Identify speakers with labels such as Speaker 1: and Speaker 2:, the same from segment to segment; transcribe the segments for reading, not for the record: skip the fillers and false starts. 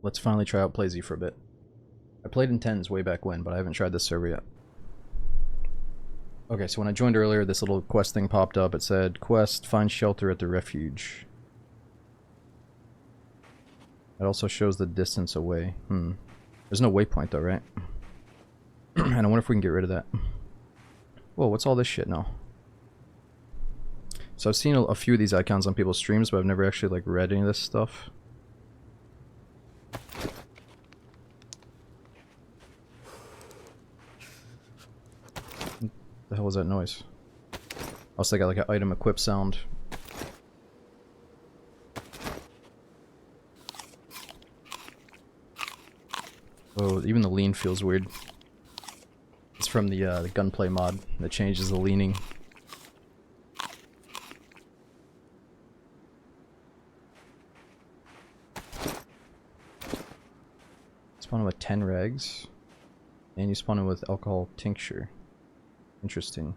Speaker 1: Let's finally try out PlayZ for a bit. I played in 10s way back when, but I haven't tried this server yet. Okay, so when I joined earlier, this little quest thing popped up. It said, quest, find shelter at the refuge. It also shows the distance away. There's no waypoint though, right? And I wonder if we can get rid of that. Whoa, what's all this shit now? So I've seen a few of these icons on people's streams, but I've never actually like read any of this stuff. What the hell was that noise? Also, they got like an item equip sound. Oh, even the lean feels weird. It's from the gunplay mod that changes the leaning. Spawn with 10 rags, and you spawn in with alcohol tincture. Interesting.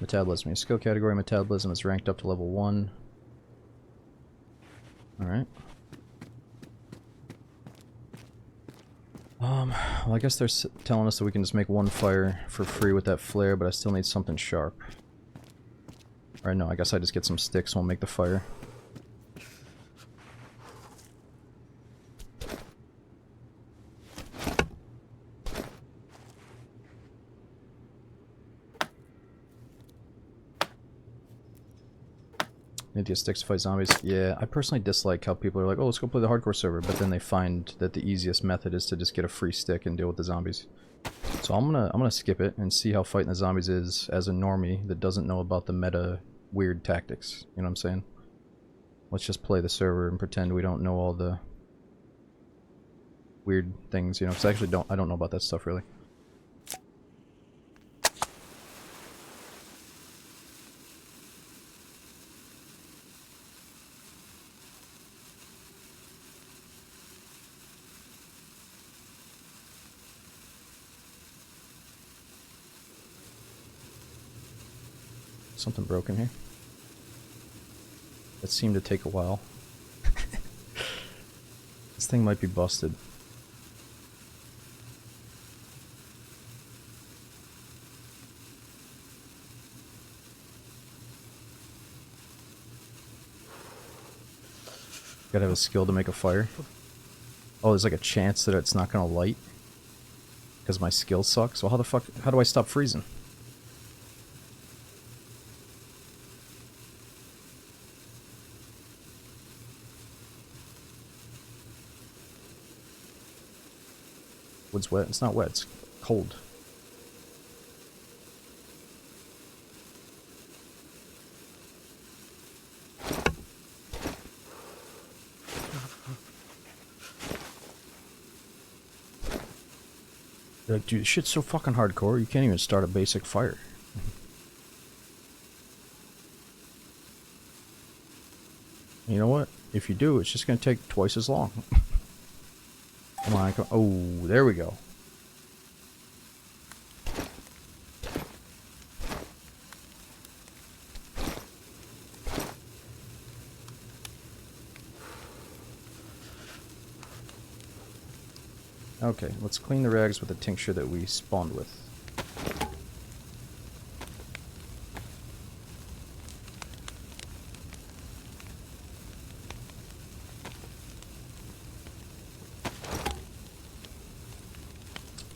Speaker 1: Metabolism. Your skill category metabolism is ranked up to level 1. Alright. Well, I guess they're telling us that we can just make one fire for free with that flare, but I still need something sharp. Alright, no, I guess I just get some sticks and we'll make the fire. Need to get sticks to fight zombies. Yeah, I personally dislike how people are like, oh, let's go play the hardcore server, but then they find that the easiest method is to just get a free stick and deal with the zombies. So I'm gonna skip it and see how fighting the zombies is as a normie that doesn't know about the meta weird tactics. You know what I'm saying? Let's just play the server and pretend we don't know all the weird things, you know, because I actually I don't know about that stuff really. Something broken here. That seemed to take a while. This thing might be busted. Gotta have a skill to make a fire. Oh, there's like a chance that it's not gonna light because my skill sucks. Well, how do I stop freezing? Wood's wet. It's not wet, it's cold. They're like, dude, this shit's so fucking hardcore, you can't even start a basic fire. You know what? If you do, it's just gonna take twice as long. Come on, oh, there we go. Okay, let's clean the rags with the tincture that we spawned with.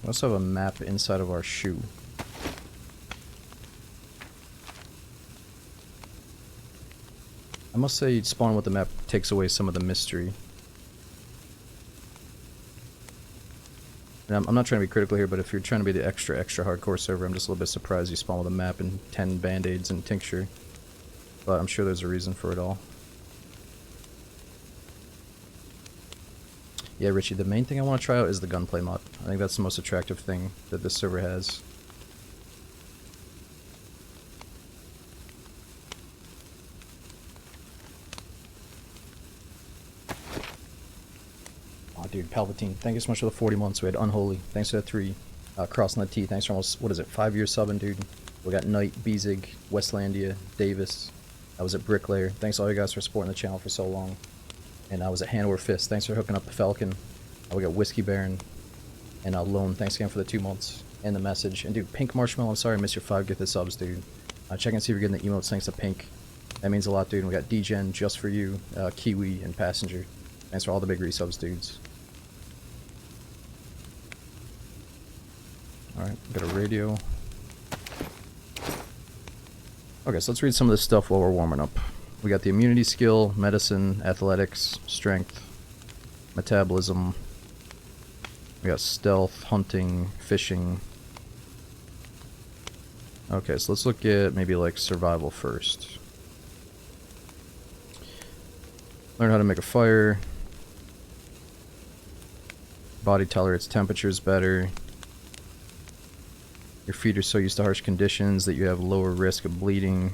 Speaker 1: We also have a map inside of our shoe. I must say, spawning with the map takes away some of the mystery. And I'm not trying to be critical here, but if you're trying to be the extra hardcore server, I'm just a little bit surprised you spawn with a map and 10 band-aids and tincture. But I'm sure there's a reason for it all. Yeah, Richie, the main thing I want to try out is the gunplay mod. I think that's the most attractive thing that this server has. Oh, dude, dude. Palpatine, thank you so much for the 40 months. We had Unholy, thanks for the 3. Crossing the T, thanks for almost, what is it, 5 years subbing, dude. We got Knight, Bezig, Westlandia, Davis. I was at Bricklayer. Thanks all you guys for supporting the channel for so long. And I was at Hanover Fist. Thanks for hooking up the Falcon. We got Whiskey Baron. And Lone, thanks again for the 2 months. And the message. And dude, Pink Marshmallow, I'm sorry I missed your 5 gifted subs, dude. Check and see if you're getting the emotes thanks to Pink. That means a lot, dude. And we got DGen, Just For You, Kiwi, and Passenger. Thanks for all the big resubs, dudes. Alright, got a radio. Okay, so let's read some of this stuff while we're warming up. We got the immunity skill, medicine, athletics, strength, metabolism. We got stealth, hunting, fishing. Okay, so let's look at maybe like survival first. Learn how to make a fire. Body tolerates temperatures better. Your feet are so used to harsh conditions that you have lower risk of bleeding.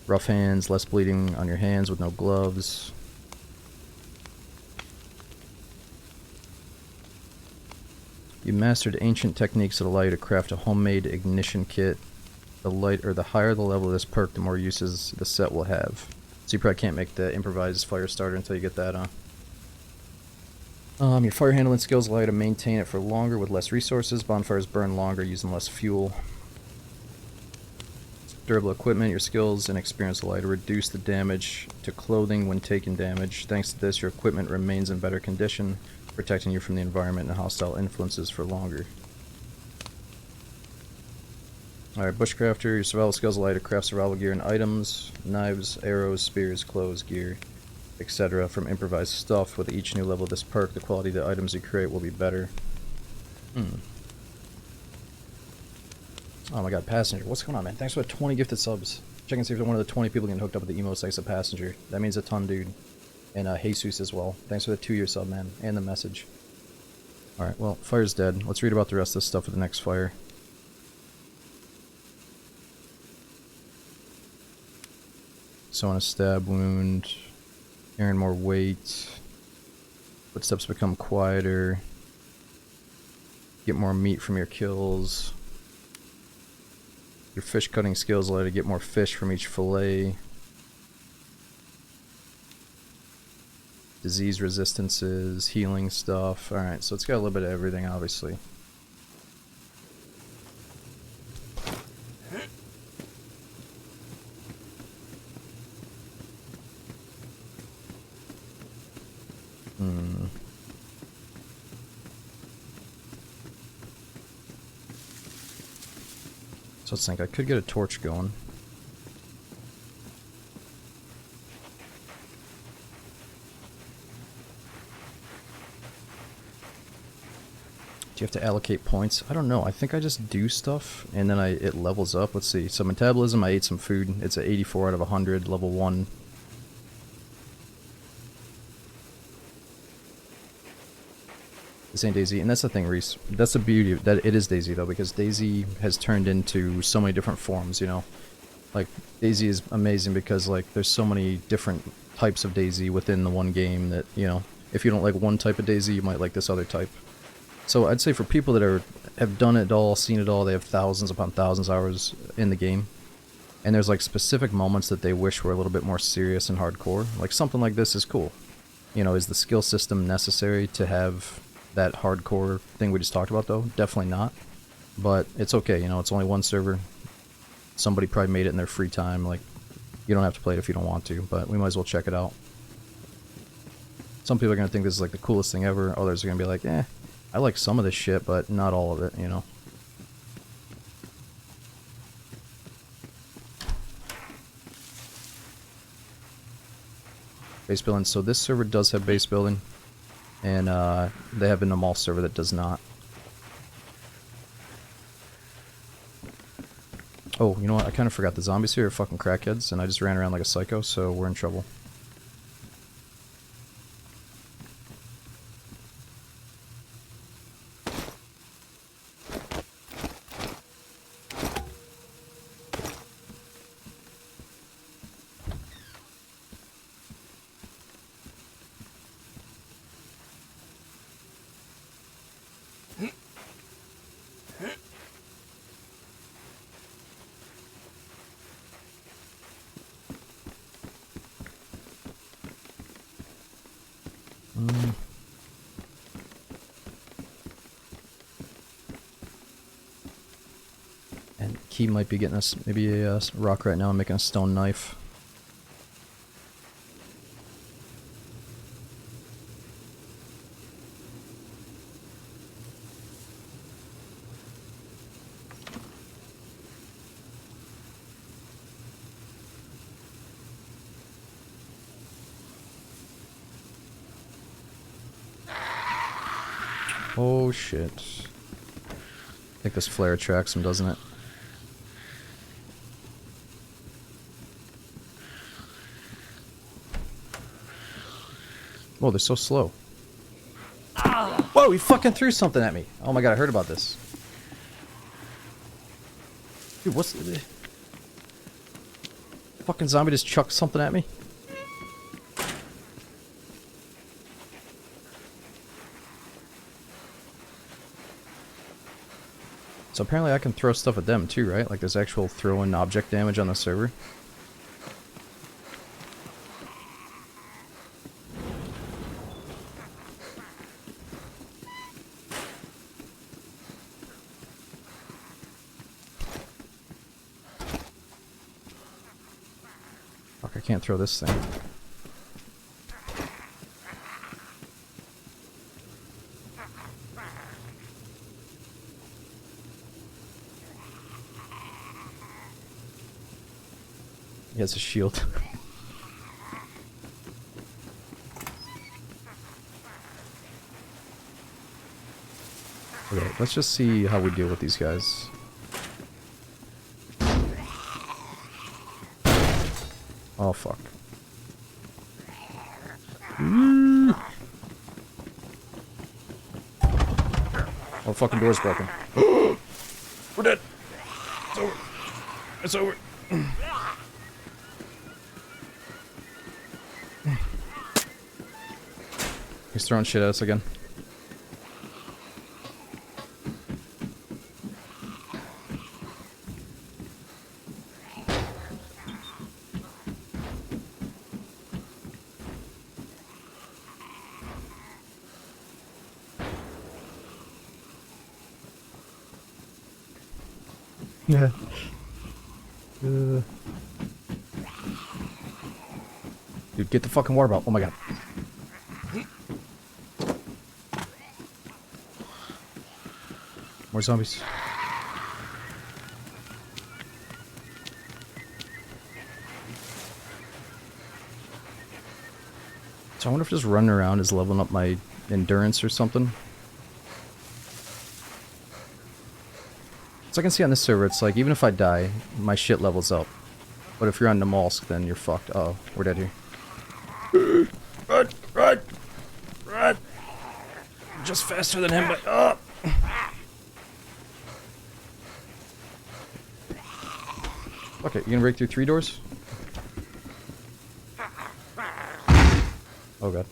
Speaker 1: Rough hands, less bleeding on your hands with no gloves. You mastered ancient techniques that allow you to craft a homemade ignition kit. The higher the level of this perk, the more uses the set will have. So you probably can't make the improvised fire starter until you get that, huh? Your fire handling skills allow you to maintain it for longer with less resources. Bonfires burn longer using less fuel. Durable equipment, your skills and experience allow you to reduce the damage to clothing when taking damage. Thanks to this, your equipment remains in better condition, protecting you from the environment and hostile influences for longer. Alright, Bushcrafter, your survival skills allow you to craft survival gear and items, knives, arrows, spears, clothes, gear, etc. from improvised stuff. With each new level of this perk, the quality of the items you create will be better. Oh my god, Passenger. What's going on, man? Thanks for the 20 gifted subs. Check and see if you're one of the 20 people getting hooked up with the emotes thanks to Passenger. That means a ton, dude. And Jesus as well. Thanks for the 2-year sub, man. And the message. Alright, well, fire's dead. Let's read about the rest of this stuff for the next fire. So on a stab wound. Carrying more weight. Footsteps become quieter. Get more meat from your kills. Your fish cutting skills allow you to get more fish from each fillet. Disease resistances, healing stuff. Alright, so it's got a little bit of everything, obviously. So let's think, I could get a torch going. Do you have to allocate points? I don't know. I think I just do stuff and then it levels up. Let's see. So metabolism, I ate some food. It's at 84 out of 100, level 1. This ain't DayZ, and that's the thing, Reese. That's the beauty of that. It is DayZ though, because DayZ has turned into so many different forms. You know, like DayZ is amazing because like there's so many different types of DayZ within the one game that, you know, if you don't like one type of DayZ, you might like this other type. So I'd say for people that have done it all, seen it all, they have thousands upon thousands of hours in the game, and there's like specific moments that they wish were a little bit more serious and hardcore. Like something like this is cool. You know, is the skill system necessary to have that hardcore thing we just talked about though? Definitely not. But it's okay, you know, it's only one server. Somebody probably made it in their free time. Like, you don't have to play it if you don't want to, but we might as well check it out. Some people are going to think this is like the coolest thing ever. Others are going to be like, eh, I like some of this shit, but not all of it, you know. Base building. So this server does have base building. And they have a normal server that does not. Oh, you know what? I kind of forgot the zombies here are fucking crackheads, and I just ran around like a psycho, so we're in trouble. And Key might be getting us maybe a rock right now and making a stone knife. Oh shit. I think this flare attracts him, doesn't it? Whoa, they're so slow. Whoa, he fucking threw something at me. Oh my god, I heard about this. Dude, what's the... Fucking zombie just chucked something at me? So apparently I can throw stuff at them too, right? Like there's actual throw-in object damage on the server. Fuck, I can't throw this thing. He has a shield. Okay, let's just see how we deal with these guys. Oh fuck. Oh, fucking door's broken. We're dead. It's over. It's over. He's throwing shit at us again. Yeah. Dude, get the fucking water bottle. Oh my god. More zombies. So I wonder if just running around is leveling up my endurance or something. So I can see on this server, it's like, even if I die, my shit levels up. But if you're on Namalsk, then you're fucked. Uh oh, we're dead here. Run! Run! Run! Just faster than him, but... Oh! Okay, you gonna break through 3 doors? Oh god.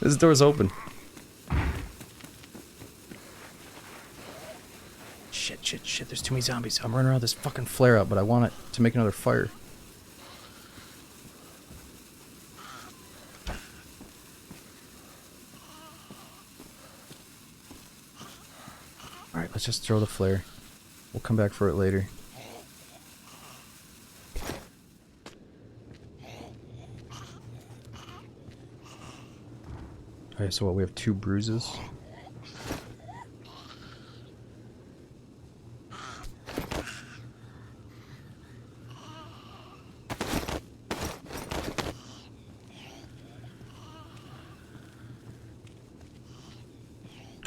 Speaker 1: This door's open. Shit, shit, shit, there's too many zombies. I'm running around this fucking flare up, but I want it to make another fire. Alright, let's just throw the flare. We'll come back for it later. Okay, so what, we have 2 bruises.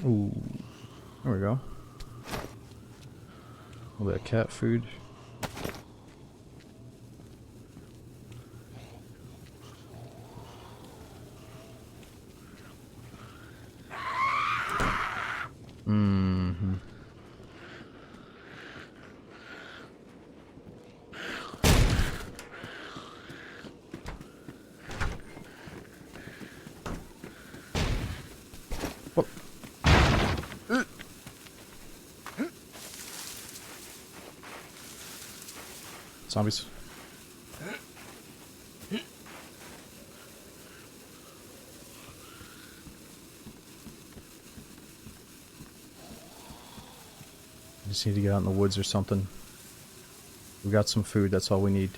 Speaker 1: Ooh, there we go. A little bit of cat food. Mm-hmm. Whoop. Zombies. Just need to get out in the woods or something. We got some food, that's all we need.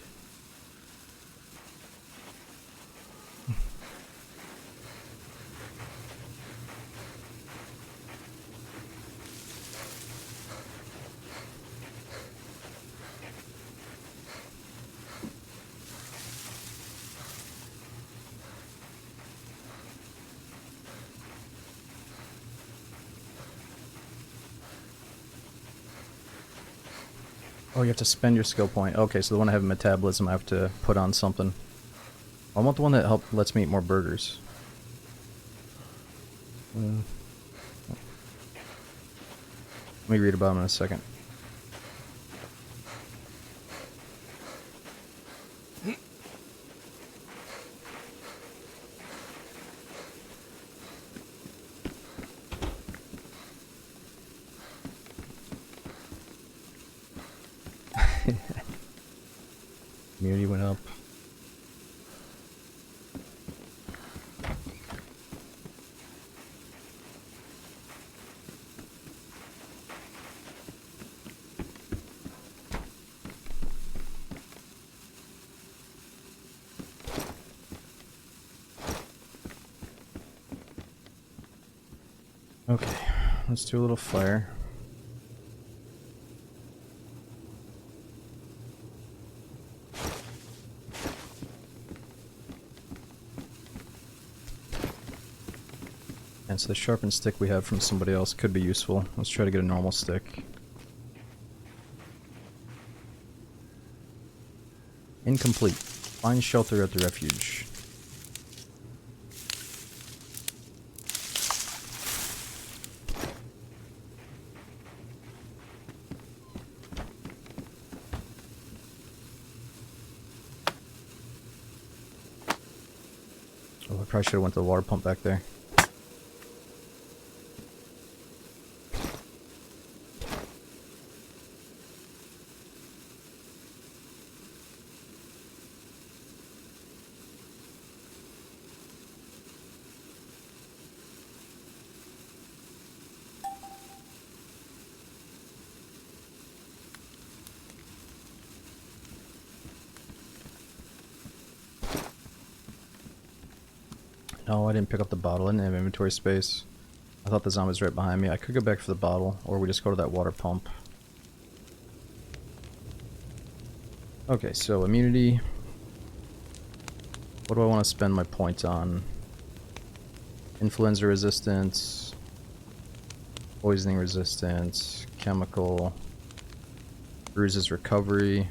Speaker 1: Oh, you have to spend your skill point. Okay, so the one I have in metabolism I have to put on something. I want the one that lets me eat more burgers. Let me read about them in a second. Immunity went up. Okay, let's do a little fire. And so the sharpened stick we have from somebody else could be useful. Let's try to get a normal stick. Incomplete. Find shelter at the refuge. Oh, I probably should have went to the water pump back there. No, I didn't pick up the bottle. I didn't have inventory space. I thought the zombie was right behind me. I could go back for the bottle, or we just go to that water pump. Okay, so immunity. What do I want to spend my points on? Influenza resistance, poisoning resistance, chemical, bruises recovery,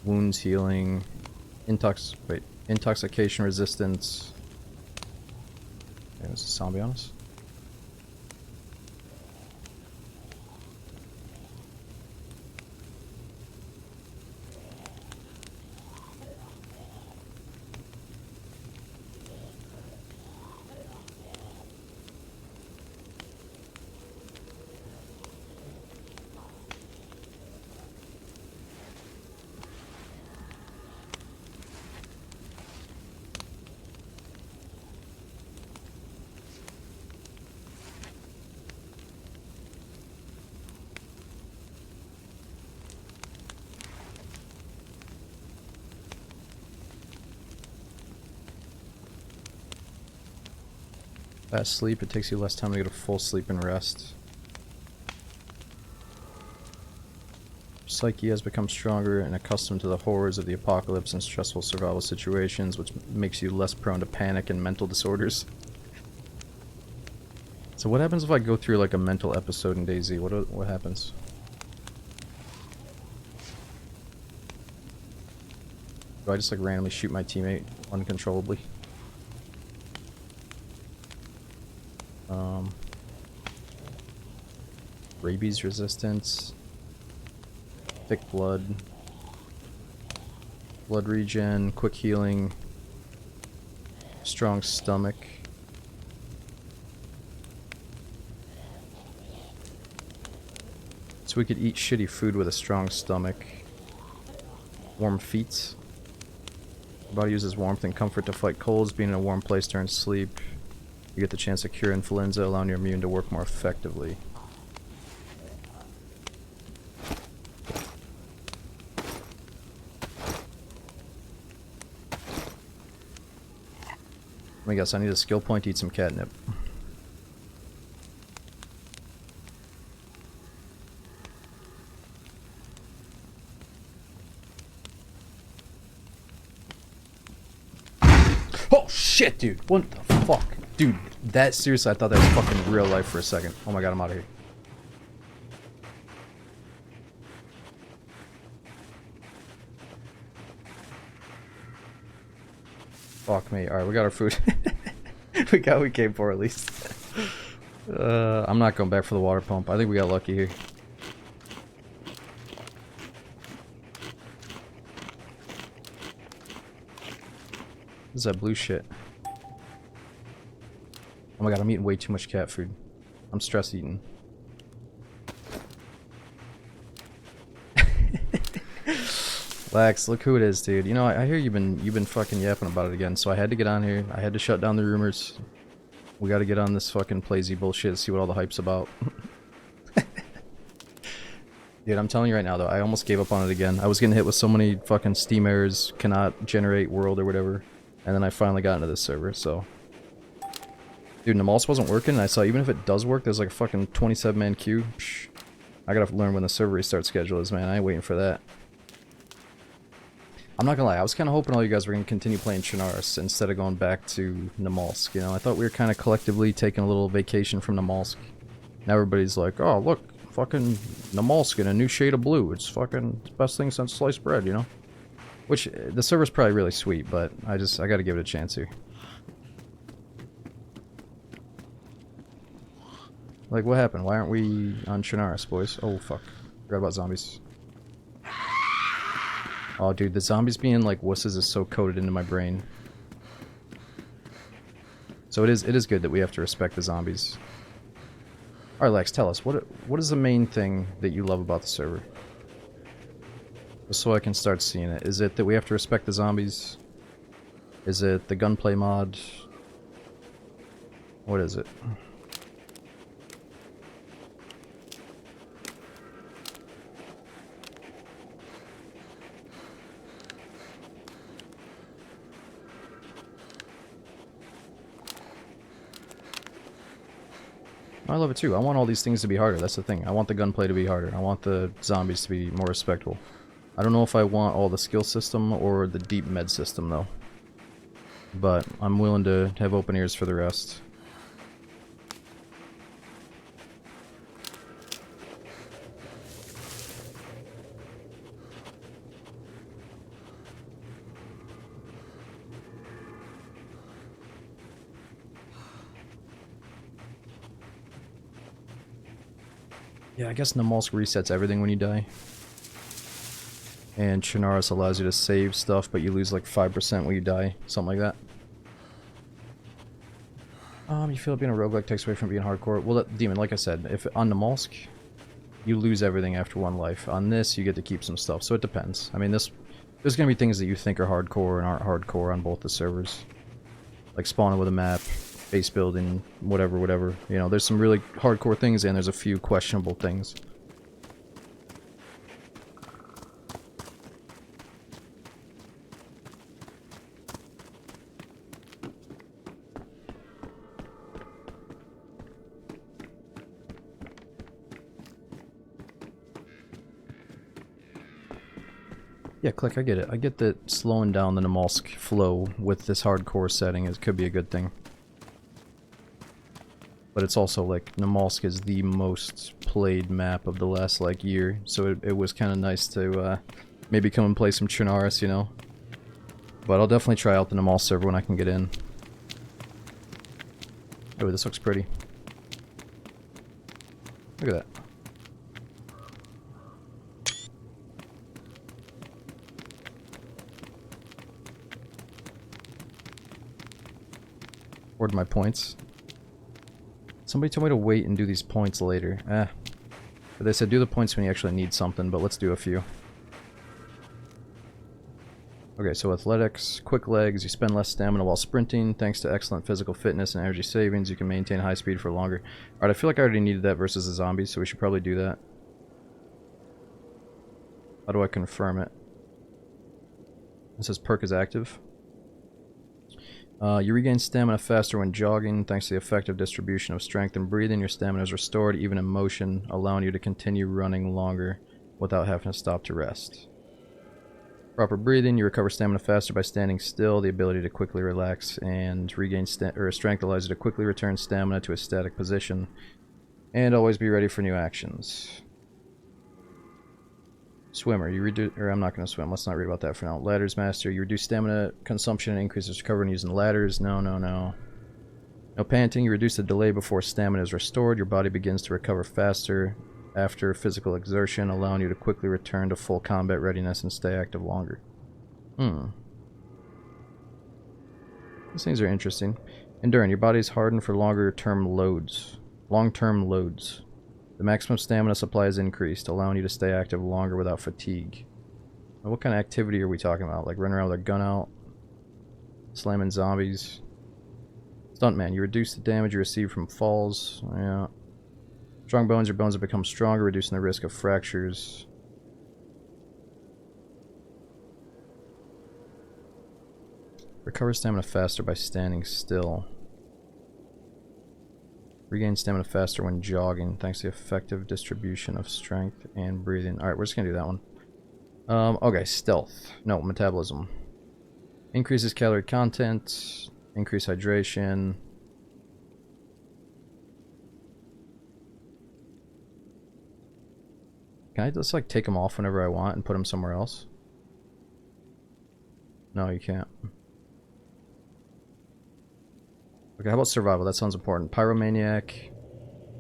Speaker 1: wounds healing, intoxication resistance. There's a zombie on us. Fast sleep, it takes you less time to get a full sleep and rest. Psyche has become stronger and accustomed to the horrors of the apocalypse and stressful survival situations, which makes you less prone to panic and mental disorders. So what happens if I go through like a mental episode in DayZ? What happens? Do I just like randomly shoot my teammate uncontrollably? Rabies resistance, thick blood, blood regen, quick healing, strong stomach. So we could eat shitty food with a strong stomach. Warm feet. Your body uses warmth and comfort to fight colds. Being in a warm place during sleep, you get the chance to cure influenza, allowing your immune to work more effectively. Let me guess, I need a skill point to eat some catnip. Oh shit, dude! What the fuck? Dude, that seriously, I thought that was fucking real life for a second. Oh my god, I'm out of here. Fuck me. Alright, we got our food. We got what we came for at least. I'm not going back for the water pump. I think we got lucky here. What is that blue shit? Oh my god, I'm eating way too much cat food. I'm stress eating. Lex, look who it is, dude. You know, I hear you've been fucking yapping about it again, so I had to get on here. I had to shut down the rumors. We gotta get on this fucking PlayZ bullshit, see what all the hype's about. Dude, I'm telling you right now, though, I almost gave up on it again. I was getting hit with so many fucking Steam errors, cannot generate world or whatever, and then I finally got into this server, so... Dude, Namalsk wasn't working, and I saw even if it does work, there's like a fucking 27-man queue. Psh, I gotta learn when the server restart schedule is, man. I ain't waiting for that. I'm not gonna lie, I was kind of hoping all you guys were gonna continue playing Chernarus instead of going back to Namalsk, you know? I thought we were kind of collectively taking a little vacation from Namalsk. Now everybody's like, oh, look, fucking Namalsk in a new shade of blue. It's fucking the best thing since sliced bread, you know? Which, the server's probably really sweet, but I gotta give it a chance here. Like, what happened? Why aren't we on Chernarus, boys? Oh, fuck. Forgot about zombies. Oh, dude, the zombies being like wusses is so coded into my brain. So it is good that we have to respect the zombies. Alright, Lex, tell us, what is the main thing that you love about the server? Just so I can start seeing it. Is it that we have to respect the zombies? Is it the gunplay mod? What is it? I love it too. I want all these things to be harder. That's the thing. I want the gunplay to be harder. I want the zombies to be more respectful. I don't know if I want all the skill system or the deep med system though. But I'm willing to have open ears for the rest. Yeah, I guess Namalsk resets everything when you die. And Chernarus allows you to save stuff, but you lose like 5% when you die. Something like that. You feel like being a roguelike takes away from being hardcore. Well, Demon, like I said, if on Namalsk, you lose everything after one life. On this, you get to keep some stuff, so it depends. I mean, there's gonna be things that you think are hardcore and aren't hardcore on both the servers. Like spawning with a map, base building, whatever. You know, there's some really hardcore things and there's a few questionable things. Yeah, Click, I get it. I get that slowing down the Namalsk flow with this hardcore setting could be a good thing. But it's also like, Namalsk is the most played map of the last like year, so it was kind of nice to maybe come and play some Chernarus, you know? But I'll definitely try out the Namalsk server when I can get in. Oh, this looks pretty. Look at that. Where'd my points? Somebody told me to wait and do these points later. But they said do the points when you actually need something, but let's do a few. Okay, so athletics, quick legs, you spend less stamina while sprinting. Thanks to excellent physical fitness and energy savings, you can maintain high speed for longer. Alright, I feel like I already needed that versus the zombies, so we should probably do that. How do I confirm it? It says perk is active. You regain stamina faster when jogging. Thanks to the effective distribution of strength and breathing, your stamina is restored even in motion, allowing you to continue running longer without having to stop to rest. Proper breathing, you recover stamina faster by standing still. The ability to quickly relax and regain strength allows you to quickly return stamina to a static position and always be ready for new actions. Swimmer, you reduce, or I'm not going to swim, let's not read about that for now. Ladders Master, you reduce stamina consumption and increases recovery using ladders. No. No panting, you reduce the delay before stamina is restored. Your body begins to recover faster after physical exertion, allowing you to quickly return to full combat readiness and stay active longer. These things are interesting. Endurance, your body is hardened for long-term loads. The maximum stamina supply is increased, allowing you to stay active longer without fatigue. Now, what kind of activity are we talking about? Like running around with a gun out? Slamming zombies? Stuntman, you reduce the damage you receive from falls. Yeah. Strong bones, your bones have become stronger, reducing the risk of fractures. Recover stamina faster by standing still. Regain stamina faster when jogging, thanks to the effective distribution of strength and breathing. Alright, we're just gonna do that one. Okay, stealth. No, metabolism. Increases calorie content, increase hydration. Can I just like take them off whenever I want and put them somewhere else? No, you can't. Okay, how about survival? That sounds important. Pyromaniac,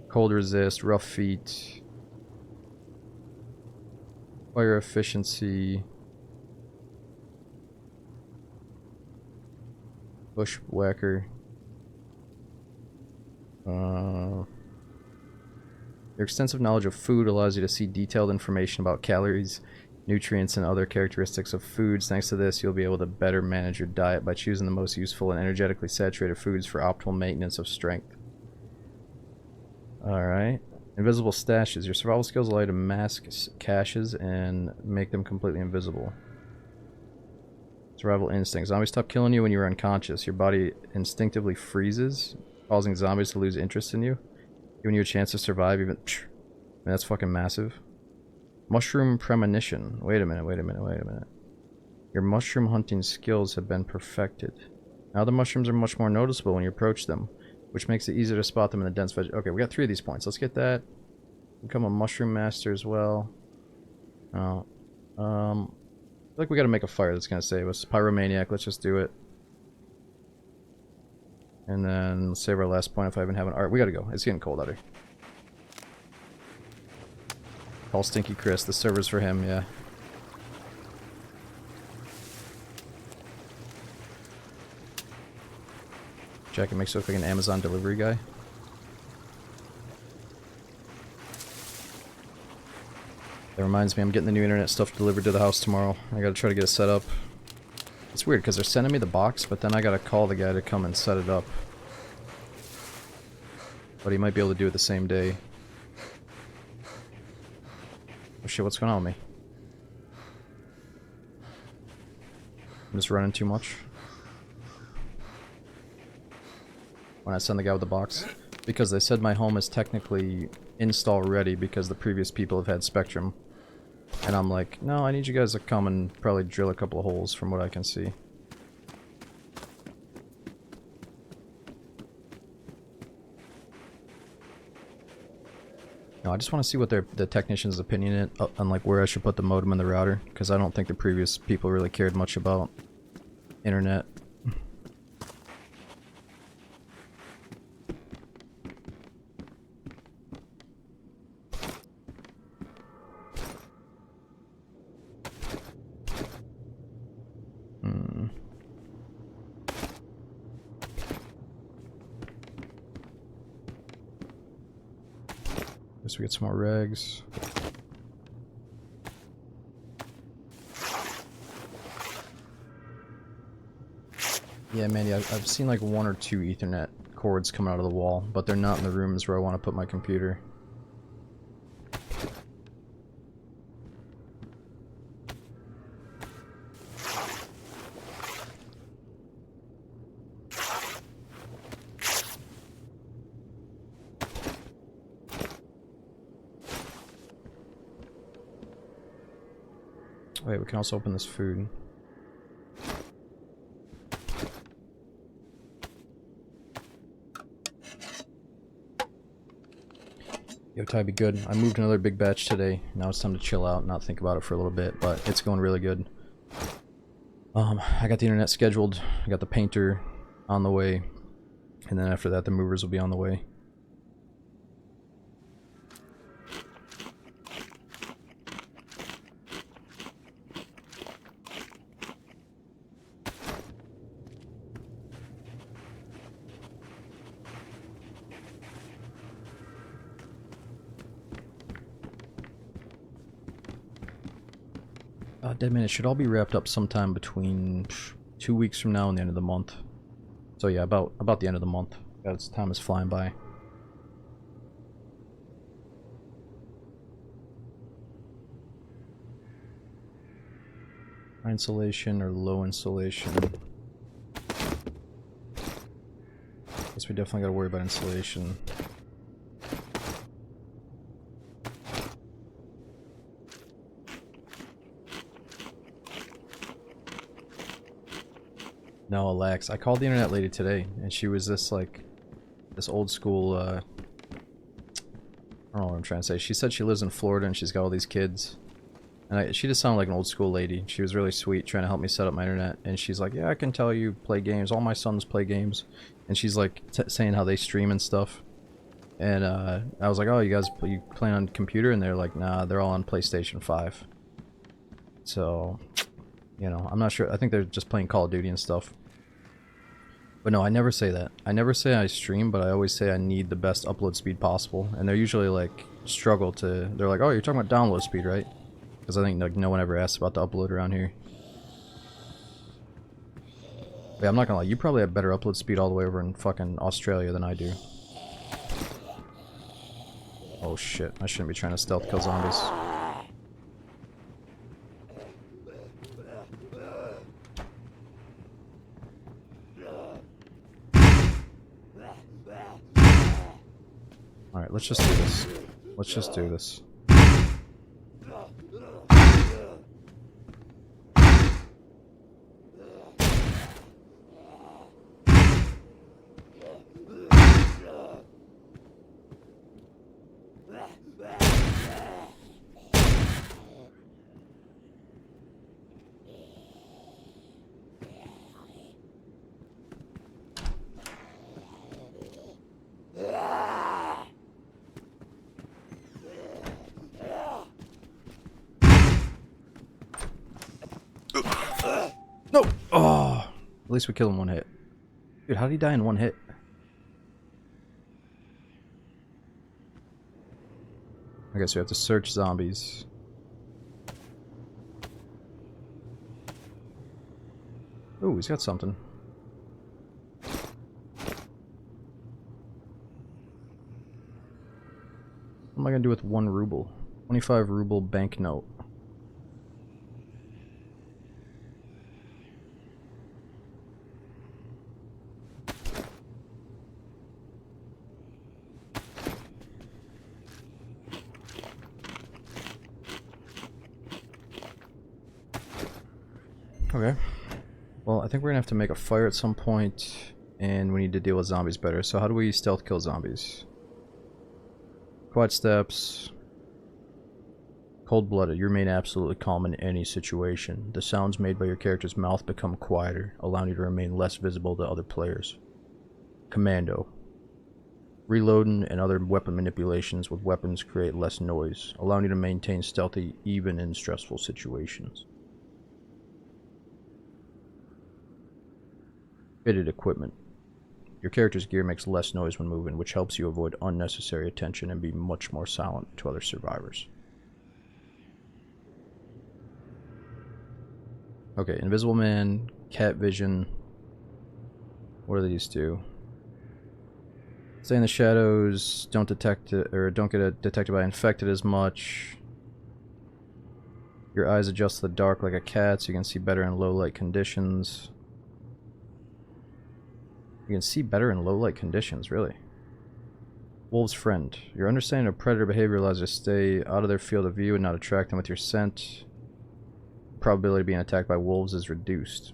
Speaker 1: cold resist, rough feet, fire efficiency, bushwhacker. Your extensive knowledge of food allows you to see detailed information about calories, nutrients, and other characteristics of foods. Thanks to this, you'll be able to better manage your diet by choosing the most useful and energetically saturated foods for optimal maintenance of strength. Alright. Invisible stashes. Your survival skills allow you to mask caches and make them completely invisible. Survival instinct. Zombies stop killing you when you are unconscious. Your body instinctively freezes, causing zombies to lose interest in you, giving you a chance to survive even... Man, that's fucking massive. Mushroom premonition. Wait a minute. Your mushroom hunting skills have been perfected. Now the mushrooms are much more noticeable when you approach them, which makes it easier to spot them in the dense veg. Okay, we got 3 of these points. Let's get that. Become a mushroom master as well. I feel like we gotta make a fire that's gonna save us. Pyromaniac, let's just do it. And then let's save our last point if I even have an art. We gotta go. It's getting cold out here. Call Stinky Chris. The server's for him, yeah. Jacket makes you look like an Amazon delivery guy. That reminds me, I'm getting the new internet stuff delivered to the house tomorrow. I gotta try to get it set up. It's weird, because they're sending me the box, but then I gotta call the guy to come and set it up. But he might be able to do it the same day. Oh shit, what's going on with me? I'm just running too much. When I send the guy with the box. Because they said my home is technically install ready because the previous people have had Spectrum. And I'm like, no, I need you guys to come and probably drill a couple of holes from what I can see. No, I just want to see what the technician's opinion is on like where I should put the modem and the router, because I don't think the previous people really cared much about internet. Guess we get some more regs. Yeah, Mandy, I've seen like 1 or 2 Ethernet cords come out of the wall, but they're not in the rooms where I want to put my computer. Wait, we can also open this food. Yo, Ty, be good. I moved another big batch today. Now it's time to chill out and not think about it for a little bit, but it's going really good. I got the internet scheduled. I got the painter on the way, and then after that, the movers will be on the way. Deadman, it should all be wrapped up sometime between 2 weeks from now and the end of the month. So yeah, about the end of the month. God's time is flying by. High insulation or low insulation? Guess we definitely gotta worry about insulation. No, Alex. I called the internet lady today, and she was this old school, I don't know what I'm trying to say. She said she lives in Florida and she's got all these kids. And she just sounded like an old school lady. She was really sweet, trying to help me set up my internet. And she's like, yeah, I can tell you play games. All my sons play games. And she's like saying how they stream and stuff. And I was like, oh, you play on computer? And they're like, nah, they're all on PlayStation 5. So, you know, I'm not sure. I think they're just playing Call of Duty and stuff. But no, I never say that. I never say I stream, but I always say I need the best upload speed possible. And they're usually like, they're like, oh, you're talking about download speed, right? Because I think like, no one ever asks about the upload around here. Yeah, I'm not gonna lie, you probably have better upload speed all the way over in fucking Australia than I do. Oh shit, I shouldn't be trying to stealth kill zombies. Alright, let's just do this. Let's just do this. No! Oh! At least we killed him one hit. Dude, how did he die in one hit? Okay, so we have to search zombies. Ooh, he's got something. What am I gonna do with 1 ruble? 25 ruble banknote. Okay. Well, I think we're gonna have to make a fire at some point, and we need to deal with zombies better. So how do we stealth kill zombies? Quiet steps. Cold-blooded. You remain absolutely calm in any situation. The sounds made by your character's mouth become quieter, allowing you to remain less visible to other players. Commando. Reloading and other weapon manipulations with weapons create less noise, allowing you to maintain stealthy even in stressful situations. Fitted equipment. Your character's gear makes less noise when moving, which helps you avoid unnecessary attention and be much more silent to other survivors. Okay, Invisible Man, Cat Vision. What do these do? Stay in the shadows, don't detect it, or don't get detected by infected as much. Your eyes adjust to the dark like a cat, so you can see better in low light conditions. You can see better in low light conditions, really. Wolf's friend. Your understanding of predator behavior allows you to stay out of their field of view and not attract them with your scent. Probability of being attacked by wolves is reduced.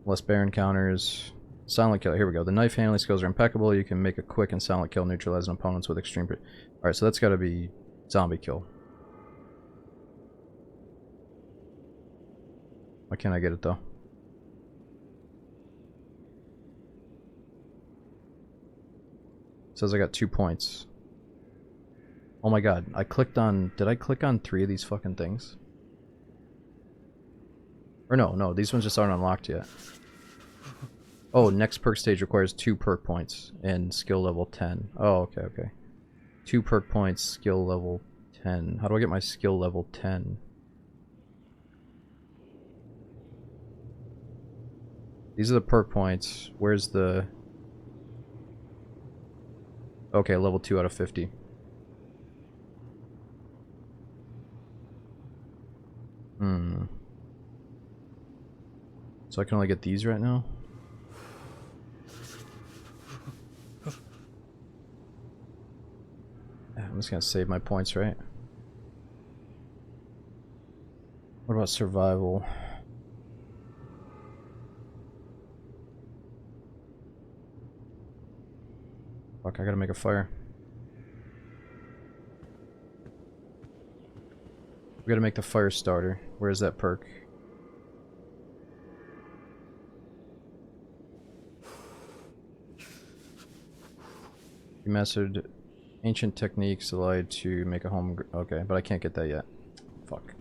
Speaker 1: Less bear encounters. Silent kill. Here we go. The knife handling skills are impeccable. You can make a quick and silent kill, neutralizing opponents with extreme. Alright, so that's got to be zombie kill. Why can't I get it though? It says I got 2 points. Oh my god, I clicked on... Did I click on 3 of these fucking things? Or no, these ones just aren't unlocked yet. Oh, next perk stage requires 2 perk points and skill level 10. Oh, okay. 2 perk points, skill level 10. How do I get my skill level 10? These are the perk points. Where's the... Okay, level 2 out of 50. So I can only get these right now? I'm just gonna save my points, right? What about survival? Fuck, I gotta make a fire. We gotta make the fire starter. Where's that perk? You mastered ancient techniques allowed to make a home. Okay, but I can't get that yet. Fuck.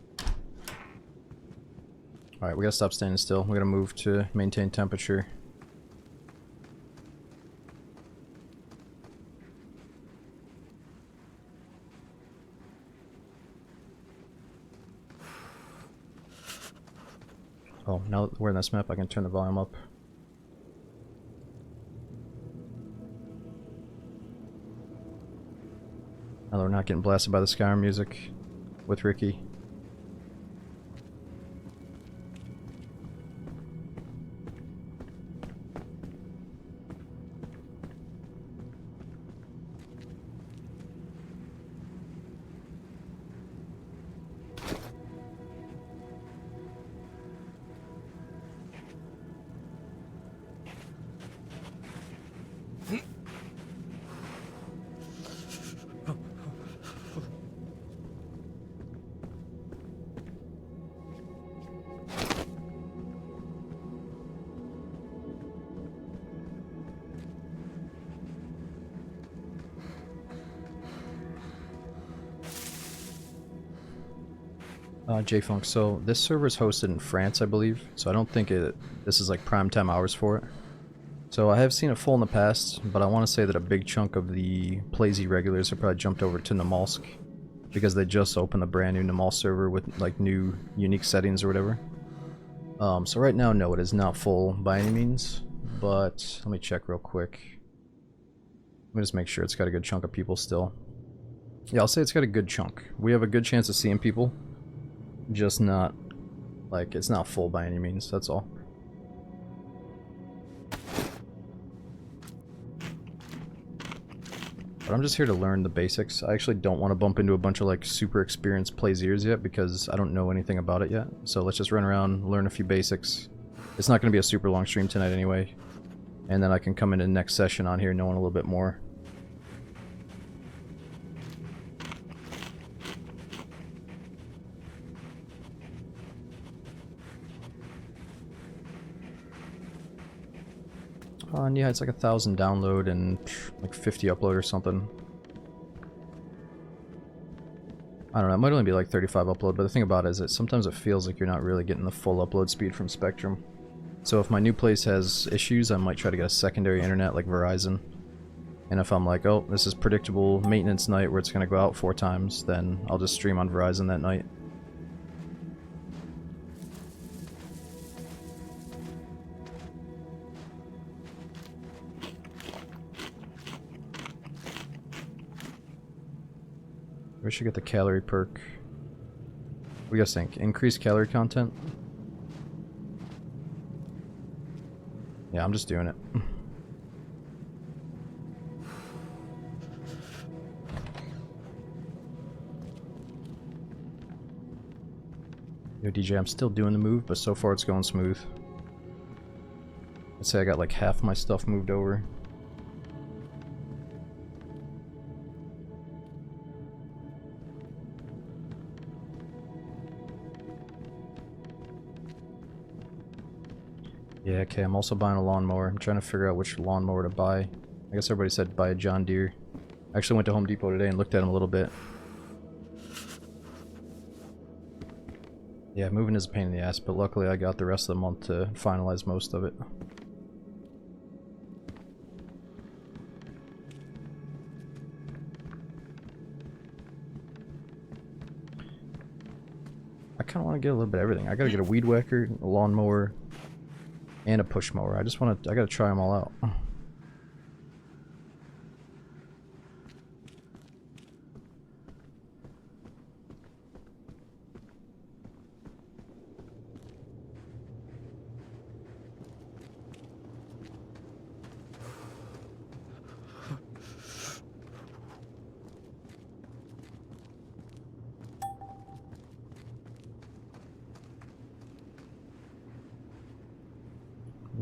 Speaker 1: Alright, we gotta stop standing still. We gotta move to maintain temperature. Oh, now that we're in this map, I can turn the volume up. Now that we're not getting blasted by the Skyrim music with Ricky. J-Funk, so this server is hosted in France, I believe, so I don't think this is like prime time hours for it. So I have seen it full in the past, but I want to say that a big chunk of the PlayZ regulars have probably jumped over to Namalsk because they just opened the brand new Namalsk server with like new unique settings or whatever. So right now, no, it is not full by any means, but let me check real quick. Let me just make sure it's got a good chunk of people still. Yeah, I'll say it's got a good chunk. We have a good chance of seeing people. Just not, like, it's not full by any means, that's all. But I'm just here to learn the basics. I actually don't want to bump into a bunch of, like, super experienced PlayZers yet, because I don't know anything about it yet. So let's just run around, learn a few basics. It's not going to be a super long stream tonight anyway. And then I can come into the next session on here knowing a little bit more. And yeah, it's like 1,000 download and like 50 upload or something. I don't know, it might only be like 35 upload, but the thing about it is that sometimes it feels like you're not really getting the full upload speed from Spectrum. So if my new place has issues, I might try to get a secondary internet like Verizon. And if I'm like, oh, this is predictable maintenance night where it's going to go out 4 times, then I'll just stream on Verizon that night. We should get the calorie perk. What do you guys think? Increased calorie content? Yeah, I'm just doing it. Yo, DJ, I'm still doing the move, but so far it's going smooth. I'd say I got like half my stuff moved over. Yeah, okay, I'm also buying a lawnmower. I'm trying to figure out which lawnmower to buy. I guess everybody said buy a John Deere. I actually went to Home Depot today and looked at them a little bit. Yeah, moving is a pain in the ass, but luckily I got the rest of the month to finalize most of it. I kind of want to get a little bit of everything. I gotta get a weed whacker, a lawnmower, and a push mower. I gotta try them all out.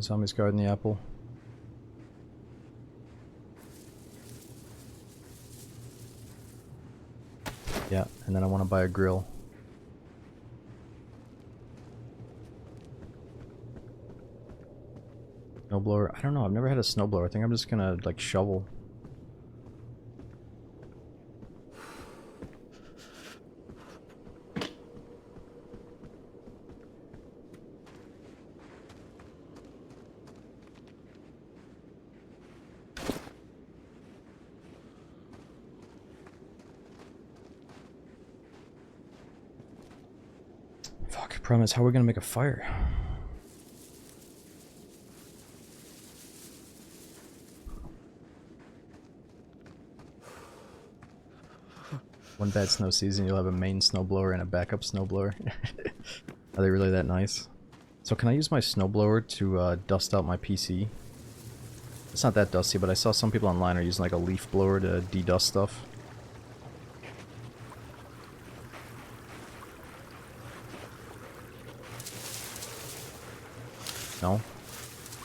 Speaker 1: Zombies guarding the apple. Yeah, and then I want to buy a grill. Snowblower. I don't know. I've never had a snowblower. I think I'm just gonna like shovel. Fuck, problem is how are we gonna make a fire? One bad snow season, you'll have a main snowblower and a backup snowblower. Are they really that nice? So can I use my snowblower to dust out my PC? It's not that dusty, but I saw some people online are using like a leaf blower to de-dust stuff. No?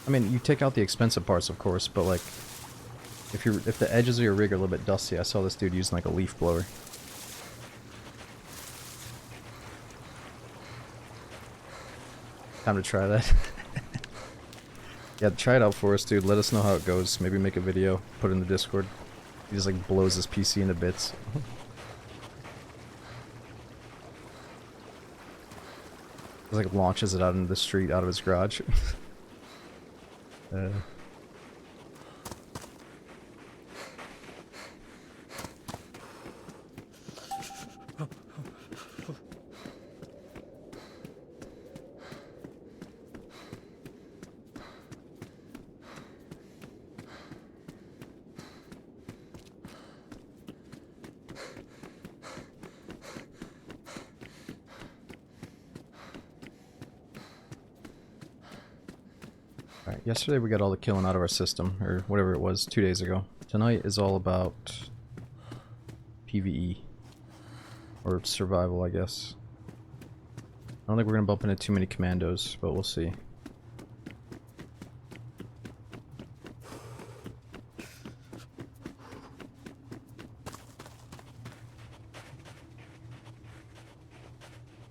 Speaker 1: I mean, you take out the expensive parts, of course, but like, if the edges of your rig are a little bit dusty, I saw this dude using like a leaf blower. Time to try that. Yeah, try it out for us, dude. Let us know how it goes. Maybe make a video, put it in the Discord. He just like blows his PC into bits. He like launches it out into the street out of his garage. Alright, yesterday we got all the killing out of our system, or whatever it was, 2 days ago. Tonight is all about PvE. Or survival, I guess. I don't think we're gonna bump into too many commandos, but we'll see.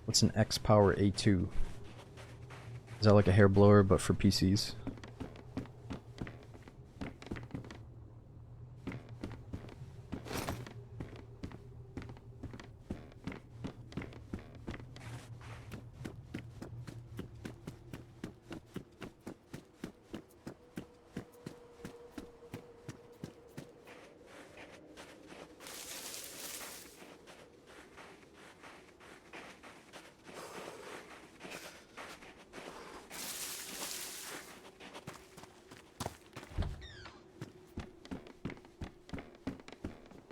Speaker 1: What's an X-Power A2? Is that like a hair blower, but for PCs?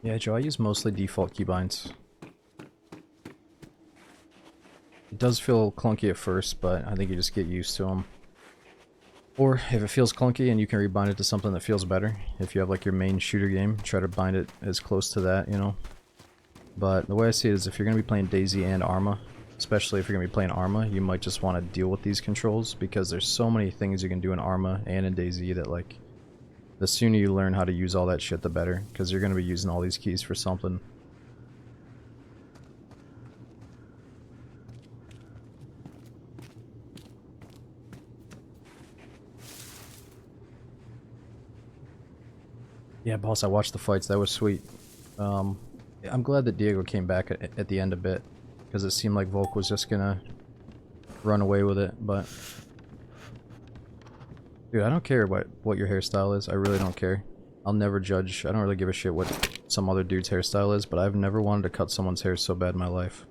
Speaker 1: Yeah, Joe, I use mostly default keybinds. It does feel clunky at first, but I think you just get used to them. Or if it feels clunky and you can rebind it to something that feels better, if you have like your main shooter game, try to bind it as close to that, you know. But the way I see it is if you're going to be playing DayZ and Arma, especially if you're going to be playing Arma, you might just want to deal with these controls because there's so many things you can do in Arma and in DayZ that like, the sooner you learn how to use all that shit the better, because you're going to be using all these keys for something. Yeah, boss, I watched the fights. That was sweet. I'm glad that Diego came back at the end a bit, because it seemed like Volk was just gonna run away with it, but... Dude, I don't care what your hairstyle is. I really don't care. I'll never judge. I don't really give a shit what some other dude's hairstyle is, but I've never wanted to cut someone's hair so bad in my life.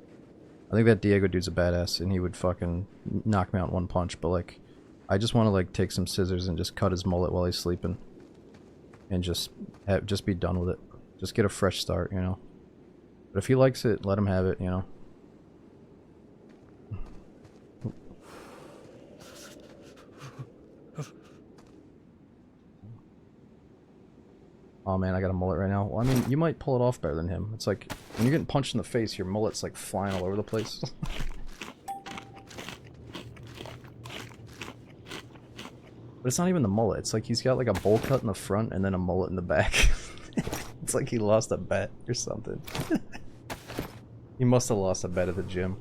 Speaker 1: I think that Diego dude's a badass, and he would fucking knock me out in one punch, but like... I just want to like take some scissors and just cut his mullet while he's sleeping. And just be done with it. Just get a fresh start, you know. But if he likes it, let him have it, you know. Oh man, I got a mullet right now. Well, I mean, you might pull it off better than him. It's like, when you're getting punched in the face, your mullet's like flying all over the place. But it's not even the mullet. It's like he's got like a bowl cut in the front and then a mullet in the back. It's like he lost a bet or something. He must have lost a bet at the gym.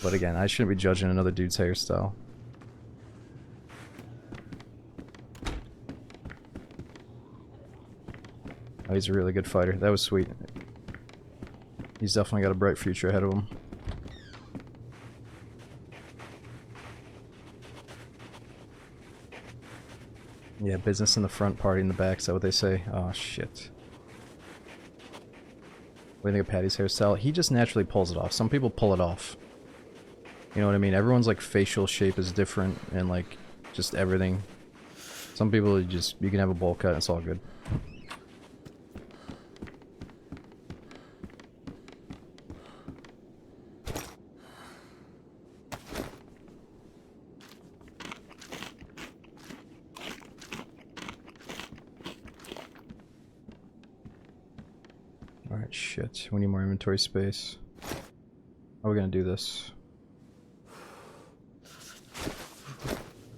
Speaker 1: But again, I shouldn't be judging another dude's hairstyle. Oh, he's a really good fighter. That was sweet. He's definitely got a bright future ahead of him. Yeah, business in the front, party in the back, is that what they say? Oh, shit. What do you think of Patty's hairstyle? He just naturally pulls it off. Some people pull it off. You know what I mean? Everyone's, like, facial shape is different, and, like, just everything. Some people, you can have a bowl cut, and it's all good. Alright, shit. We need more inventory space. How are we gonna do this?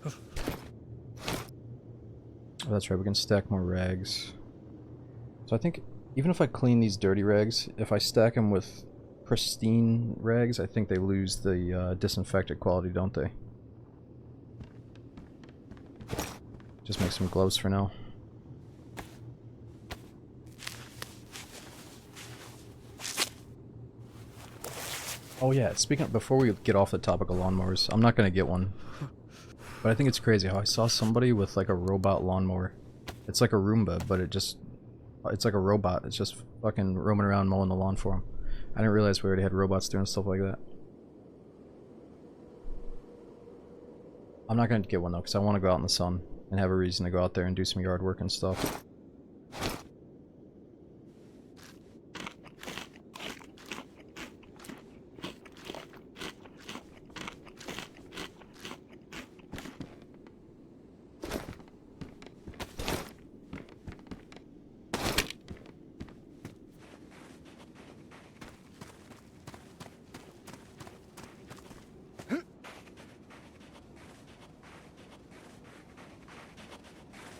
Speaker 1: Oh, that's right, we can stack more rags. So I think, even if I clean these dirty rags, if I stack them with pristine rags, I think they lose the disinfectant quality, don't they? Just make some gloves for now. Oh yeah, speaking of, before we get off the topic of lawnmowers, I'm not gonna get one. But I think it's crazy how I saw somebody with like a robot lawnmower. It's like a Roomba, but it's like a robot. It's just fucking roaming around mowing the lawn for him. I didn't realize we already had robots doing stuff like that. I'm not gonna get one though, because I want to go out in the sun and have a reason to go out there and do some yard work and stuff.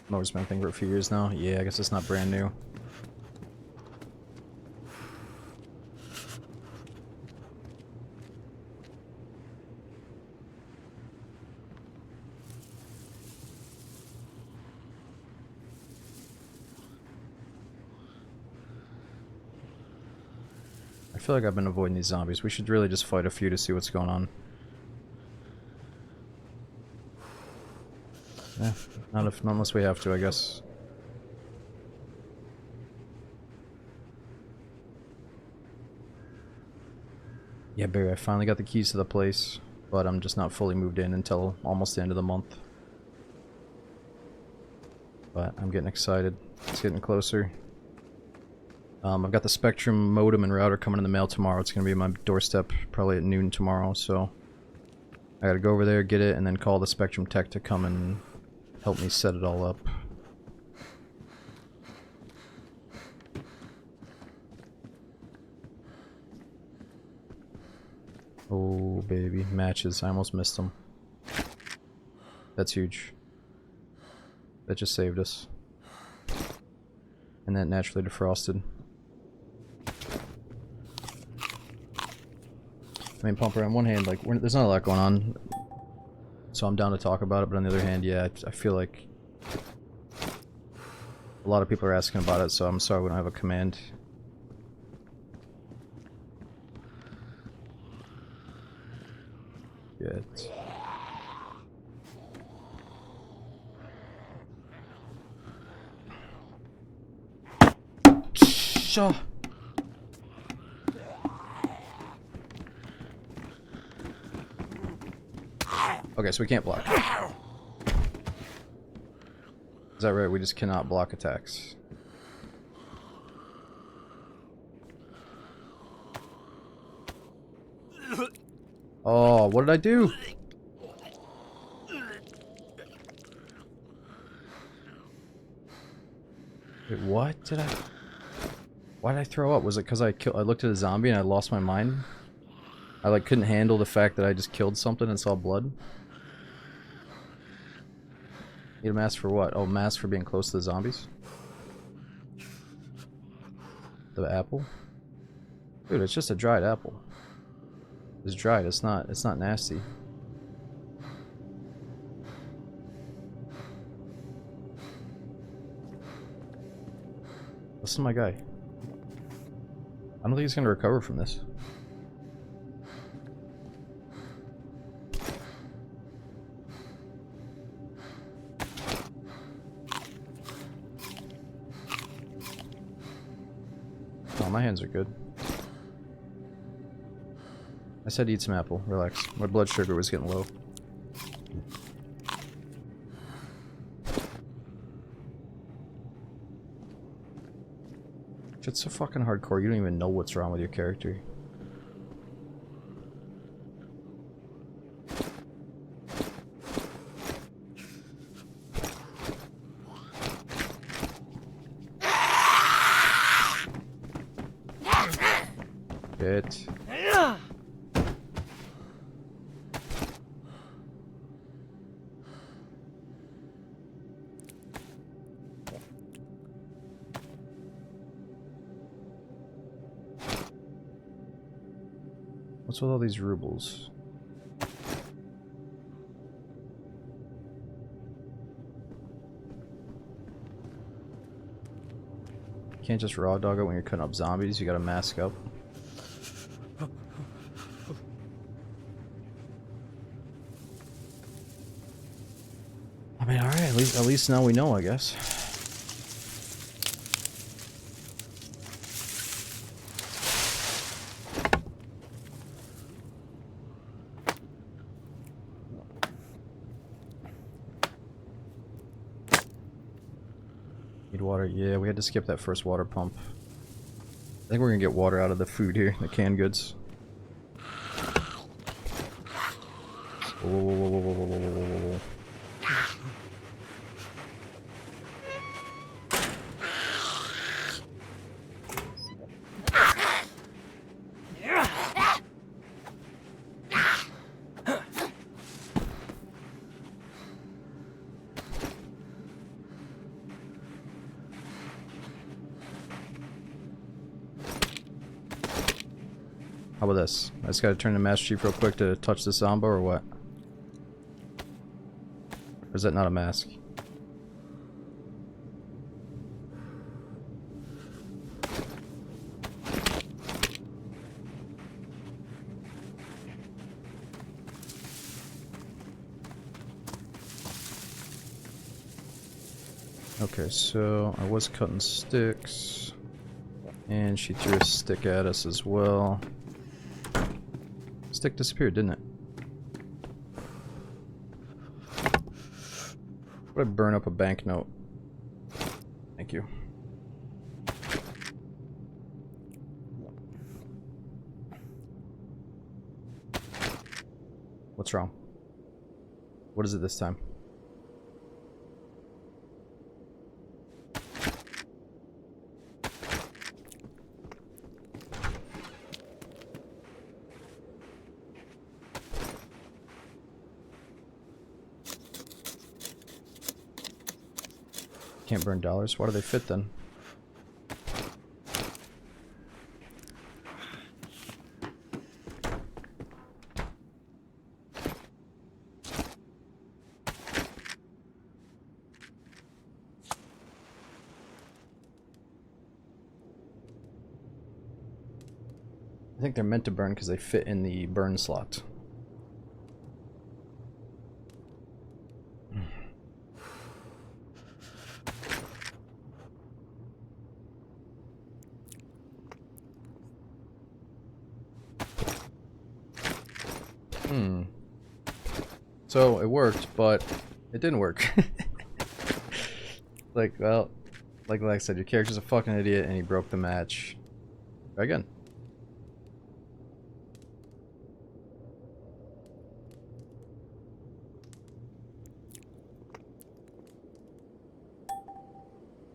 Speaker 1: Mower's been a thing for a few years now. Yeah, I guess it's not brand new. I feel like I've been avoiding these zombies. We should really just fight a few to see what's going on. Yeah, not unless we have to, I guess. Yeah, Barry, I finally got the keys to the place, but I'm just not fully moved in until almost the end of the month. But I'm getting excited. It's getting closer. I've got the Spectrum modem and router coming in the mail tomorrow. It's going to be at my doorstep probably at noon tomorrow, so I gotta go over there, get it, and then call the Spectrum tech to come and help me set it all up. Oh, baby. Matches. I almost missed them. That's huge. That just saved us. And that naturally defrosted. I mean, Pumper, on one hand, like, there's not a lot going on, so I'm down to talk about it, but on the other hand, yeah, I feel like a lot of people are asking about it, so I'm sorry we don't have a command. Yet. Shaw. Okay, so we can't block. Is that right? We just cannot block attacks. Oh, what did I do? Wait, what did I... Why did I throw up? Was it because I looked at a zombie and I lost my mind? I like couldn't handle the fact that I just killed something and saw blood? Need a mask for what? Oh, mask for being close to the zombies? The apple? Dude, it's just a dried apple. It's dried, it's not nasty. Listen to my guy. I don't think he's gonna recover from this. Oh, my hands are good. I said eat some apple. Relax. My blood sugar was getting low. It's so fucking hardcore, you don't even know what's wrong with your character. Shit. What's with all these rubles? You can't just raw dog it when you're cutting up zombies, you gotta mask up. I mean, alright, at least now we know, I guess. Need water? Yeah, we had to skip that first water pump. I think we're gonna get water out of the food here, the canned goods. Whoa, whoa, whoa, whoa, whoa, whoa, whoa, whoa, whoa. How about this? I just gotta turn to Master Chief real quick to touch the Zombo or what? Or is that not a mask? Okay, so I was cutting sticks. And she threw a stick at us as well. Stick disappeared, didn't it? Would I burn up a banknote? Thank you. What's wrong? What is it this time? Can't burn dollars? Why do they fit then? I think they're meant to burn because they fit in the burn slot. So it worked, but it didn't work. Like, well, like I said, your character's a fucking idiot and he broke the match. Try again.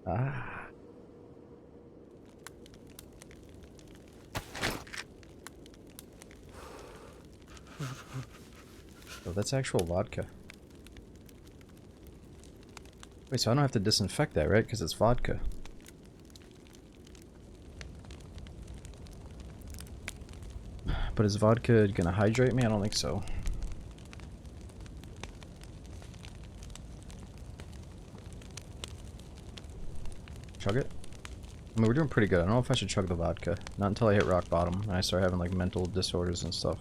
Speaker 1: Ah. Oh, that's actual vodka. Wait, so I don't have to disinfect that, right? Because it's vodka. But is vodka gonna hydrate me? I don't think so. Chug it? I mean, we're doing pretty good. I don't know if I should chug the vodka. Not until I hit rock bottom and I start having like mental disorders and stuff.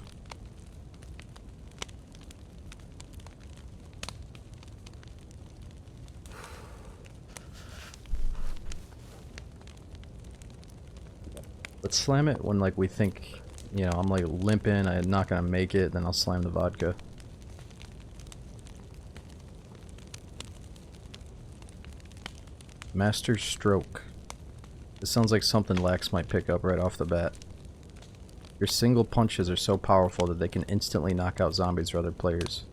Speaker 1: Let's slam it when like we think, you know, I'm like limping, I'm not gonna make it, then I'll slam the vodka. Master Stroke. This sounds like something Lax might pick up right off the bat. Your single punches are so powerful that they can instantly knock out zombies or other players.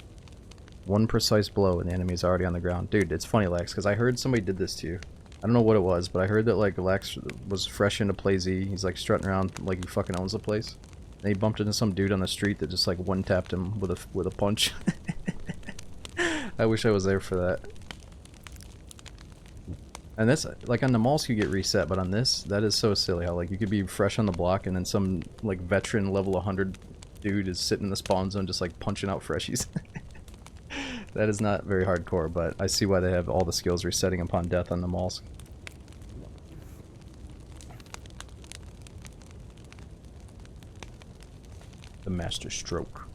Speaker 1: One precise blow and the enemy is already on the ground. Dude, it's funny, Lax, because I heard somebody did this to you. I don't know what it was, but I heard that like Lax was fresh into PlayZ. He's like strutting around like he fucking owns the place. And he bumped into some dude on the street that just like one-tapped him with a punch. I wish I was there for that. And that's like on the malls you get reset, but on this, that is so silly how like you could be fresh on the block and then some like veteran level 100 dude is sitting in the spawn zone just like punching out freshies. That is not very hardcore, but I see why they have all the skills resetting upon death on the malls. The Master Stroke.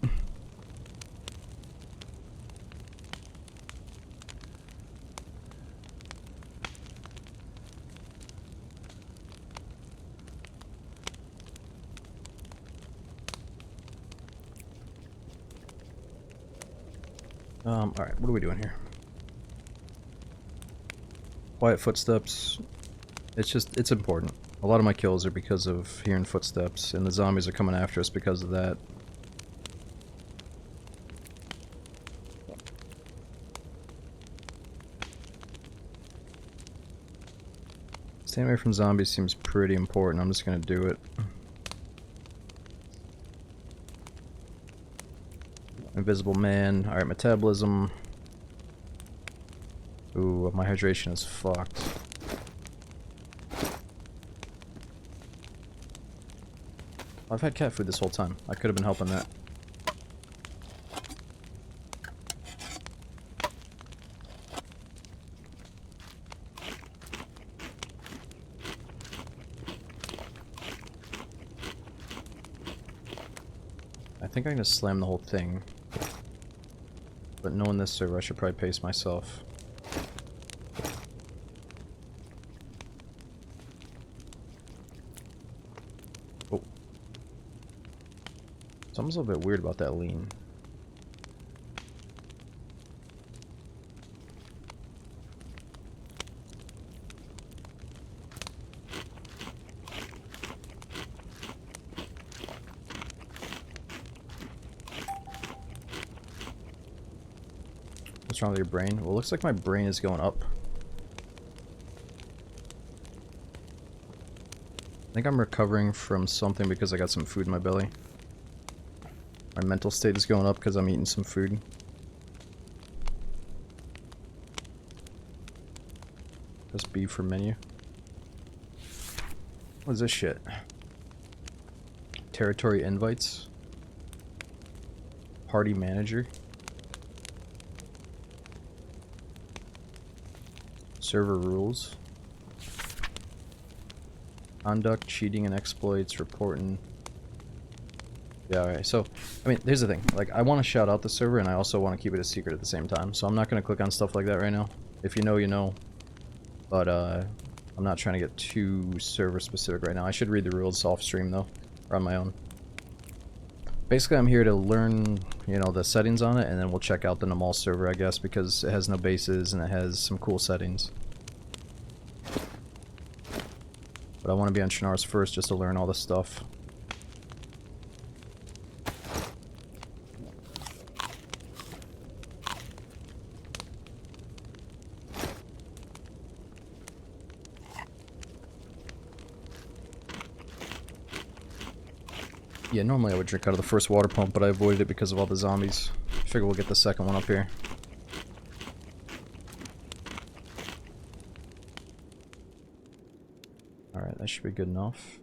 Speaker 1: Alright, what are we doing here? Quiet footsteps. It's important. A lot of my kills are because of hearing footsteps, and the zombies are coming after us because of that. Staying away from zombies seems pretty important. I'm just gonna do it. Invisible man. Alright, metabolism. Ooh, my hydration is fucked. I've had cat food this whole time. I could have been helping that. I think I'm gonna slam the whole thing. But knowing this server, I should probably pace myself. Oh. Something's a little bit weird about that lean. What's wrong with your brain? Well, it looks like my brain is going up. I think I'm recovering from something because I got some food in my belly. My mental state is going up because I'm eating some food. Press B for menu. What is this shit? Territory invites. Party manager. Server rules. Conduct, cheating and exploits, reporting. Yeah, alright, so, I mean, here's the thing. Like, I want to shout out the server, and I also want to keep it a secret at the same time. So I'm not going to click on stuff like that right now. If you know, you know. But, I'm not trying to get too server specific right now. I should read the rules off stream, though. Or on my own. Basically, I'm here to learn, you know, the settings on it, and then we'll check out the normal server, I guess, because it has no bases, and it has some cool settings. But I want to be on Chernarus first, just to learn all this stuff. Yeah, normally I would drink out of the first water pump, but I avoided it because of all the zombies. Figure we'll get the second one up here. Alright, that should be good enough.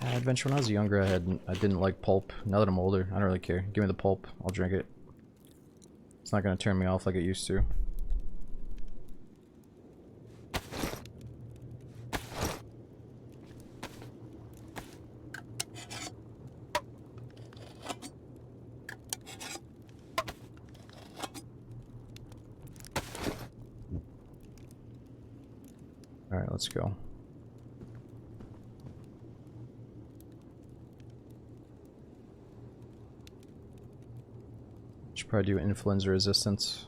Speaker 1: Adventure, when I was younger, I didn't like pulp. Now that I'm older, I don't really care. Give me the pulp, I'll drink it. It's not gonna turn me off like it used to. Alright, let's go. Should probably do influenza resistance.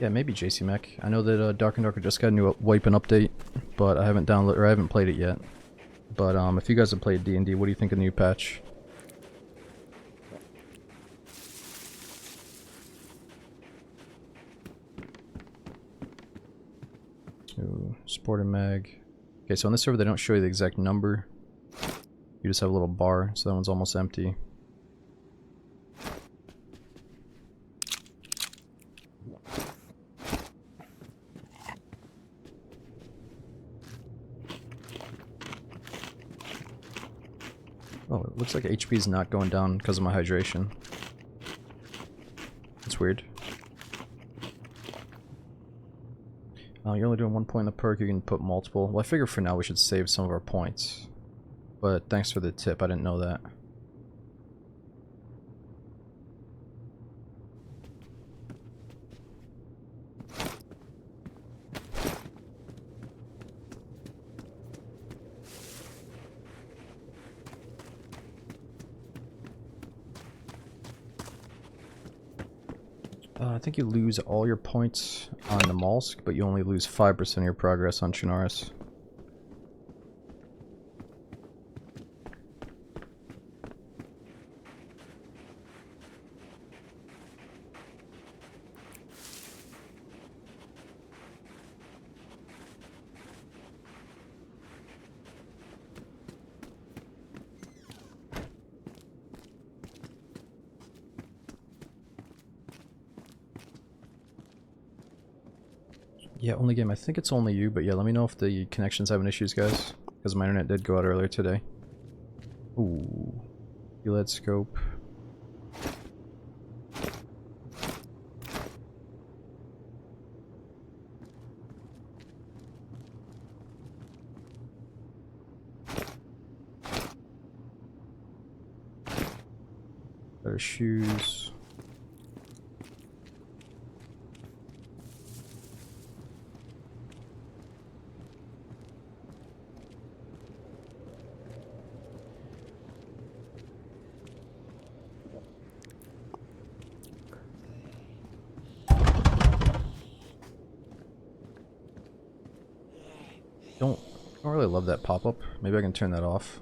Speaker 1: Yeah, maybe JC Mech. I know that Dark and Darker just got a new wiping update, but I haven't downloaded or I haven't played it yet. But if you guys have played D&D, what do you think of the new patch? Ooh, Sport and Mag. Okay, so on this server they don't show you the exact number. You just have a little bar, so that one's almost empty. Oh, it looks like HP is not going down because of my hydration. That's weird. Oh, you're only doing 1 point in the perk, you can put multiple. Well, I figure for now we should save some of our points. But thanks for the tip, I didn't know that. I think you lose all your points on the Molsk, but you only lose 5% of your progress on Chernarus. Yeah, only game. I think it's only you, but yeah, let me know if the connection's having issues, guys. Because my internet did go out earlier today. Ooh. LED scope. Better shoes. Don't really love that pop-up. Maybe I can turn that off.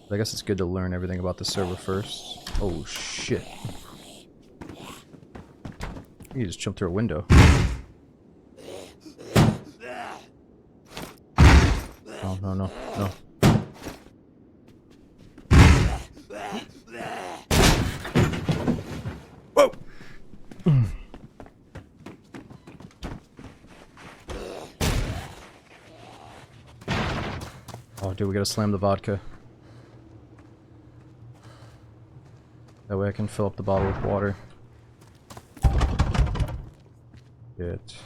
Speaker 1: But I guess it's good to learn everything about the server first. Oh shit. You just jumped through a window. Oh, no, no, no. Whoa! Oh, dude, we gotta slam the vodka. That way I can fill up the bottle with water. Shit.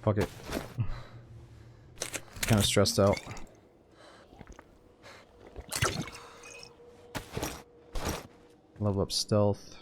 Speaker 1: Fuck it. Kinda stressed out. Level up stealth.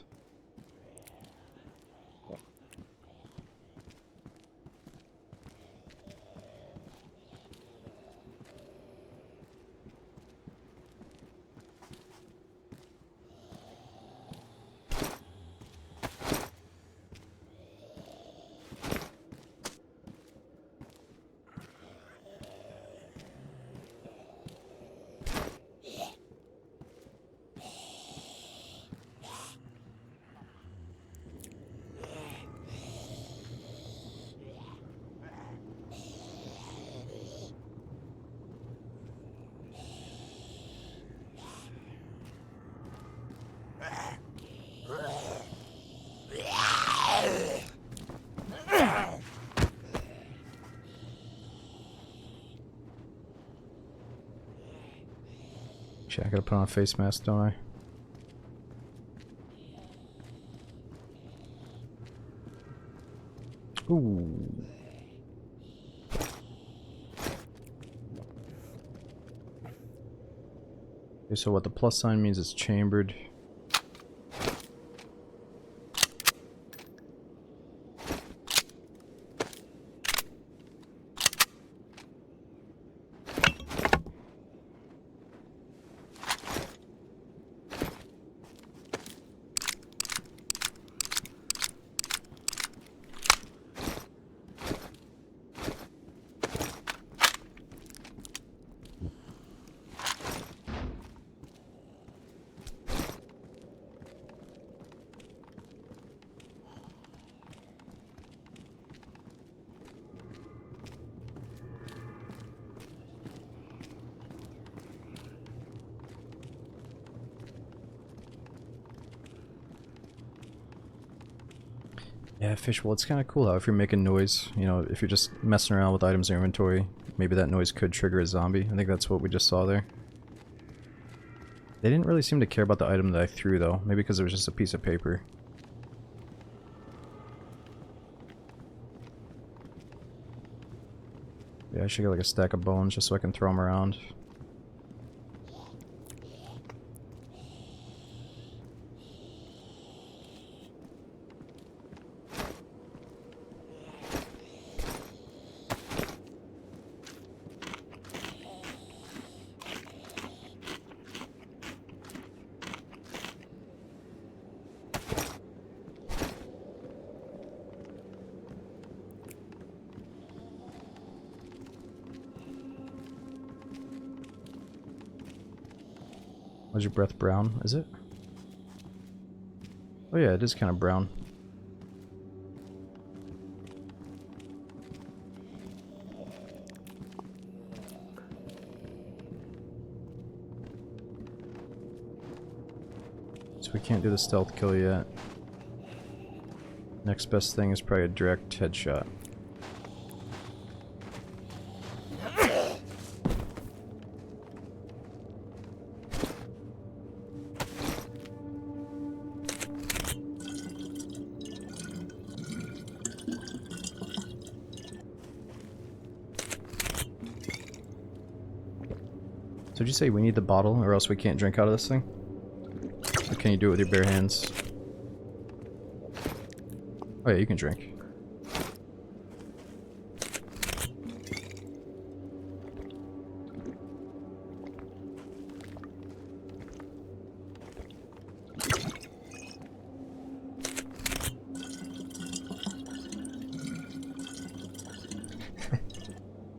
Speaker 1: Shit, I gotta put on a face mask, don't I? Ooh. Okay, so what the plus sign means is chambered. Yeah, fish. Well, it's kind of cool how if you're making noise, you know, if you're just messing around with items in your inventory, maybe that noise could trigger a zombie. I think that's what we just saw there. They didn't really seem to care about the item that I threw, though. Maybe because it was just a piece of paper. Yeah, I should get like a stack of bones just so I can throw them around. Was your breath brown, is it? Oh yeah, it is kind of brown. So we can't do the stealth kill yet. Next best thing is probably a direct headshot. So did you say we need the bottle or else we can't drink out of this thing? Or can you do it with your bare hands? Oh yeah, you can drink.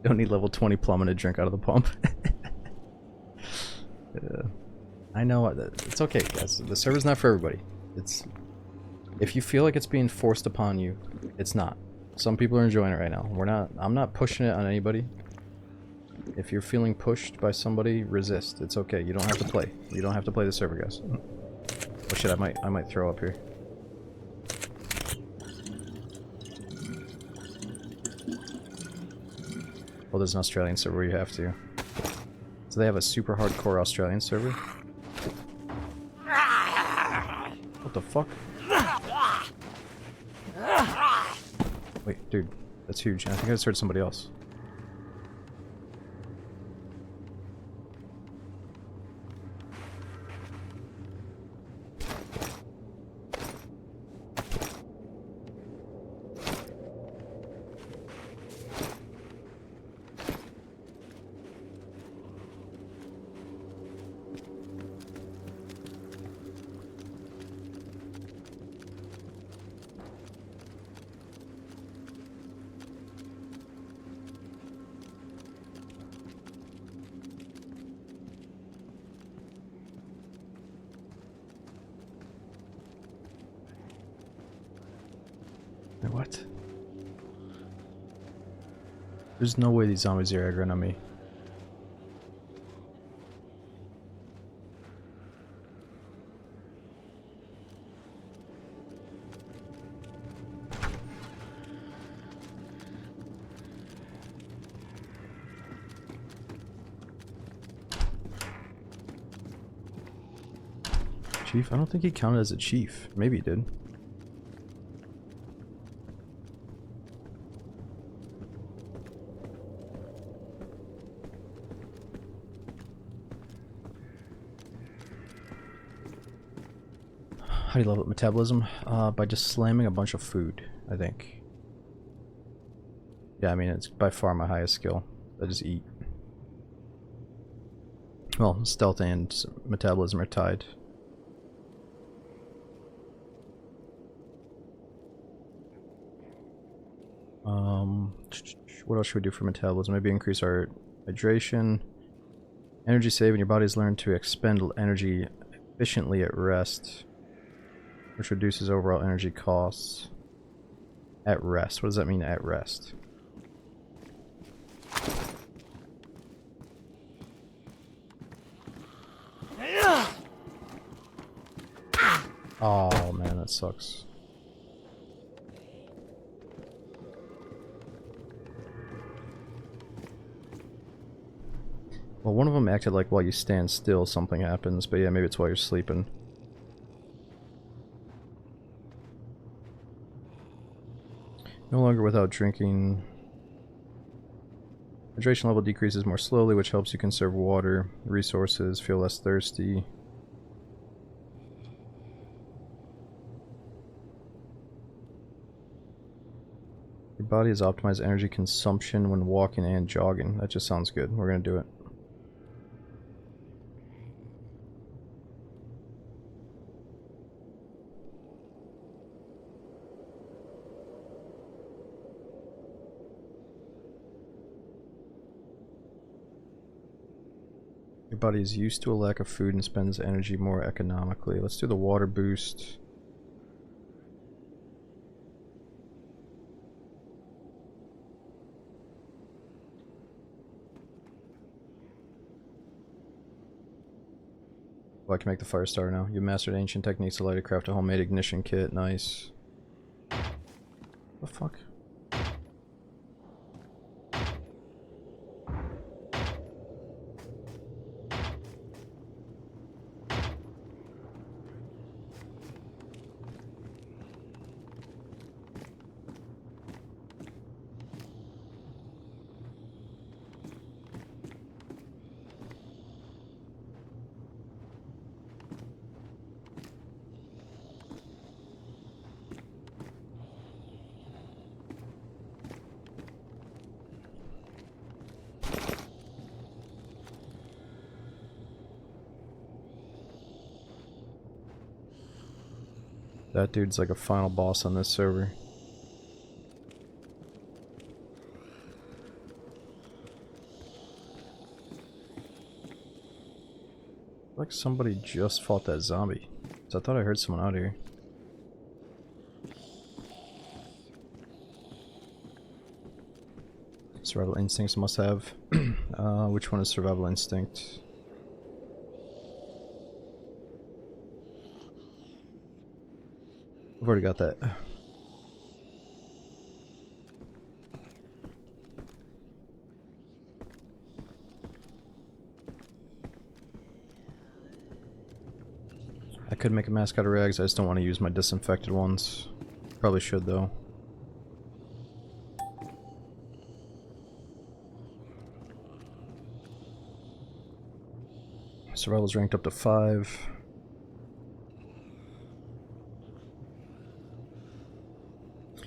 Speaker 1: Don't need level 20 plumbing to drink out of the pump. Yeah. I know, it's okay guys, the server's not for everybody. It's, if you feel like it's being forced upon you, it's not. Some people are enjoying it right now. I'm not pushing it on anybody. If you're feeling pushed by somebody, resist. It's okay, you don't have to play. You don't have to play the server, guys. Oh shit, I might throw up here. Well, there's an Australian server where you have to. So they have a super hardcore Australian server. What the fuck? Wait, dude, that's huge. I think I just heard somebody else. What? There's no way these zombies are aggroing on me. Chief? I don't think he counted as a chief. Maybe he did. How do you level up metabolism? By just slamming a bunch of food, I think. Yeah, I mean, it's by far my highest skill. I just eat. Well, stealth and metabolism are tied. What else should we do for metabolism? Maybe increase our hydration. Energy saving. Your body's learned to expend energy efficiently at rest, which reduces overall energy costs. At rest. What does that mean, at rest? Oh man, that sucks. Well, one of them acted like while you stand still something happens, but yeah, maybe it's while you're sleeping. No longer without drinking. Hydration level decreases more slowly, which helps you conserve water, resources, feel less thirsty. Your body has optimized energy consumption when walking and jogging. That just sounds good. We're gonna do it. Your body is used to a lack of food and spends energy more economically. Let's do the water boost. Oh, I can make the fire starter now. You mastered ancient techniques to light a craft a homemade ignition kit. Nice. The fuck? That dude's like a final boss on this server. Like somebody just fought that zombie. So I thought I heard someone out here. Survival instincts must have. Which one is survival instinct? I've already got that. I could make a mask out of rags, I just don't want to use my disinfected ones. Probably should though. Survival's ranked up to 5.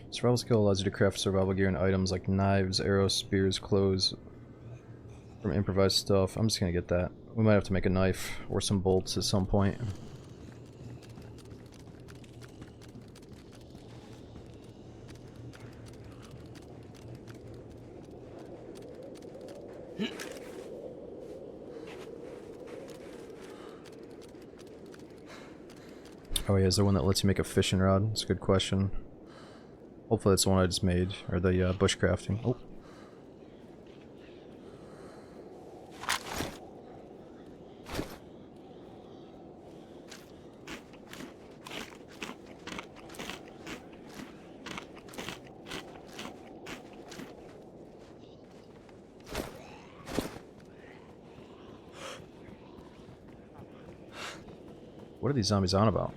Speaker 1: Survival skill allows you to craft survival gear and items like knives, arrows, spears, clothes from improvised stuff. I'm just gonna get that. We might have to make a knife or some bolts at some point. Oh yeah, is there one that lets you make a fishing rod? That's a good question. Hopefully that's the one I just made, or the bushcrafting. Oh. What are these zombies on about?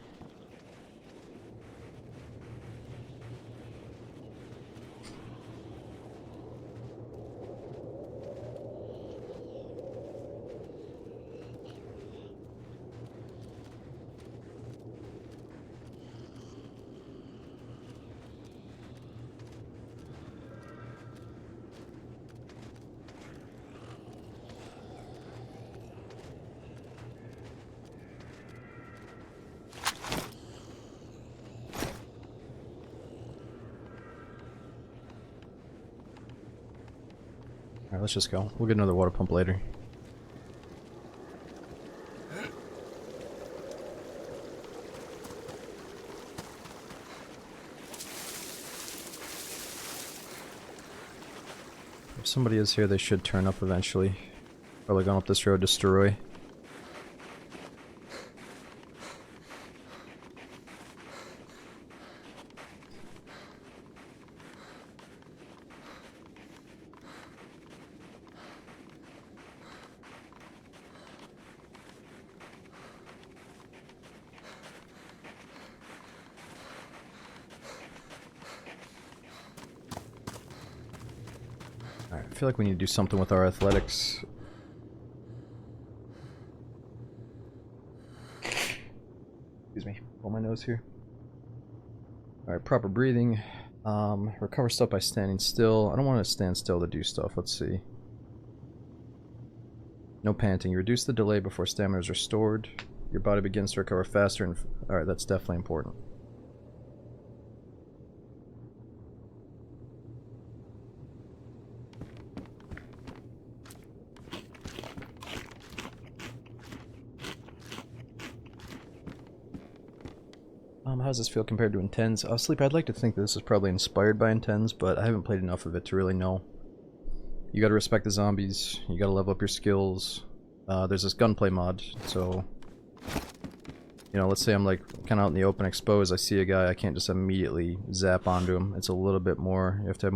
Speaker 1: Alright, let's just go. We'll get another water pump later. If somebody is here, they should turn up eventually. Probably going up this road, destroy. I feel like we need to do something with our athletics. Excuse me, pull my nose here. Alright, proper breathing. Recover stuff by standing still. I don't want to stand still to do stuff. Let's see. No panting. You reduce the delay before stamina is restored. Your body begins to recover faster and... Alright, that's definitely important. How does this feel compared to Intens? Sleep, I'd like to think that this is probably inspired by Intens, but I haven't played enough of it to really know. You gotta respect the zombies, you gotta level up your skills. There's this gunplay mod, so... You know, let's say I'm like kinda out in the open exposed, I see a guy, I can't just immediately zap onto him. It's a little bit more, you have to have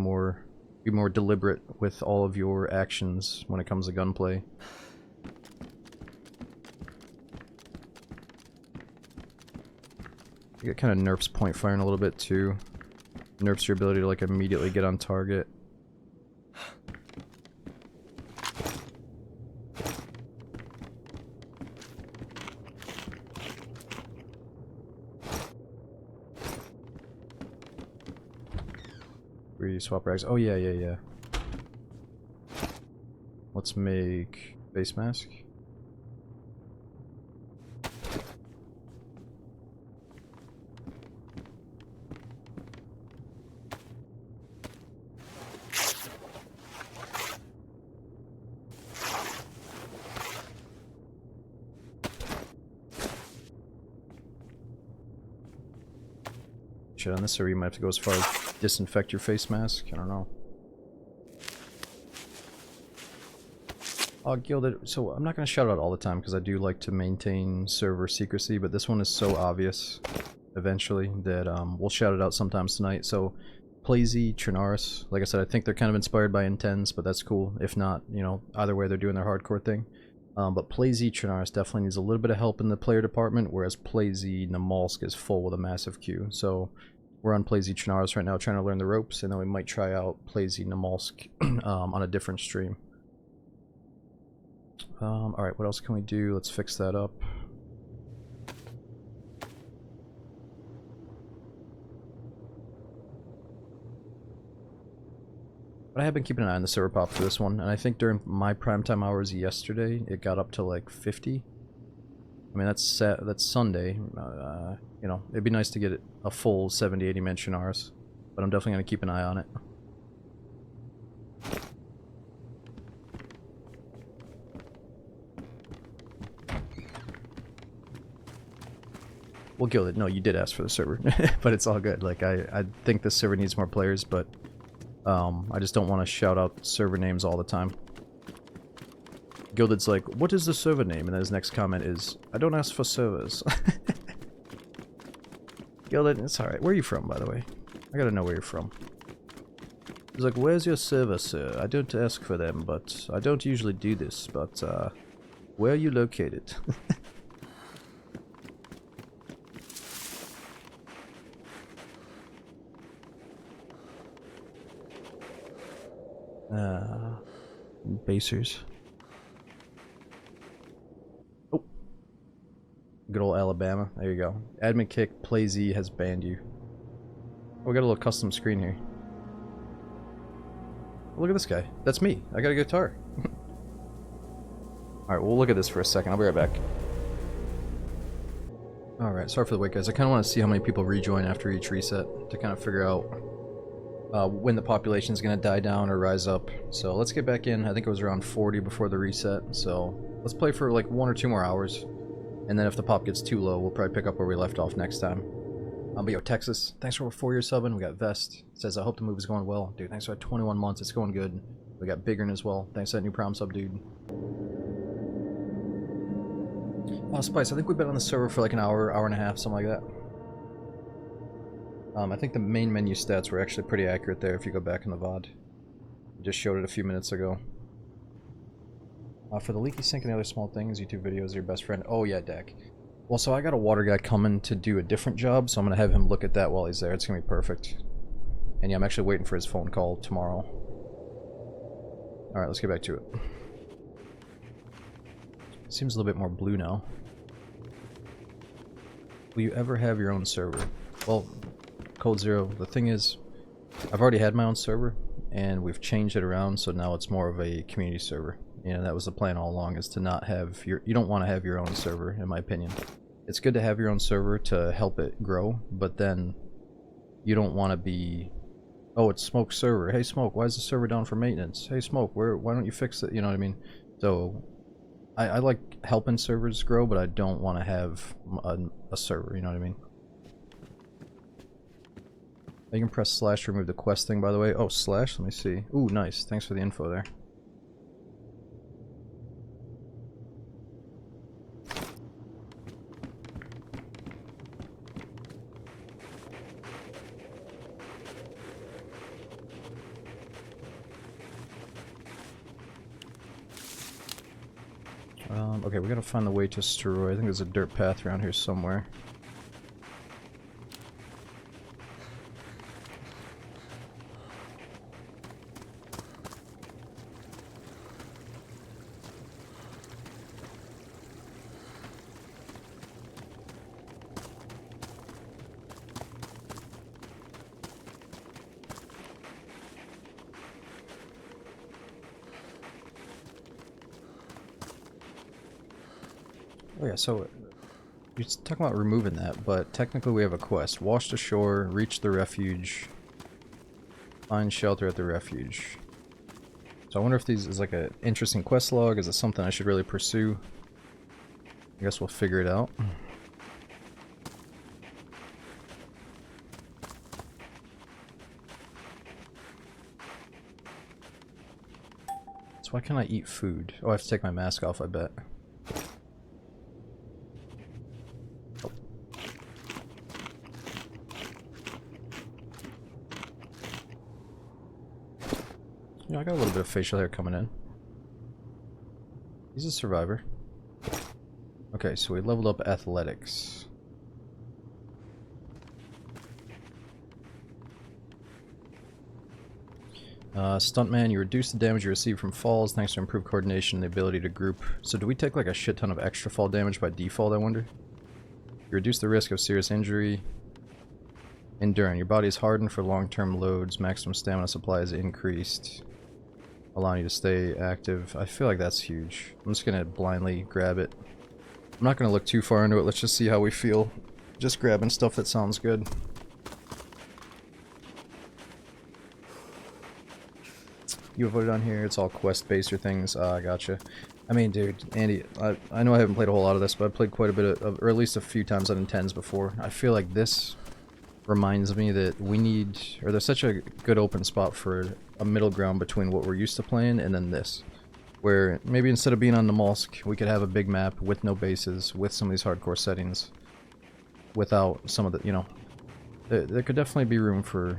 Speaker 1: be more deliberate with all of your actions when it comes to gunplay. It kind of nerfs point firing a little bit too. Nerfs your ability to like immediately get on target. Where you swap rags? Oh yeah. Let's make face mask. Shit, on this server you might have to go as far as disinfect your face mask. I don't know. Oh, Gilded. So I'm not going to shout out all the time because I do like to maintain server secrecy, but this one is so obvious eventually that we'll shout it out sometimes tonight. So PlayZ, Chernarus, like I said, I think they're kind of inspired by Intens, but that's cool. If not, you know, either way they're doing their hardcore thing. But PlayZ, Chernarus definitely needs a little bit of help in the player department, whereas PlayZ, Namalsk is full with a massive queue. So we're on PlayZ, Chernarus right now trying to learn the ropes, and then we might try out PlayZ, Namalsk on a different stream. Alright, what else can we do? Let's fix that up. But I have been keeping an eye on the server pop for this one, and I think during my primetime hours yesterday, it got up to like 50. I mean, that's Sunday. You know, it'd be nice to get a full 70-80 man Chernarus, but I'm definitely going to keep an eye on it. Well, Gilded, no, you did ask for the server, but it's all good. Like, I think this server needs more players, but I just don't want to shout out server names all the time. Gilded's like, what is the server name? And then his next comment is, I don't ask for servers. Gilded, it's alright. Where are you from, by the way? I gotta know where you're from. He's like, where's your server, sir? I don't ask for them, but I don't usually do this, but where are you located? Basers. Oh. Good old Alabama. There you go. Admin kick, PlayZ has banned you. Oh, we got a little custom screen here. Look at this guy. That's me. I got a guitar. Alright, we'll look at this for a second. I'll be right back. Alright, sorry for the wait, guys. I kind of want to see how many people rejoin after each reset to kind of figure out when the population is going to die down or rise up. So let's get back in. I think it was around 40 before the reset. So let's play for like 1 or 2 more hours. And then if the pop gets too low, we'll probably pick up where we left off next time. But yo, Texas, thanks for 4 years subbing. We got Vest. Says, I hope the move is going well. Dude, thanks for 21 months. It's going good. We got Biggern as well. Thanks for that new prom sub, dude. Oh, Spice, I think we've been on the server for like an hour, hour and a half, something like that. I think the main menu stats were actually pretty accurate there if you go back in the VOD. I just showed it a few minutes ago. For the leaky sink and the other small things, YouTube videos are your best friend. Oh yeah, Dak. Well, so I got a water guy coming to do a different job, so I'm going to have him look at that while he's there. It's going to be perfect. And yeah, I'm actually waiting for his phone call tomorrow. Alright, let's get back to it. Seems a little bit more blue now. Will you ever have your own server? Well, Cold Zero, the thing is, I've already had my own server, and we've changed it around, so now it's more of a community server. You know, that was the plan all along, is to not have your... You don't want to have your own server, in my opinion. It's good to have your own server to help it grow, but then you don't want to be... Oh, it's Smoke's server. Hey, Smoke, why is the server down for maintenance? Hey, Smoke, why don't you fix it? You know what I mean? So, I like helping servers grow, but I don't want to have a server, you know what I mean? You can press slash to remove the quest thing, by the way. Oh, slash? Let me see. Ooh, nice. Thanks for the info there. Okay, we gotta find the way to Steroid. I think there's a dirt path around here somewhere. Oh yeah, so you're talking about removing that, but technically we have a quest. Wash the shore, reach the refuge, find shelter at the refuge. So I wonder if these is like an interesting quest log. Is it something I should really pursue? I guess we'll figure it out. So why can't I eat food? Oh, I have to take my mask off, I bet. Oh. Yeah, I got a little bit of facial hair coming in. He's a survivor. Okay, so we leveled up athletics. Stuntman, you reduce the damage you receive from falls thanks to improved coordination and the ability to group. So do we take like a shit ton of extra fall damage by default, I wonder? You reduce the risk of serious injury. Endurance, your body is hardened for long-term loads. Maximum stamina supply is increased, allowing you to stay active. I feel like that's huge. I'm just gonna blindly grab it. I'm not gonna look too far into it, let's just see how we feel. Just grabbing stuff that sounds good. You voted on here, it's all quest-based or things. I gotcha. I mean, dude, Andy, I know I haven't played a whole lot of this, but I've played quite a bit of, or at least a few times on Intens before. I feel like this reminds me that we need, or there's such a good open spot for a middle ground between what we're used to playing and then this. Where maybe instead of being on the Molsk, we could have a big map with no bases, with some of these hardcore settings. Without some of the, you know, there could definitely be room for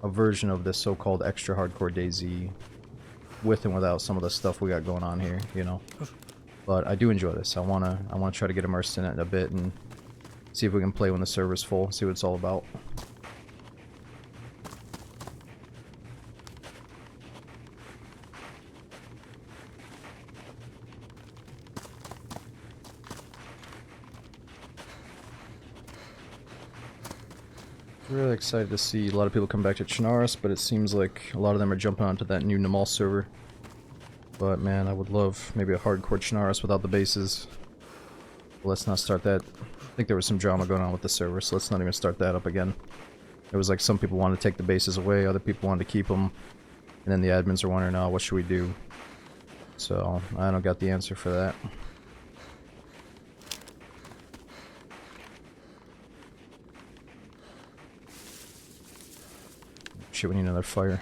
Speaker 1: a version of this so-called extra hardcore DayZ with and without some of the stuff we got going on here, you know. But I do enjoy this. I wanna try to get immersed in it a bit and see if we can play when the server's full, see what it's all about. Really excited to see a lot of people come back to Chernarus, but it seems like a lot of them are jumping onto that new Namal server. But man, I would love maybe a hardcore Chernarus without the bases. But let's not start that. I think there was some drama going on with the server, so let's not even start that up again. It was like some people wanted to take the bases away, other people wanted to keep them, and then the admins are wondering, oh, what should we do? So, I don't got the answer for that. Shit, we need another fire.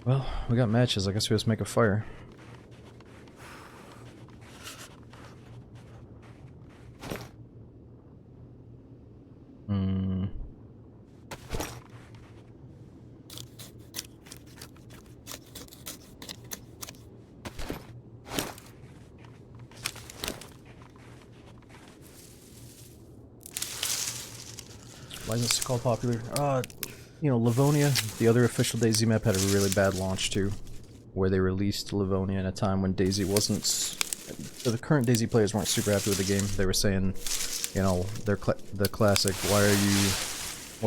Speaker 1: Well, we got matches. I guess we just make a fire. Why is this called popular? You know, Livonia, the other official DayZ map, had a really bad launch too, where they released Livonia in a time when DayZ wasn't. The current DayZ players weren't super happy with the game. They were saying, you know, the classic, why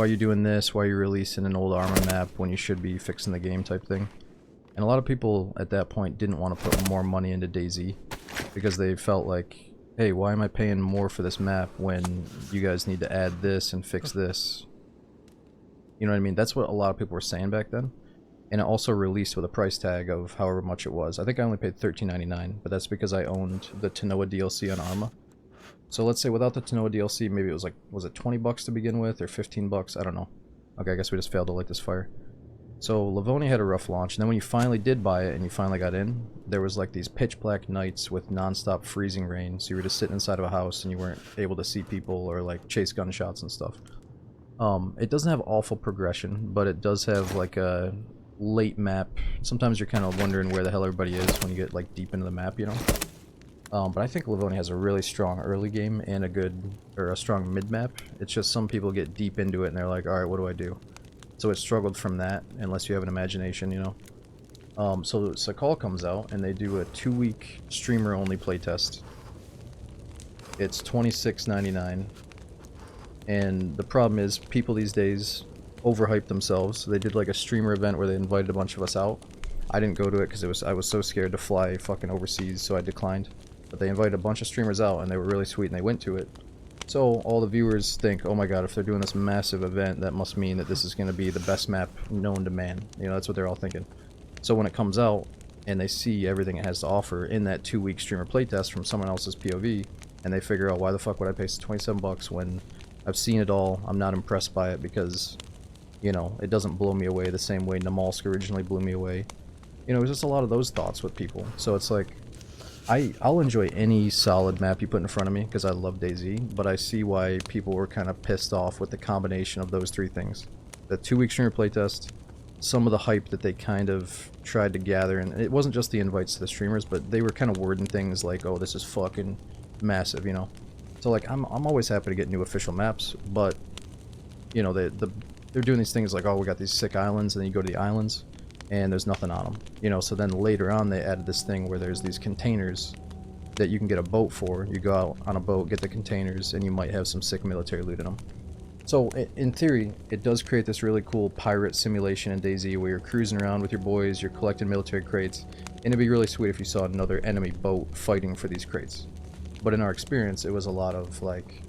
Speaker 1: are you doing this? Why are you releasing an old armor map when you should be fixing the game type thing? And a lot of people at that point didn't want to put more money into DayZ because they felt like, hey, why am I paying more for this map when you guys need to add this and fix this? You know what I mean? That's what a lot of people were saying back then. And it also released with a price tag of however much it was. I think I only paid $13.99, but that's because I owned the Tanoa DLC on Arma. So let's say without the Tanoa DLC, maybe it was like, was it 20 bucks to begin with, or 15 bucks? I don't know. Okay, I guess we just failed to light this fire. So Livonia had a rough launch, and then when you finally did buy it and you finally got in, there was like these pitch black nights with non-stop freezing rain, so you were just sitting inside of a house and you weren't able to see people or like chase gunshots and stuff. It doesn't have awful progression, but it does have like a late map. Sometimes you're kind of wondering where the hell everybody is when you get like deep into the map, you know? But I think Livonia has a really strong early game and a strong mid map. It's just some people get deep into it and they're like, alright, what do I do? So it struggled from that, unless you have an imagination, you know? So Sakal comes out and they do a 2-week streamer-only playtest. It's $26.99. And the problem is, people these days overhype themselves. So they did like a streamer event where they invited a bunch of us out. I didn't go to it because I was so scared to fly fucking overseas, so I declined. But they invited a bunch of streamers out and they were really sweet and they went to it. So all the viewers think, oh my god, if they're doing this massive event, that must mean that this is going to be the best map known to man. You know, that's what they're all thinking. So when it comes out, and they see everything it has to offer in that 2-week streamer playtest from someone else's POV, and they figure out, why the fuck would I pay 27 bucks when I've seen it all, I'm not impressed by it because, you know, it doesn't blow me away the same way Namalsk originally blew me away. You know, it was just a lot of those thoughts with people. So it's like, I'll enjoy any solid map you put in front of me because I love DayZ, but I see why people were kind of pissed off with the combination of those three things. The 2-week streamer playtest, some of the hype that they kind of tried to gather, and it wasn't just the invites to the streamers, but they were kind of wording things like, oh, this is fucking massive, you know? So like, I'm always happy to get new official maps, but, you know, they're doing these things like, oh, we got these sick islands, and then you go to the islands, and there's nothing on them, you know? So then later on they added this thing where there's these containers that you can get a boat for. You go out on a boat, get the containers, and you might have some sick military loot in them. So in theory, it does create this really cool pirate simulation in DayZ where you're cruising around with your boys, you're collecting military crates, and it'd be really sweet if you saw another enemy boat fighting for these crates. But in our experience, it was a lot of like,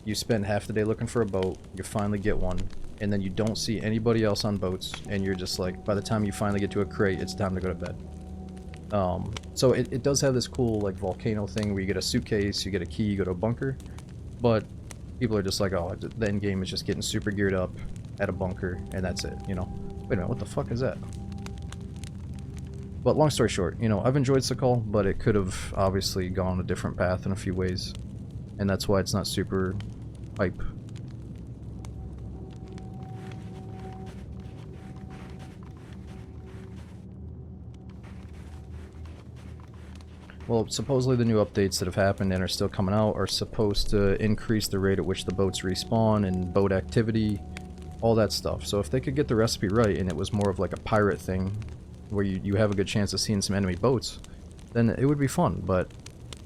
Speaker 1: you spend half the day looking for a boat, you finally get one, and then you don't see anybody else on boats, and you're just like, by the time you finally get to a crate, it's time to go to bed. So it does have this cool like volcano thing where you get a suitcase, you get a key, you go to a bunker, but people are just like, oh, the end game is just getting super geared up at a bunker, and that's it, you know? Wait a minute, what the fuck is that? But long story short, you know, I've enjoyed Sakal, but it could have obviously gone a different path in a few ways, and that's why it's not super hype. Well, supposedly the new updates that have happened and are still coming out are supposed to increase the rate at which the boats respawn and boat activity, all that stuff. So if they could get the recipe right and it was more of like a pirate thing where you have a good chance of seeing some enemy boats, then it would be fun. But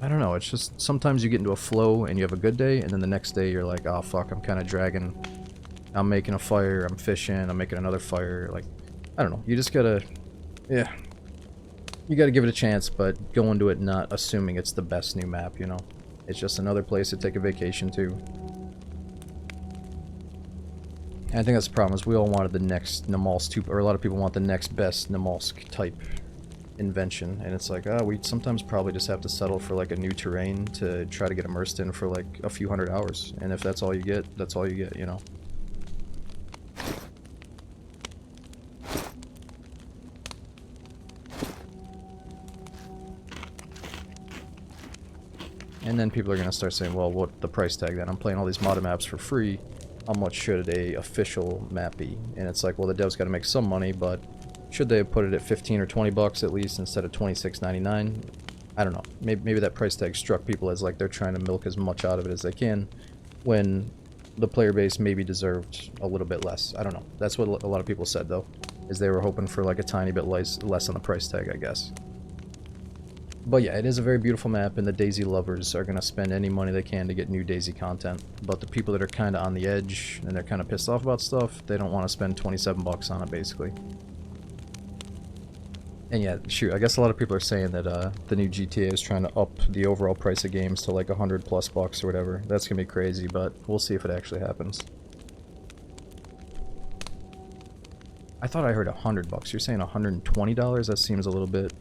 Speaker 1: I don't know, it's just sometimes you get into a flow and you have a good day, and then the next day you're like, oh fuck, I'm kind of dragging. I'm making a fire, I'm fishing, I'm making another fire. Like, I don't know, you just gotta, yeah. You gotta give it a chance, but go into it not assuming it's the best new map, you know? It's just another place to take a vacation to. And I think that's the problem, is we all wanted the next Namalsk 2, or a lot of people want the next best Namalsk type invention, and it's like, we sometimes probably just have to settle for like a new terrain to try to get immersed in for like a few hundred hours, and if that's all you get, that's all you get, you know? And then people are going to start saying, well, what the price tag then? I'm playing all these modded maps for free. How much should a official map be? And it's like, well, the devs got to make some money, but should they have put it at 15 or 20 bucks at least instead of $26.99? I don't know. Maybe that price tag struck people as like they're trying to milk as much out of it as they can, when the player base maybe deserved a little bit less. I don't know. That's what a lot of people said, though, is they were hoping for like a tiny bit less on the price tag, I guess. But yeah, it is a very beautiful map, and the DayZ lovers are going to spend any money they can to get new DayZ content. But the people that are kind of on the edge, and they're kind of pissed off about stuff, they don't want to spend 27 bucks on it, basically. And yeah, shoot, I guess a lot of people are saying that the new GTA is trying to up the overall price of games to like 100 plus bucks or whatever. That's going to be crazy, but we'll see if it actually happens. I thought I heard 100 bucks. You're saying $120? That seems a little bit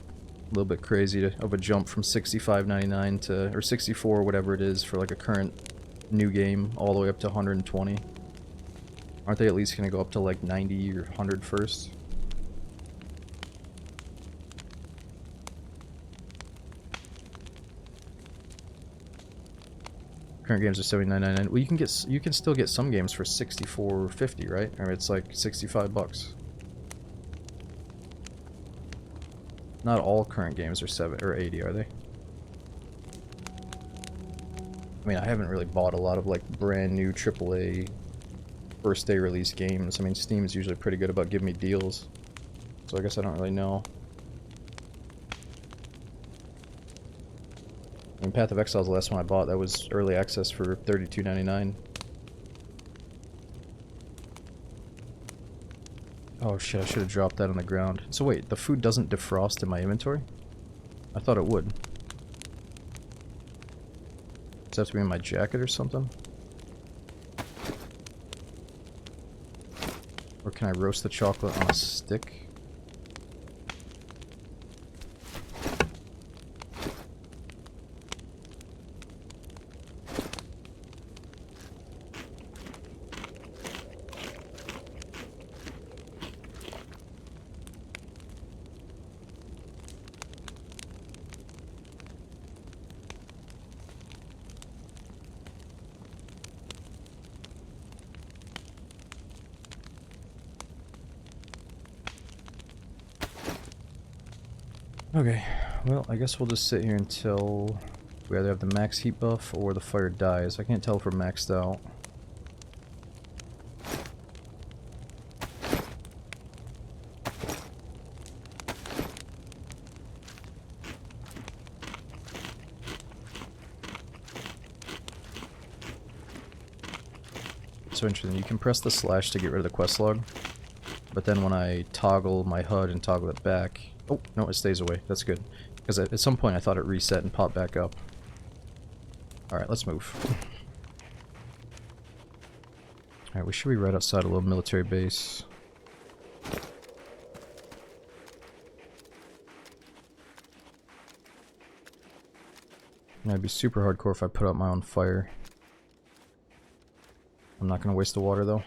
Speaker 1: crazy of a jump from $65.99 to, or $64, whatever it is, for like a current new game, all the way up to 120. Aren't they at least going to go up to like 90 or 100 first? Current games are $79.99. Well, you can still get some games for $64.50, right? Or it's like 65 bucks. Not all current games are 70 or 80, are they? I mean, I haven't really bought a lot of like brand new AAA first day release games. I mean, Steam's usually pretty good about giving me deals, so I guess I don't really know. I mean, Path of Exile is the last one I bought. That was early access for $32.99. Oh shit, I should have dropped that on the ground. So wait, the food doesn't defrost in my inventory? I thought it would. Does it have to be in my jacket or something? Or can I roast the chocolate on a stick? Okay, well, I guess we'll just sit here until we either have the max heat buff or the fire dies. I can't tell if we're maxed out. So interesting, you can press the slash to get rid of the quest log, but then when I toggle my HUD and toggle it back... Oh, no, it stays away. That's good. Because at some point I thought it reset and popped back up. Alright, let's move. Alright, we should be right outside a little military base. It'd be super hardcore if I put out my own fire. I'm not going to waste the water though.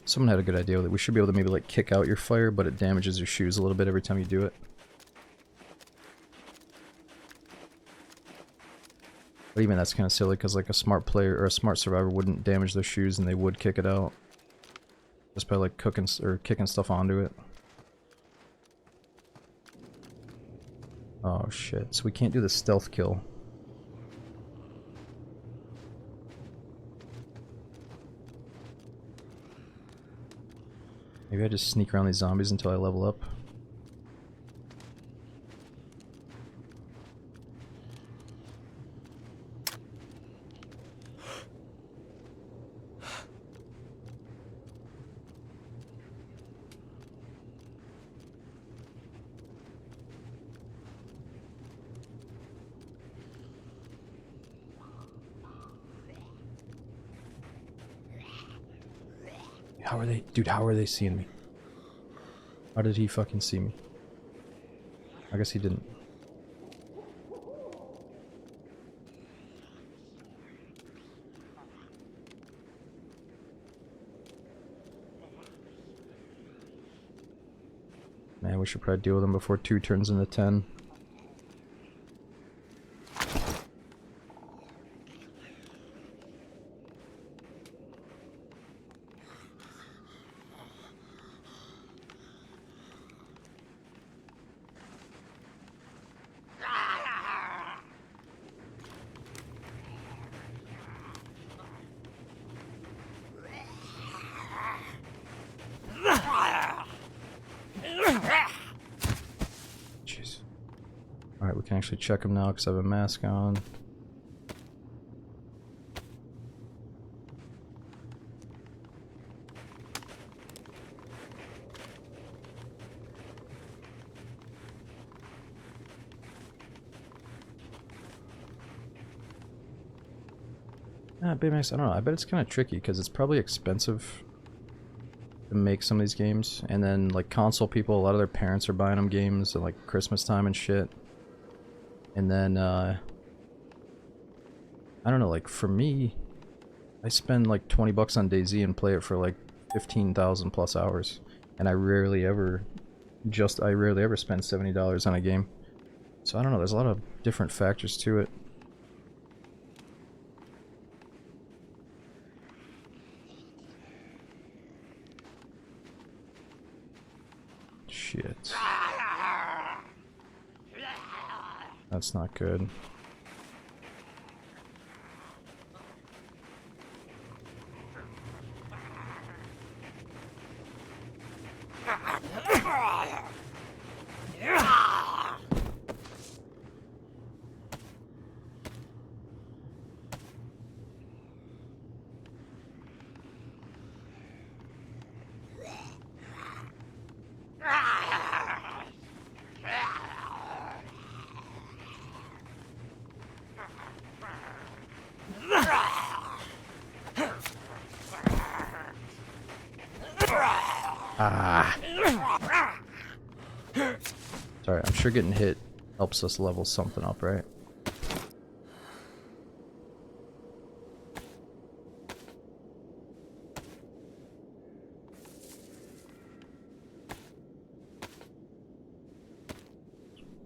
Speaker 1: Someone had a good idea with it. We should be able to maybe like kick out your fire, but it damages your shoes a little bit every time you do it. But even that's kind of silly because like a smart player or a smart survivor wouldn't damage their shoes and they would kick it out. Just by like cooking or kicking stuff onto it. Oh shit, so we can't do the stealth kill. Maybe I just sneak around these zombies until I level up. How are they? Dude, how are they seeing me? How did he fucking see me? I guess he didn't. Man, we should probably deal with him before 2 turns into 10. Jeez. Alright, we can actually check him now because I have a mask on. Baymax, I don't know. I bet it's kind of tricky because it's probably expensive to make some of these games. And then, like, console people, a lot of their parents are buying them games at, like, Christmas time and shit. And then, I don't know, like, for me, I spend, like, 20 bucks on DayZ and play it for, like, 15,000 plus hours. And I rarely ever spend $70 on a game. So, I don't know, there's a lot of different factors to it. Shit. That's not good. sure getting hit helps us level something up, right?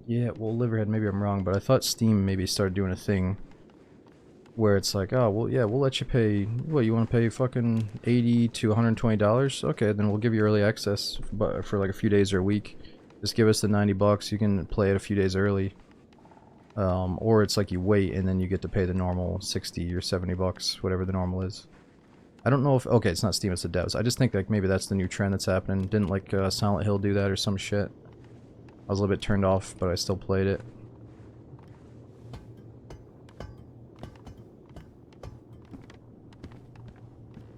Speaker 1: Yeah, well, Liverhead, maybe I'm wrong, but I thought Steam maybe started doing a thing where it's like, oh, well, yeah, we'll let you pay, what, you want to pay fucking $80 to $120? Okay, then we'll give you early access for like a few days or a week. Just give us the $90, you can play it a few days early. Or it's like you wait and then you get to pay the normal 60 or $70, whatever the normal is. I don't know if, okay, it's not Steam, it's the devs. I just think like maybe that's the new trend that's happening. Didn't like Silent Hill do that or some shit? I was a little bit turned off, but I still played it.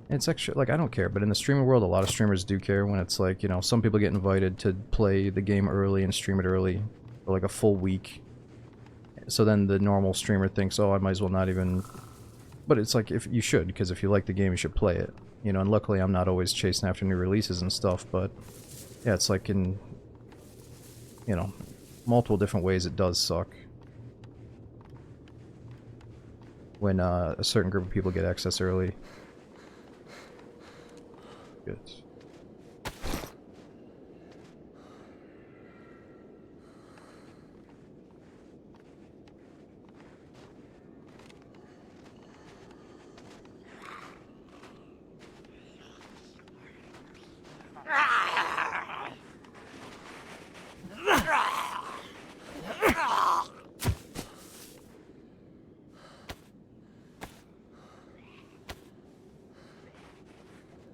Speaker 1: It's extra, like, I don't care, but in the streaming world, a lot of streamers do care when it's like, you know, some people get invited to play the game early and stream it early for like a full week. So then the normal streamer thinks, oh, I might as well not even... But it's like, if you should, because if you like the game, you should play it. You know, and luckily I'm not always chasing after new releases and stuff, but yeah, it's like in, you know, multiple different ways it does suck when a certain group of people get access early. Good.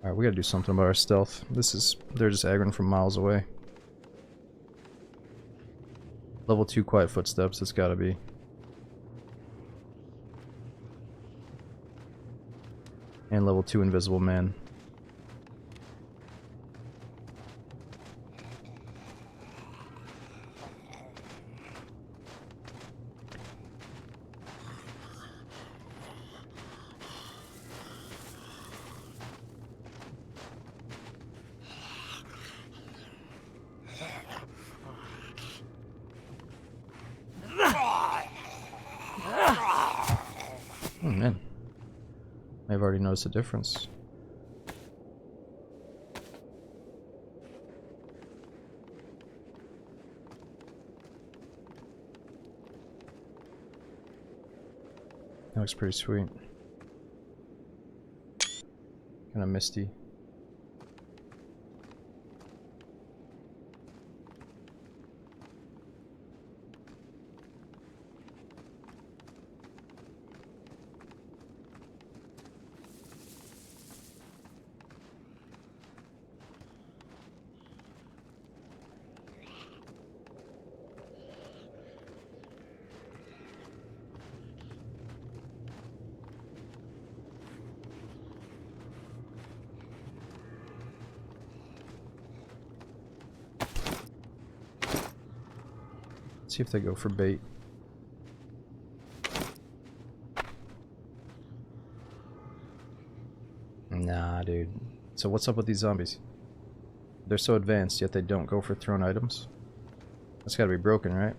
Speaker 1: Alright, we gotta do something about our stealth. They're just aggroing from miles away. Level 2 quiet footsteps, it's gotta be. And level 2 invisible man. Oh man, I've already noticed a difference. That looks pretty sweet. Kinda misty. See if they go for bait. Nah, dude. So what's up with these zombies? They're so advanced, yet they don't go for thrown items. That's gotta be broken, right?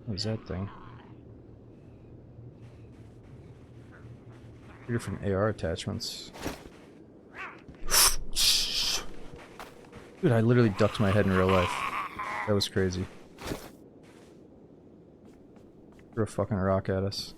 Speaker 1: What is that thing? 3 different AR attachments. Dude, I literally ducked my head in real life. That was crazy. Threw a fucking rock at us.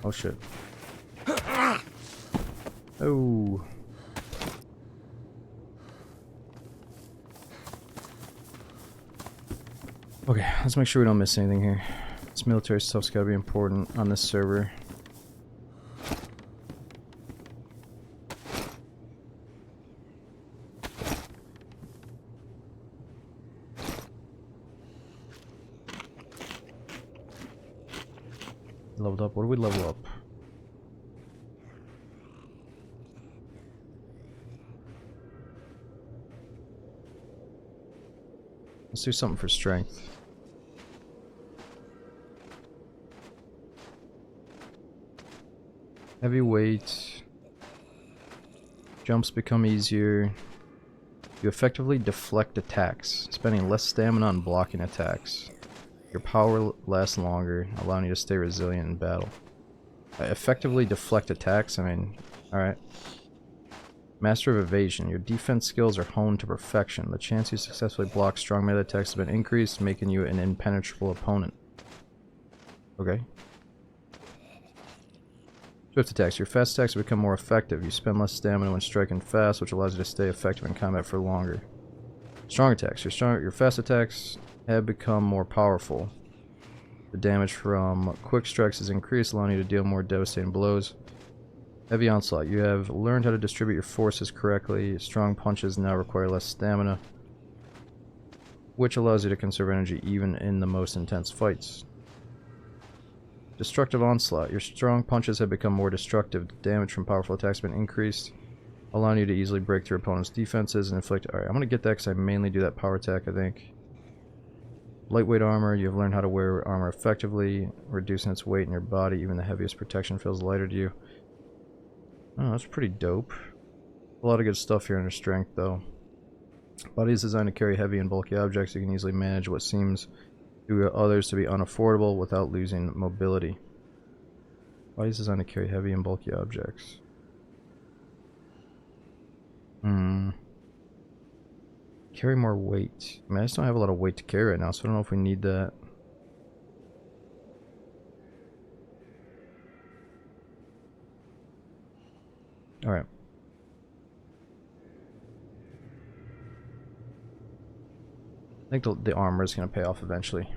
Speaker 1: Oh shit. Oh. Okay, let's make sure we don't miss anything here. This military stuff's gotta be important on this server. Leveled up. What do we level up? Let's do something for strength. Heavyweight. Jumps become easier. You effectively deflect attacks, spending less stamina on blocking attacks. Your power lasts longer, allowing you to stay resilient in battle. Effectively deflect attacks, I mean, alright. Master of Evasion. Your defense skills are honed to perfection. The chance you successfully block strong melee attacks has been increased, making you an impenetrable opponent. Okay. Swift attacks. Your fast attacks become more effective. You spend less stamina when striking fast, which allows you to stay effective in combat for longer. Strong attacks. Your fast attacks have become more powerful. The damage from quick strikes is increased, allowing you to deal more devastating blows. Heavy onslaught. You have learned how to distribute your forces correctly. Strong punches now require less stamina, which allows you to conserve energy even in the most intense fights. Destructive onslaught. Your strong punches have become more destructive. Damage from powerful attacks has been increased, allowing you to easily break through opponents' defenses and inflict... Alright, I'm going to get that because I mainly do that power attack, I think. Lightweight armor. You have learned how to wear armor effectively, reducing its weight in your body. Even the heaviest protection feels lighter to you. Oh, that's pretty dope. A lot of good stuff here under strength, though. Body is designed to carry heavy and bulky objects. You can easily manage what seems to others to be unaffordable without losing mobility. Body is designed to carry heavy and bulky objects. Carry more weight. I mean, I just don't have a lot of weight to carry right now, so I don't know if we need that. Alright. I think the armor is going to pay off eventually.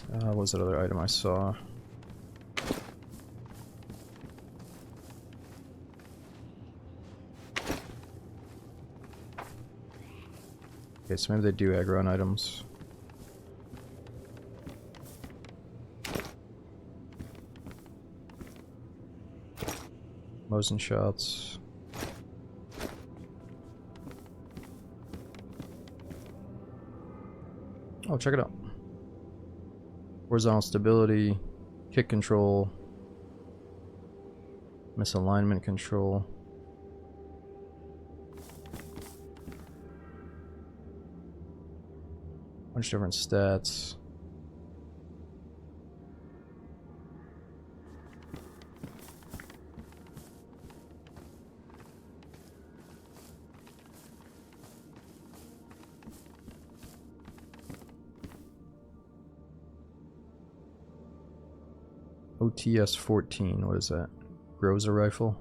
Speaker 1: What was that other item I saw? Okay, so maybe they do aggro on items. Mosin shots. Oh, check it out. Horizontal stability, kick control, misalignment control. Bunch of different stats. OTS 14, what is that? Grows a rifle?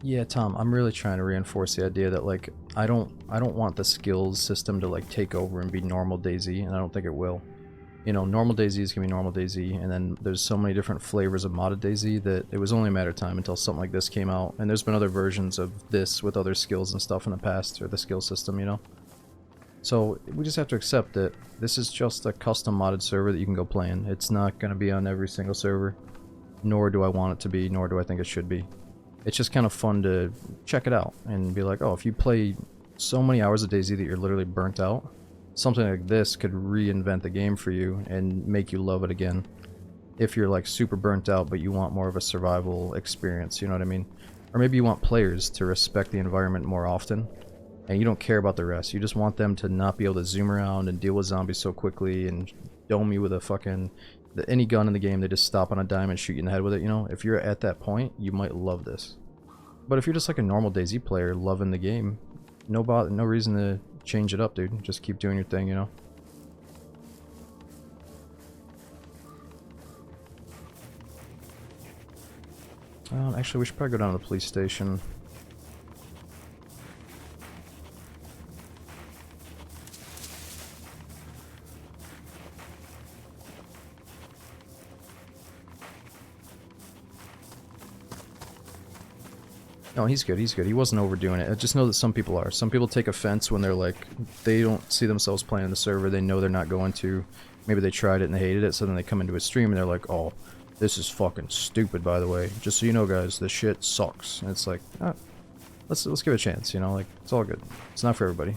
Speaker 1: Yeah, Tom, I'm really trying to reinforce the idea that like I don't want the skills system to like take over and be normal DayZ, and I don't think it will. You know, normal DayZ is gonna be normal DayZ, and then there's so many different flavors of modded DayZ that it was only a matter of time until something like this came out. And there's been other versions of this with other skills and stuff in the past, or the skill system, you know. So we just have to accept that this is just a custom modded server that you can go play in. It's not gonna be on every single server, nor do I want it to be, nor do I think it should be. It's just kind of fun to check it out and be like, oh, if you play so many hours of DayZ that you're literally burnt out, something like this could reinvent the game for you and make you love it again. If you're like super burnt out but you want more of a survival experience, you know what I mean? Or maybe you want players to respect the environment more often and you don't care about the rest. You just want them to not be able to zoom around and deal with zombies so quickly and dome you with a fucking... any gun in the game, they just stop on a dime and shoot you in the head with it, you know? If you're at that point, you might love this. But if you're just like a normal DayZ player loving the game, no reason to change it up, dude. Just keep doing your thing, you know? Actually, we should probably go down to the police station. No, he's good, he's good. He wasn't overdoing it. I just know that some people are. Some people take offense when they're like, they don't see themselves playing in the server, they know they're not going to. Maybe they tried it and they hated it, so then they come into a stream and they're like, oh, this is fucking stupid, by the way. Just so you know, guys, this shit sucks. And it's like, ah, let's give it a chance, you know, like, it's all good. It's not for everybody.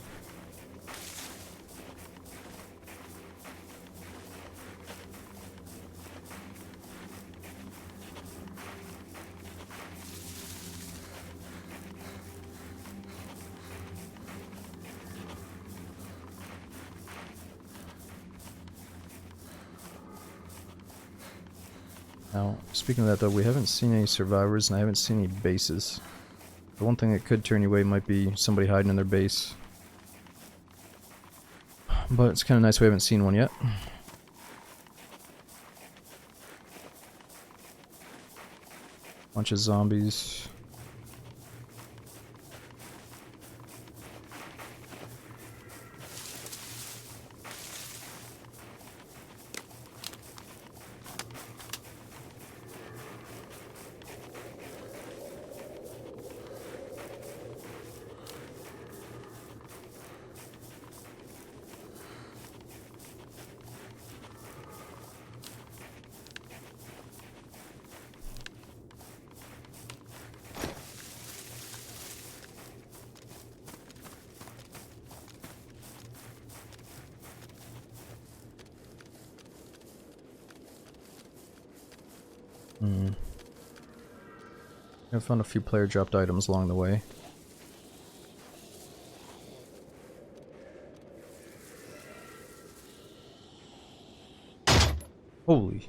Speaker 1: Now, speaking of that though, we haven't seen any survivors and I haven't seen any bases. The one thing that could turn you away might be somebody hiding in their base. But it's kind of nice we haven't seen one yet. Bunch of zombies. I found a few player dropped items along the way. Holy.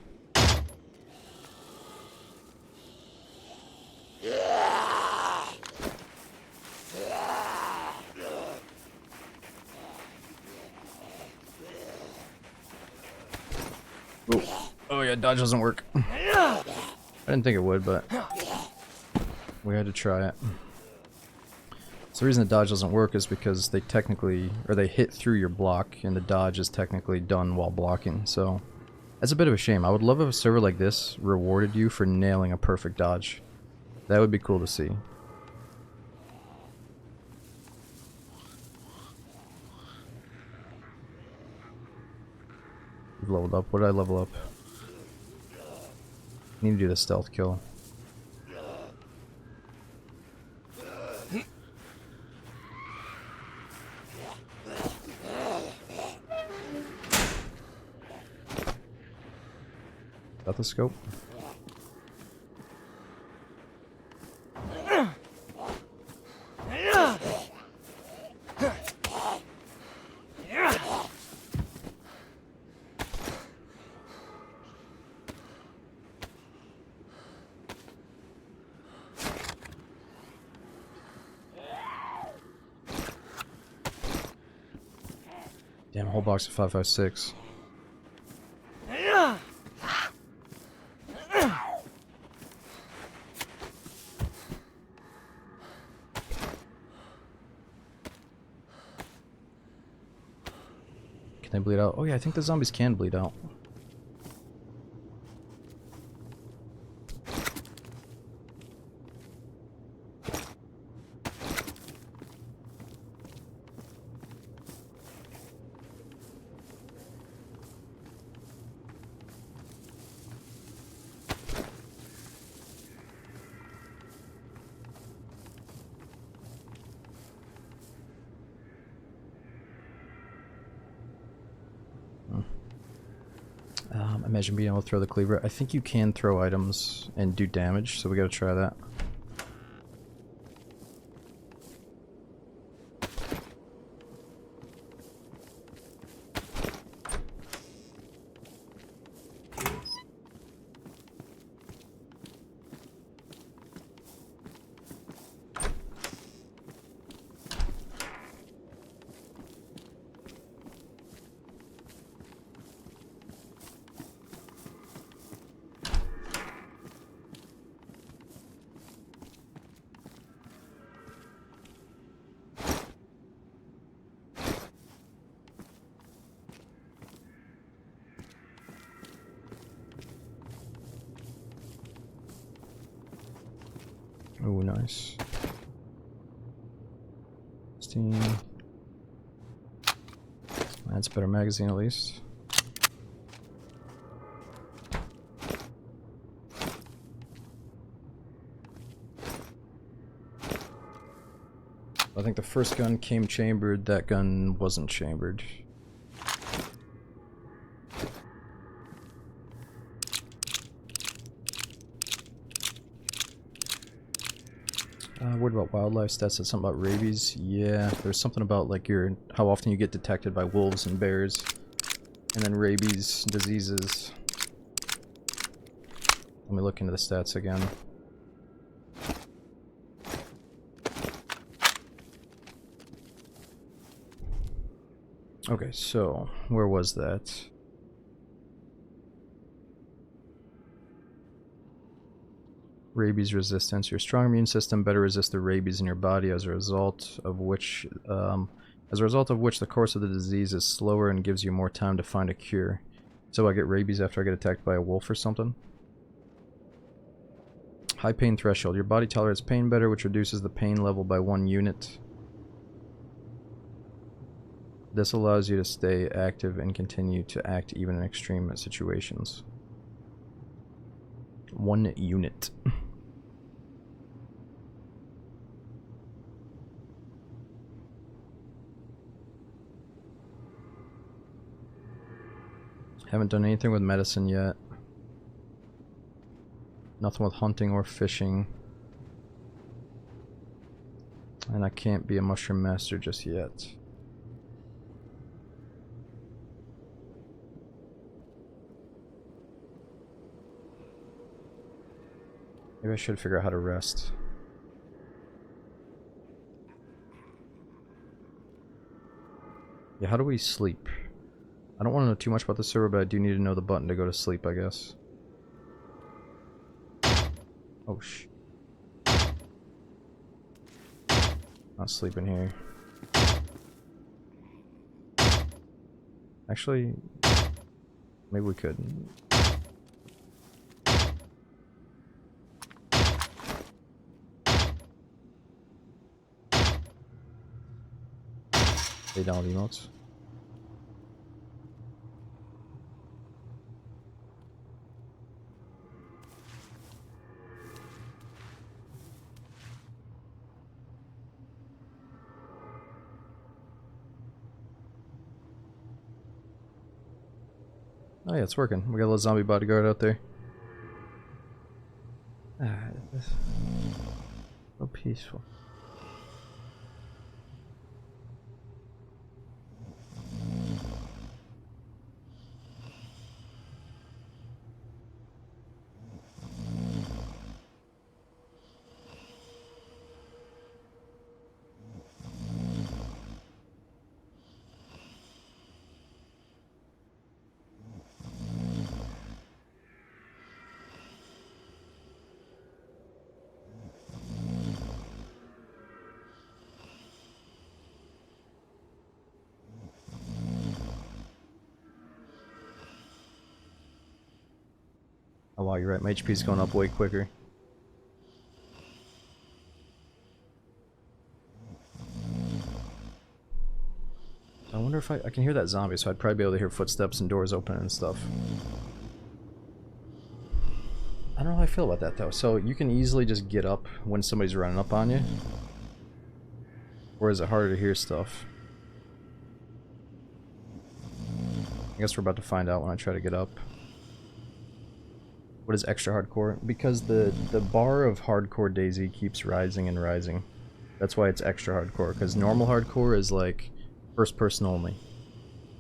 Speaker 1: Oh yeah, dodge doesn't work. I didn't think it would, but we had to try it. So the reason the dodge doesn't work is because they technically, or they hit through your block, and the dodge is technically done while blocking, so that's a bit of a shame. I would love if a server like this rewarded you for nailing a perfect dodge. That would be cool to see. We've leveled up. What did I level up? I need to do the stealth kill. Got the scope? Damn, whole box of 556. Can they bleed out? Oh yeah, I think the zombies can bleed out. Imagine being able to throw the cleaver. I think you can throw items and do damage, so we gotta try that. Oh, nice. 16. That's a better magazine at least. I think the first gun came chambered, that gun wasn't chambered. Worried about wildlife stats. Said something about rabies. Yeah, there's something about like how often you get detected by wolves and bears, and then rabies diseases. Let me look into the stats again. Okay, so where was that? Rabies resistance. Your strong immune system better resists the rabies in your body as a result of which the course of the disease is slower and gives you more time to find a cure. So I get rabies after I get attacked by a wolf or something? High pain threshold. Your body tolerates pain better, which reduces the pain level by 1 unit. This allows you to stay active and continue to act even in extreme situations. 1 unit. Haven't done anything with medicine yet. Nothing with hunting or fishing. And I can't be a mushroom master just yet. Maybe I should figure out how to rest. Yeah, how do we sleep? I don't want to know too much about the server, but I do need to know the button to go to sleep, I guess. Oh, not sleeping here. Actually, maybe we could. Lay down the emotes. Oh yeah, it's working. We got a little zombie bodyguard out there. Ah, this is so peaceful. Oh wow, you're right. My HP's going up way quicker. I wonder if I can hear that zombie, so I'd probably be able to hear footsteps and doors open and stuff. I don't know how I feel about that though. So you can easily just get up when somebody's running up on you? Or is it harder to hear stuff? I guess we're about to find out when I try to get up. What is extra hardcore? Because the bar of hardcore DayZ keeps rising and rising. That's why it's extra hardcore, because normal hardcore is like first person only.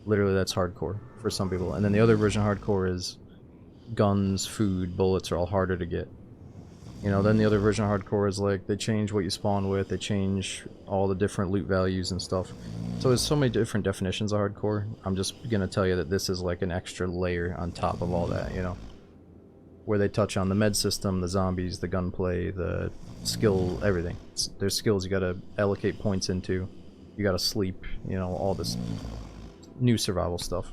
Speaker 1: Literally that's hardcore for some people. And then the other version of hardcore is guns, food, bullets are all harder to get. You know, then the other version of hardcore is like they change what you spawn with, they change all the different loot values and stuff. So there's so many different definitions of hardcore. I'm just gonna tell you that this is like an extra layer on top of all that, you know. Where they touch on the med system, the zombies, the gunplay, the skill, everything. There's skills you gotta allocate points into. You gotta sleep, you know, all this new survival stuff.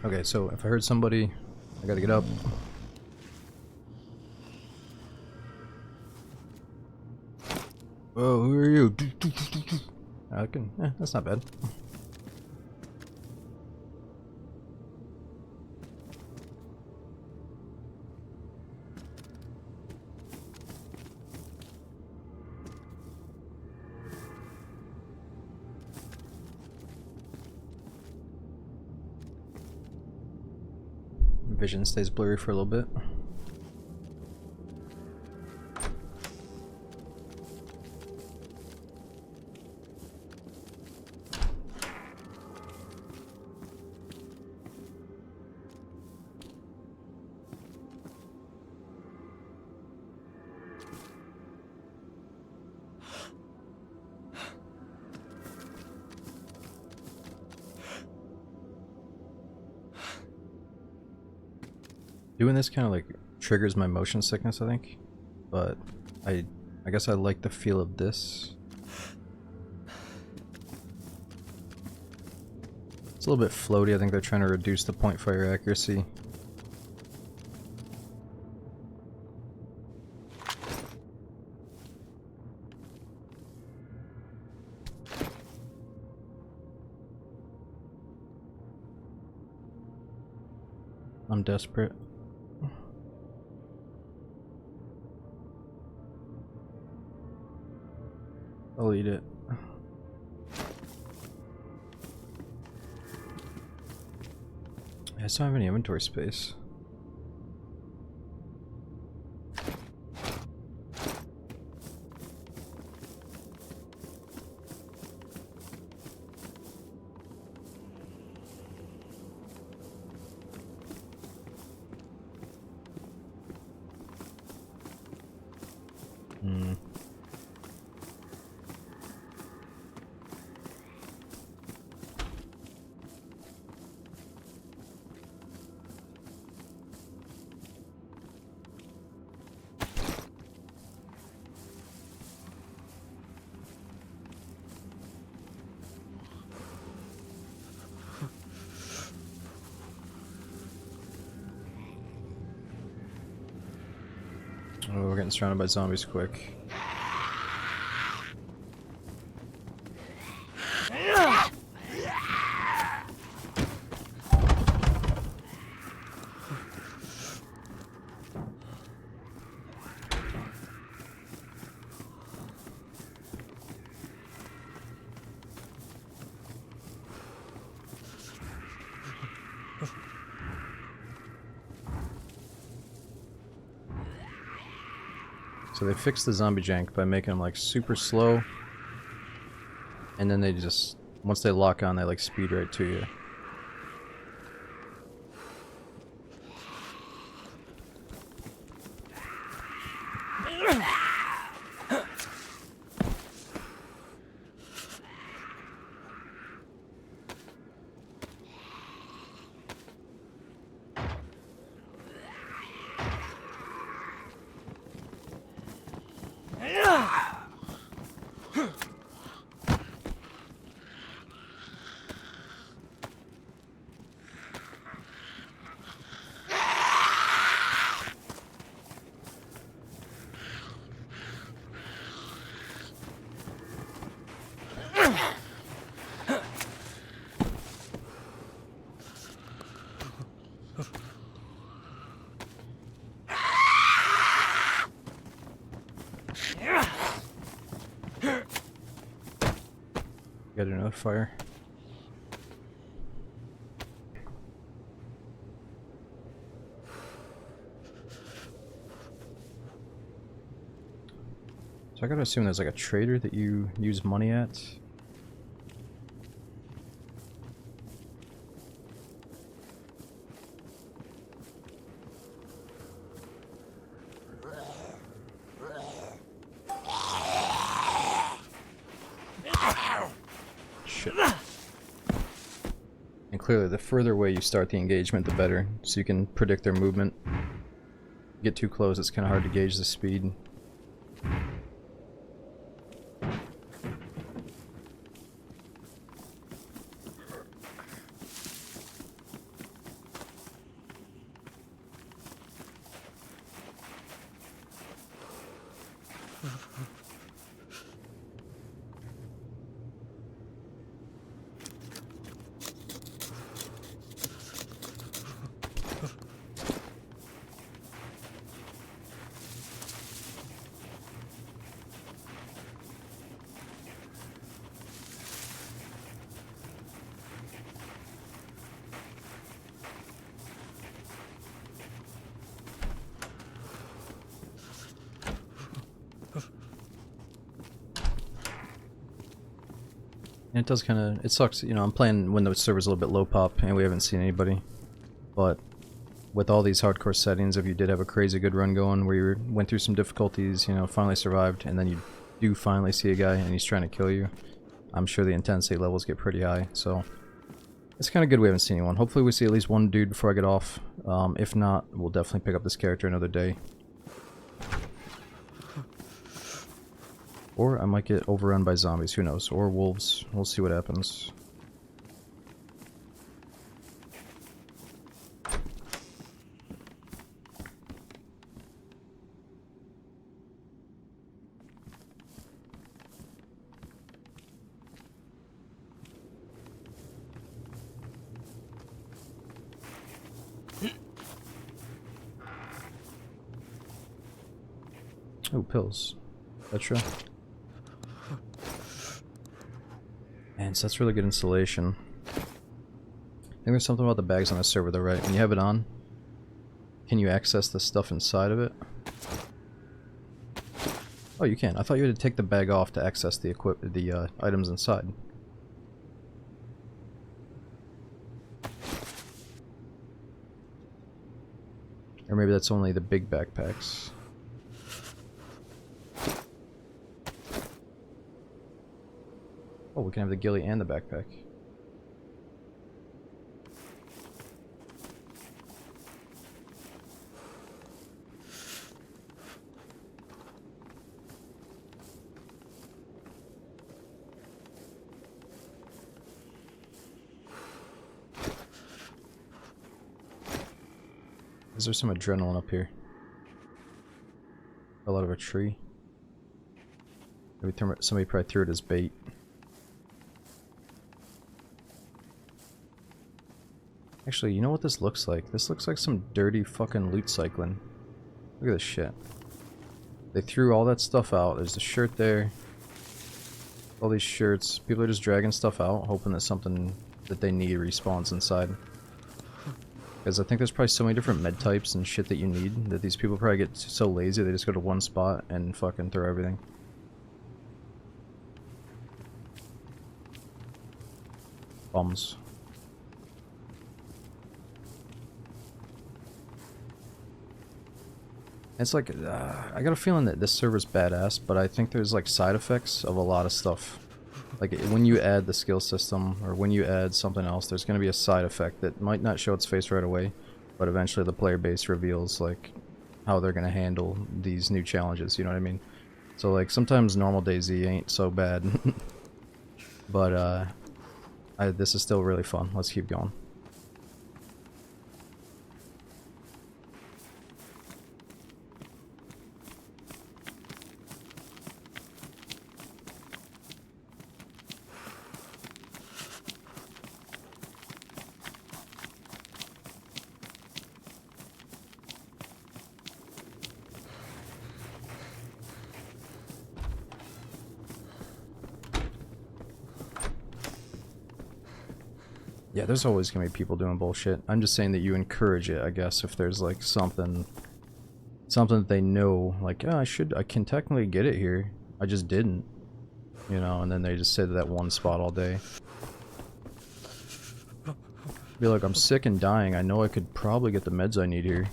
Speaker 1: Okay, so if I heard somebody, I gotta get up. Oh, who are you? That's not bad. Vision stays blurry for a little bit. Doing this kind of like triggers my motion sickness, I think, but I guess I like the feel of this. It's a little bit floaty. I think they're trying to reduce the point fire accuracy. I'm desperate. I'll eat it. I just don't have any inventory space. Oh, we're getting surrounded by zombies quick. So they fixed the zombie jank by making them like super slow, and then they just, once they lock on, they like speed right to you. Got another fire. So I gotta assume there's like a trader that you use money at. Shit. And clearly the further away you start the engagement, the better, so you can predict their movement. Get too close, it's kind of hard to gauge the speed. And it does kind of, it sucks, you know, I'm playing when the server's a little bit low pop and we haven't seen anybody. But with all these hardcore settings, if you did have a crazy good run going where you went through some difficulties, you know, finally survived, and then you do finally see a guy and he's trying to kill you, I'm sure the intensity levels get pretty high. So it's kind of good we haven't seen anyone. Hopefully we see at least one dude before I get off. If not, we'll definitely pick up this character another day. Or I might get overrun by zombies, who knows, or wolves. We'll see what happens. Oh, pills. Petra. Man, so that's really good insulation. I think there's something about the bags on the server though, right? When you have it on, can you access the stuff inside of it? Oh, you can. I thought you had to take the bag off to access the items inside. Or maybe that's only the big backpacks. Oh, we can have the ghillie and the backpack. Is there some adrenaline up here? Fell out of a tree. Maybe somebody probably threw it as bait. Actually, you know what this looks like? This looks like some dirty fucking loot cycling. Look at this shit. They threw all that stuff out. There's a shirt there. All these shirts. People are just dragging stuff out, hoping that something that they need respawns inside. Because I think there's probably so many different med types and shit that you need that these people probably get so lazy they just go to one spot and fucking throw everything. Bums. It's like, I got a feeling that this server's badass, but I think there's like side effects of a lot of stuff. Like when you add the skill system, or when you add something else, there's going to be a side effect that might not show its face right away, but eventually the player base reveals like how they're going to handle these new challenges, you know what I mean? So like sometimes normal DayZ ain't so bad, but this is still really fun. Let's keep going. Yeah, there's always gonna be people doing bullshit. I'm just saying that you encourage it, I guess, if there's like something that they know, like, oh, I can technically get it here. I just didn't. You know, and then they just sit at that one spot all day. Be like, I'm sick and dying. I know I could probably get the meds I need here.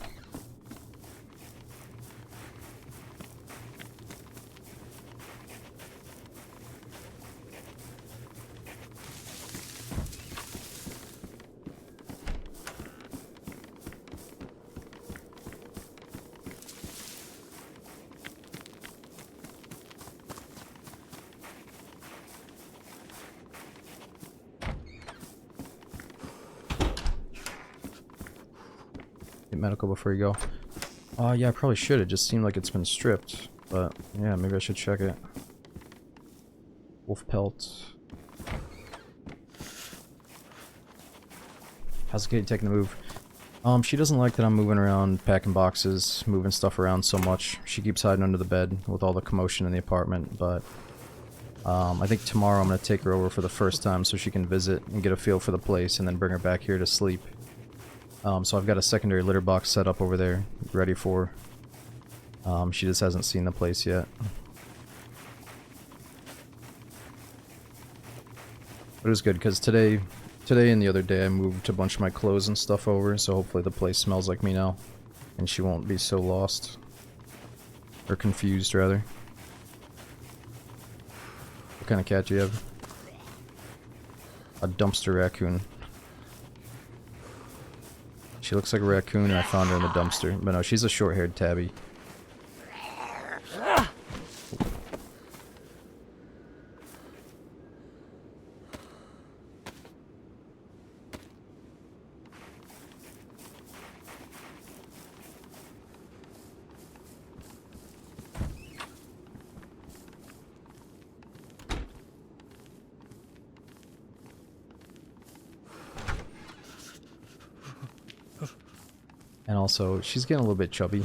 Speaker 1: Get medical before you go. Yeah, I probably should. It just seemed like it's been stripped. But, yeah, maybe I should check it. Wolf pelt. How's Katie taking the move? She doesn't like that I'm moving around, packing boxes, moving stuff around so much. She keeps hiding under the bed with all the commotion in the apartment, but I think tomorrow I'm going to take her over for the first time so she can visit and get a feel for the place and then bring her back here to sleep. So I've got a secondary litter box set up over there, ready for her. She just hasn't seen the place yet. But it was good because today and the other day I moved a bunch of my clothes and stuff over, so hopefully the place smells like me now. And she won't be so lost. Or confused, rather. What kind of cat do you have? A dumpster raccoon. She looks like a raccoon and I found her in the dumpster. But no, she's a short-haired tabby. And also, she's getting a little bit chubby.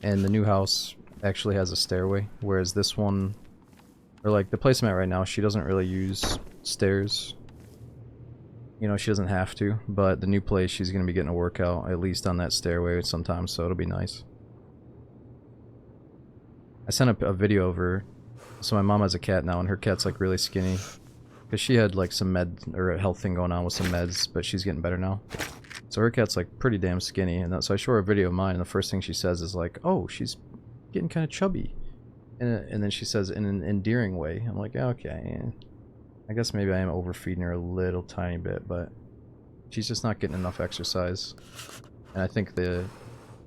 Speaker 1: And the new house actually has a stairway, whereas this one, or like the place I'm at right now, she doesn't really use stairs. You know, she doesn't have to, but the new place she's going to be getting a workout, at least on that stairway sometimes, so it'll be nice. I sent a video of her. So my mom has a cat now, and her cat's like really skinny. Because she had like some or a health thing going on with some meds, but she's getting better now. So her cat's like pretty damn skinny, and so I show her a video of mine, and the first thing she says is like, "Oh, she's getting kind of chubby," and then she says in an endearing way. I'm like, okay, I guess maybe I am overfeeding her a little tiny bit, but she's just not getting enough exercise, and I think the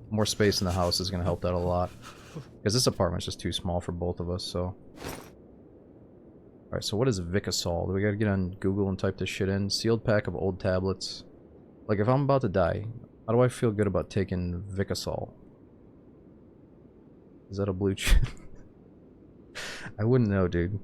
Speaker 1: more space in the house is going to help that a lot, because this apartment's just too small for both of us. So, all right, so what is Vicasol? Do we got to get on Google and type this shit in? Sealed pack of old tablets. Like, if I'm about to die, how do I feel good about taking Vicasol? Is that a blue chip? I wouldn't know, dude.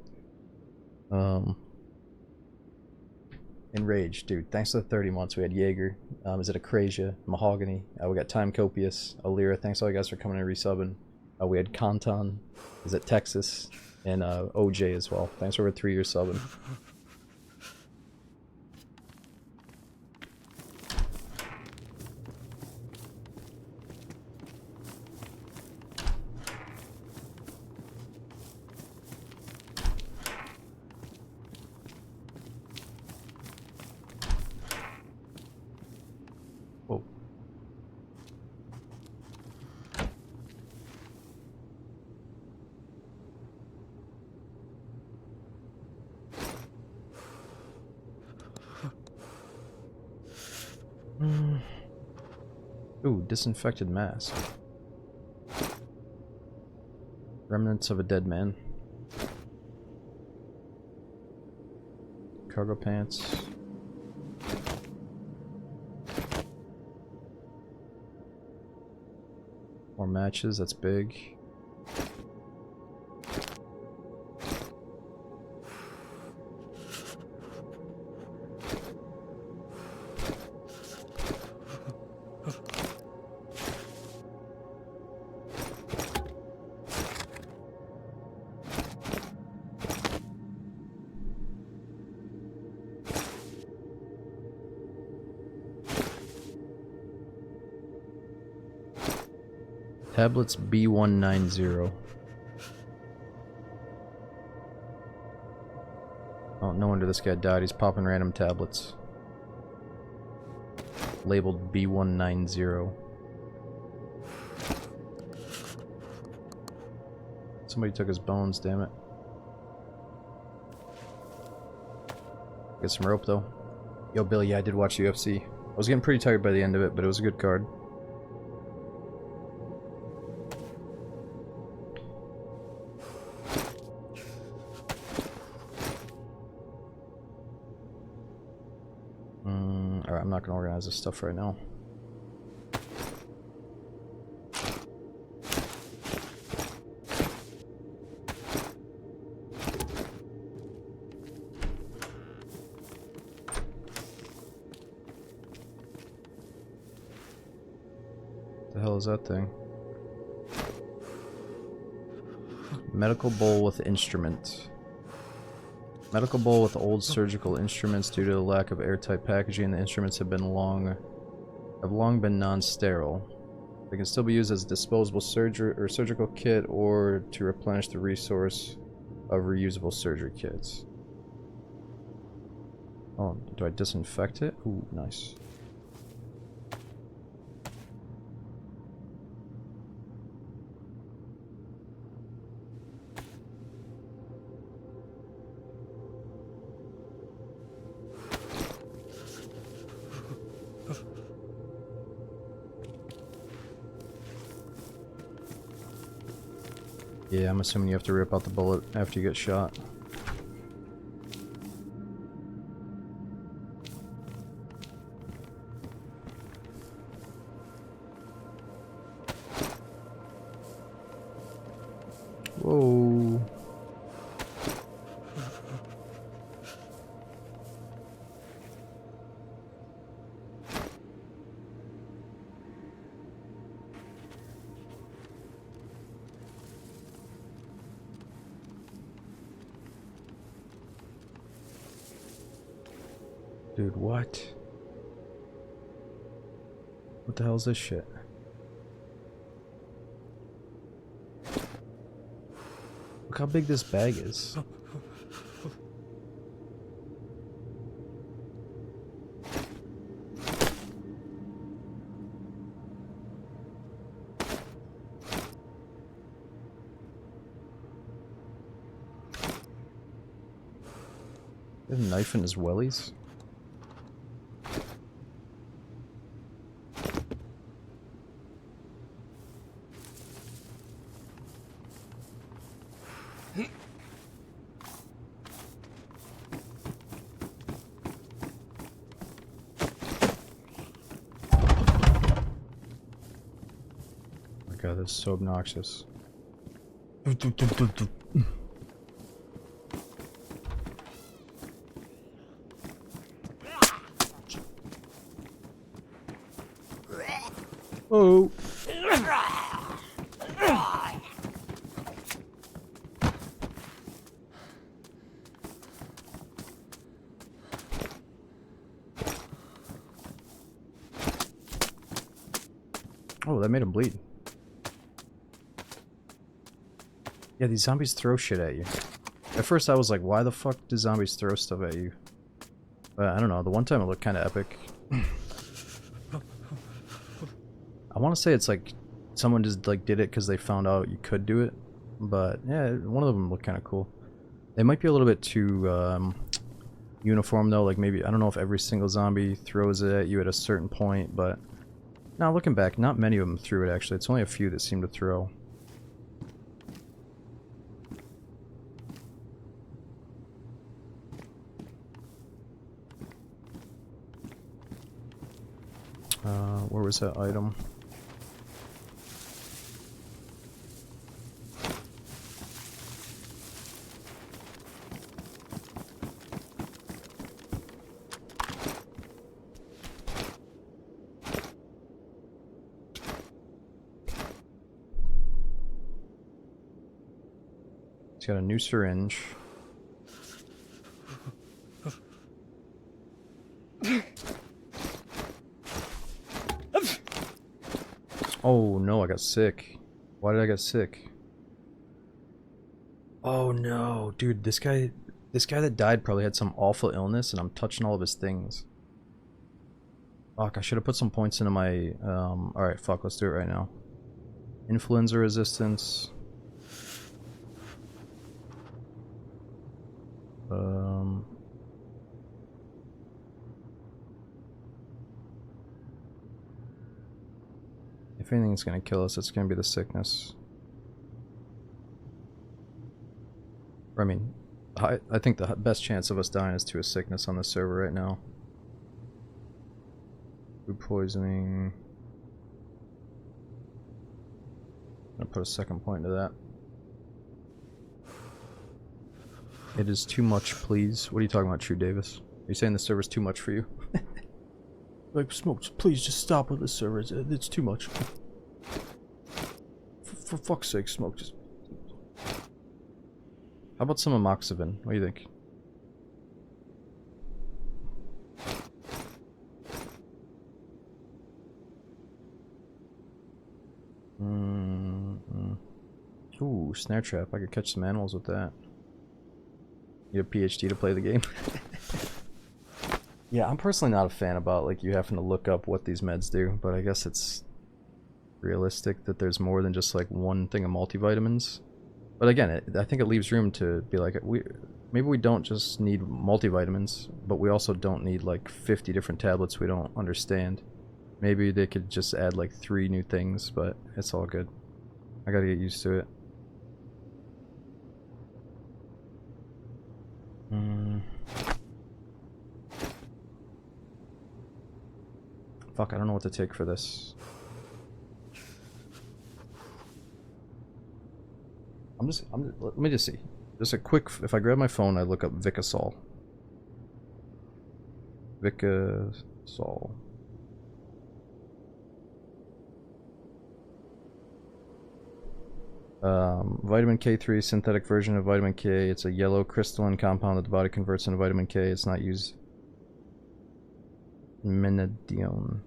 Speaker 1: Enraged, dude. Thanks to the 30 months, we had Jaeger. Is it Acrasia? Mahogany. We got Time Copious. Alira. Thanks all you guys for coming and resubbing. We had Kanton. Is it Texas? And OJ as well. Thanks for over 3 years subbing. Whoa. Ooh, disinfected mask. Remnants of a dead man. Cargo pants. More matches, that's big. Tablets B190. Oh, no wonder this guy died. He's popping random tablets. Labeled B190. Somebody took his bones, damn it. Get some rope, though. Yo, Billy, yeah, I did watch UFC. I was getting pretty tired by the end of it, but it was a good card. Alright, I'm not gonna organize this stuff right now. is that thing? Medical bowl with instrument. Medical bowl with old surgical instruments. Due to the lack of airtight packaging, the instruments have long been non-sterile. They can still be used as a disposable surgical kit or to replenish the resource of reusable surgery kits. Oh, do I disinfect it? Ooh, nice. Yeah, I'm assuming you have to rip out the bullet after you get shot. Whoa. Dude, what? What the hell is this shit? Look how big this bag is. There's a knife in his wellies. God, that's so obnoxious. Oh. Oh, that made him bleed. Yeah, these zombies throw shit at you. At first I was like, why the fuck do zombies throw stuff at you? But I don't know, the one time it looked kind of epic. I want to say it's like someone just like did it because they found out you could do it. But yeah, one of them looked kind of cool. They might be a little bit too uniform though, like maybe, I don't know if every single zombie throws it at you at a certain point, but now looking back, not many of them threw it actually. It's only a few that seem to throw. Where was that item? He's got a new syringe. Oh no, I got sick. Why did I get sick? Oh no, dude, this guy that died probably had some awful illness and I'm touching all of his things. Fuck, I should have put some points into my, alright, fuck, let's do it right now. Influenza resistance. If anything's gonna kill us, it's gonna be the sickness. Or, I mean, I think the best chance of us dying is to a sickness on the server right now. Food poisoning. I'm gonna put a second point to that. It is too much, please. What are you talking about, True Davis? Are you saying the server's too much for you? Like, Smokes, please just stop with the server. It's too much. for fuck's sake, smoke. Just... How about some amoxicillin? What do you think? Ooh, snare trap. I could catch some animals with that. You have a PhD to play the game. Yeah, I'm personally not a fan about like you having to look up what these meds do, but I guess it's realistic that there's more than just like one thing of multivitamins. But again, I think it leaves room to be like, maybe we don't just need multivitamins, but we also don't need like 50 different tablets we don't understand. Maybe they could just add like 3 new things, but it's all good. I gotta get used to it. Fuck, I don't know what to take for this. Let me just see. Just a quick, if I grab my phone, I look up Vicasol. Vicasol. Vitamin K3, synthetic version of vitamin K. It's a yellow crystalline compound that the body converts into vitamin K. It's not used. Menadione.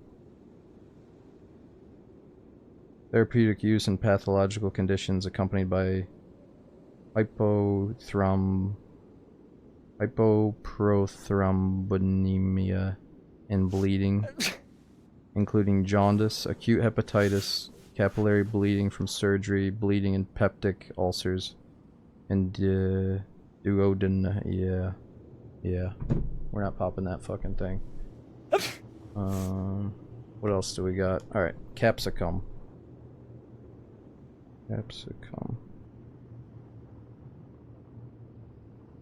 Speaker 1: Therapeutic use in pathological conditions accompanied by hypoprothrombonemia and bleeding, including jaundice, acute hepatitis, capillary bleeding from surgery, bleeding in peptic ulcers, and duoden. Yeah. We're not popping that fucking thing. What else do we got? Alright, capsicum.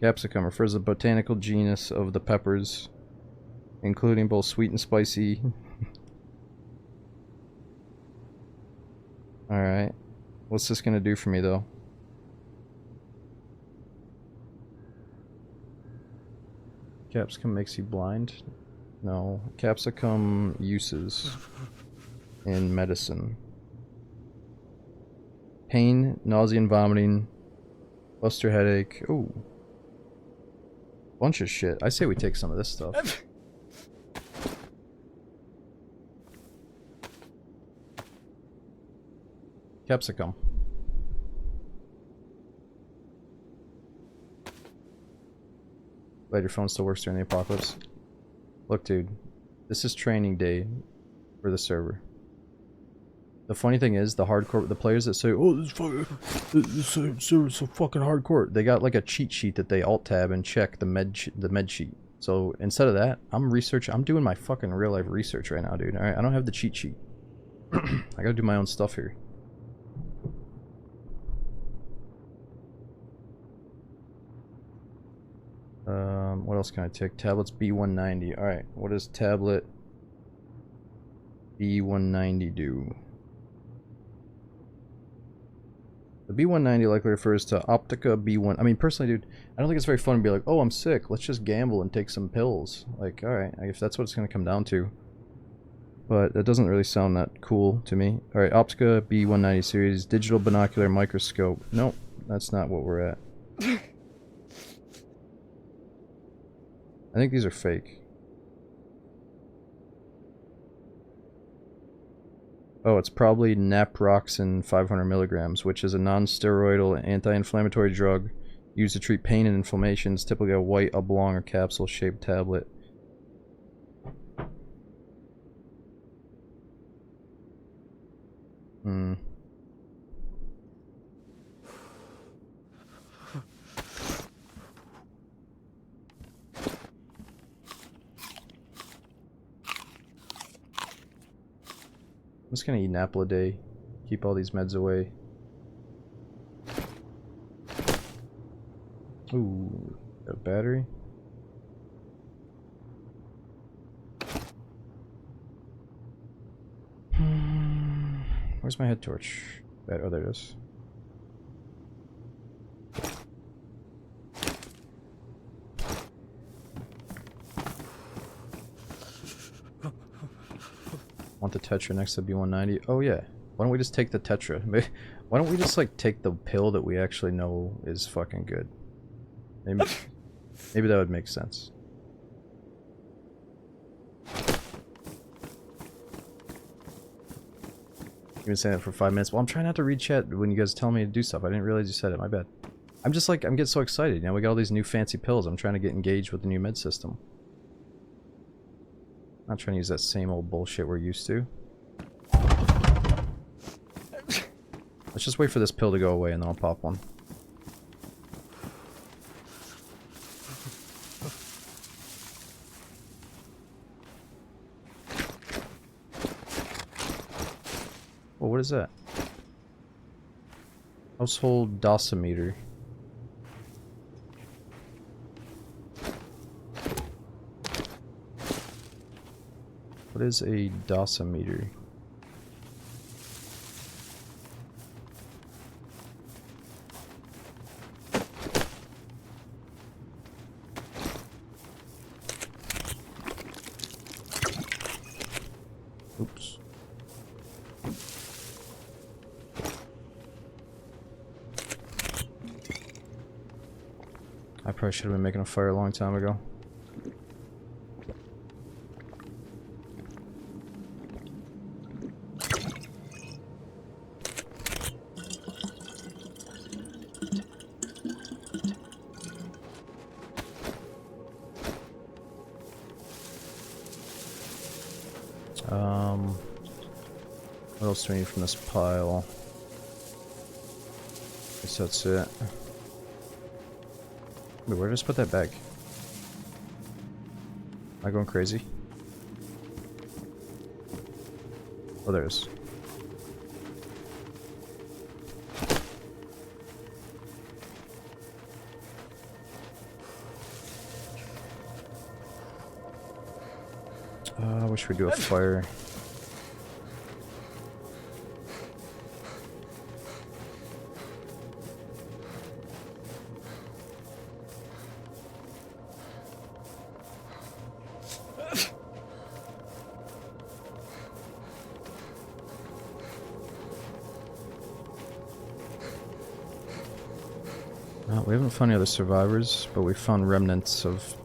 Speaker 1: Capsicum refers to the botanical genus of the peppers, including both sweet and spicy. Alright. What's this gonna do for me, though? Capsicum makes you blind? No. Capsicum uses in medicine. Pain, nausea and vomiting, cluster headache. Ooh. Bunch of shit. I say we take some of this stuff. Capsicum. Glad your phone still works during the apocalypse. Look, dude. This is training day for the server. The funny thing is, the players that say, "Oh, this server's so fucking hardcore," they got like a cheat sheet that they alt tab and check the med sheet. So instead of that, I'm doing my fucking real life research right now, dude. All right, I don't have the cheat sheet. I gotta do my own stuff here. What else can I take? Tablets B190. All right, what does tablet B190 do? The B190 likely refers to Optica B1. I mean, personally, dude, I don't think it's very fun to be like, oh, I'm sick, let's just gamble and take some pills. Like, alright, if that's what it's going to come down to. But that doesn't really sound that cool to me. Alright, Optica B190 series, digital binocular microscope. Nope, that's not what we're at. I think these are fake. Oh, it's probably naproxen 500 milligrams, which is a non-steroidal anti-inflammatory drug used to treat pain and inflammation. It's typically a white oblong or capsule-shaped tablet. I'm just gonna eat an apple a day. Keep all these meds away. Ooh, got a battery. Where's my head torch? Oh, there it is. Want the Tetra next to B190? Oh yeah. Why don't we just take the Tetra? Why don't we just like take the pill that we actually know is fucking good? Maybe that would make sense. You've been saying that for 5 minutes. Well, I'm trying not to read chat when you guys tell me to do stuff. I didn't realize you said it. My bad. I'm just like, I'm getting so excited. You know, we got all these new fancy pills. I'm trying to get engaged with the new med system. I'm not trying to use that same old bullshit we're used to. Let's just wait for this pill to go away and then I'll pop one. Oh, what is that? Household dosimeter. What is a dosimeter? Oops. I probably should have been making a fire a long time ago. What else do we need from this pile? Guess that's it. Wait, where did I just put that bag? Am I going crazy? Oh, there it is. I wish we'd do a fire. We haven't found any other survivors, but we found remnants of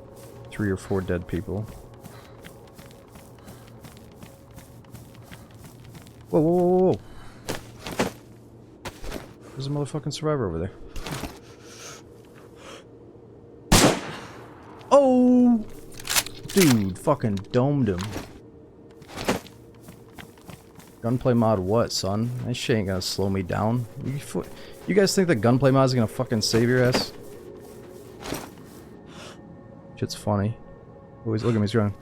Speaker 1: 3 or 4 dead people. Whoa, whoa, whoa, whoa! There's a motherfucking survivor over there. Oh! Dude, fucking domed him. Gunplay mod what, son? That shit ain't gonna slow me down. You guys think the gunplay mod is gonna fucking save your ass? Shit's funny. Oh, look at him, he's running.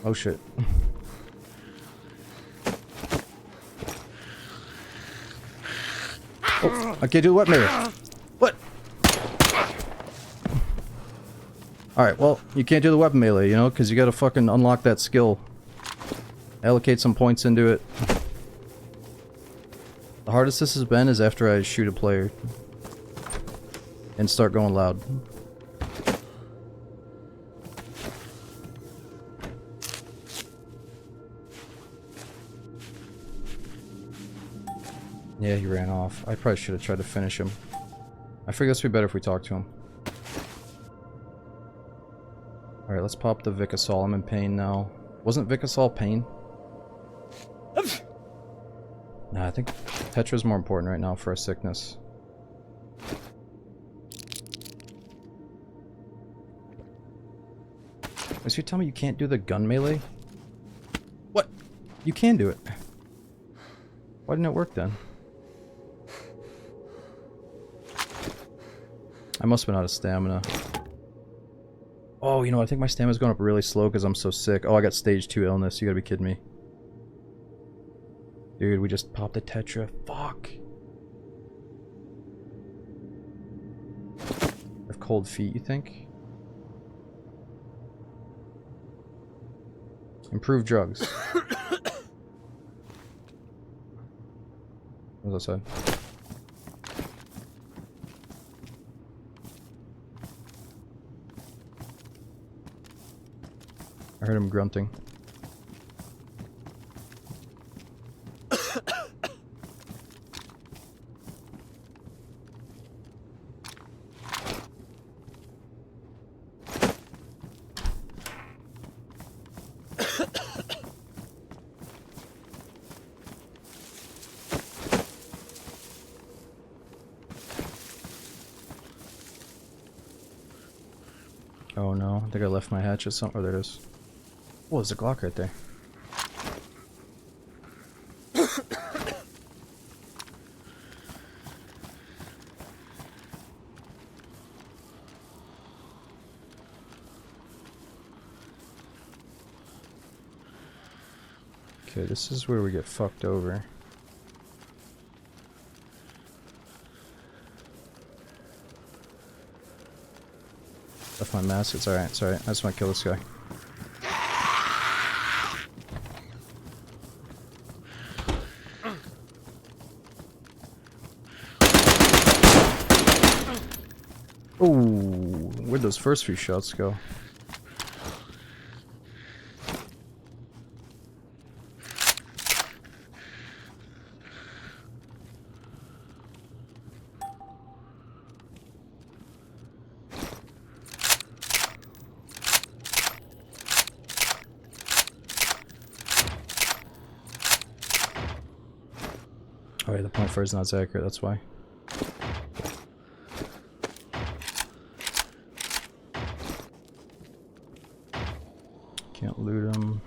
Speaker 1: Oh shit. Oh, I can't do what, Mary? What? Alright, well, you can't do the weapon melee, you know, because you gotta fucking unlock that skill. Allocate some points into it. The hardest this has been is after I shoot a player. And start going loud. Yeah, he ran off. I probably should have tried to finish him. I figure this would be better if we talk to him. Alright, let's pop the Vicosol. I'm in pain now. Wasn't Vicosol pain? Nah, I think Tetra's more important right now for our sickness. Wait, so you tell me you can't do the gun melee? What? You can do it. Why didn't it work then? I must have been out of stamina. Oh, you know, I think my stamina's going up really slow because I'm so sick. Oh, I got stage 2 illness. You gotta be kidding me. Dude, we just popped a Tetra. Fuck. I have cold feet, you think? Improved drugs. What was I said? I heard him grunting. Oh no, I think I left my hatchet somewhere. Oh, there it is. Oh, there's a Glock right there. Okay, this is where we get fucked over. Left my mask, it's alright, it's alright. I just want to kill this guy. Ooh, where'd those first few shots go? Oh yeah, the point for is not as accurate, that's why. Can't loot him.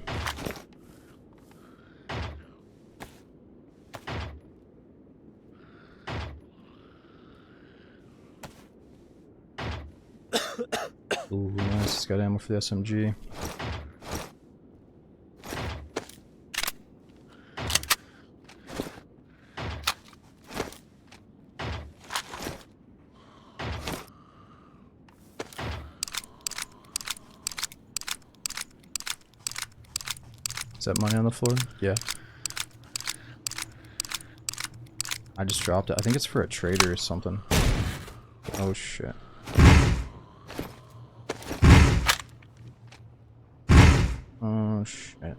Speaker 1: Ooh, nice. It's got ammo for the SMG. Is that money on the floor? Yeah. I just dropped it. I think it's for a trader or something. Oh shit. Oh shit.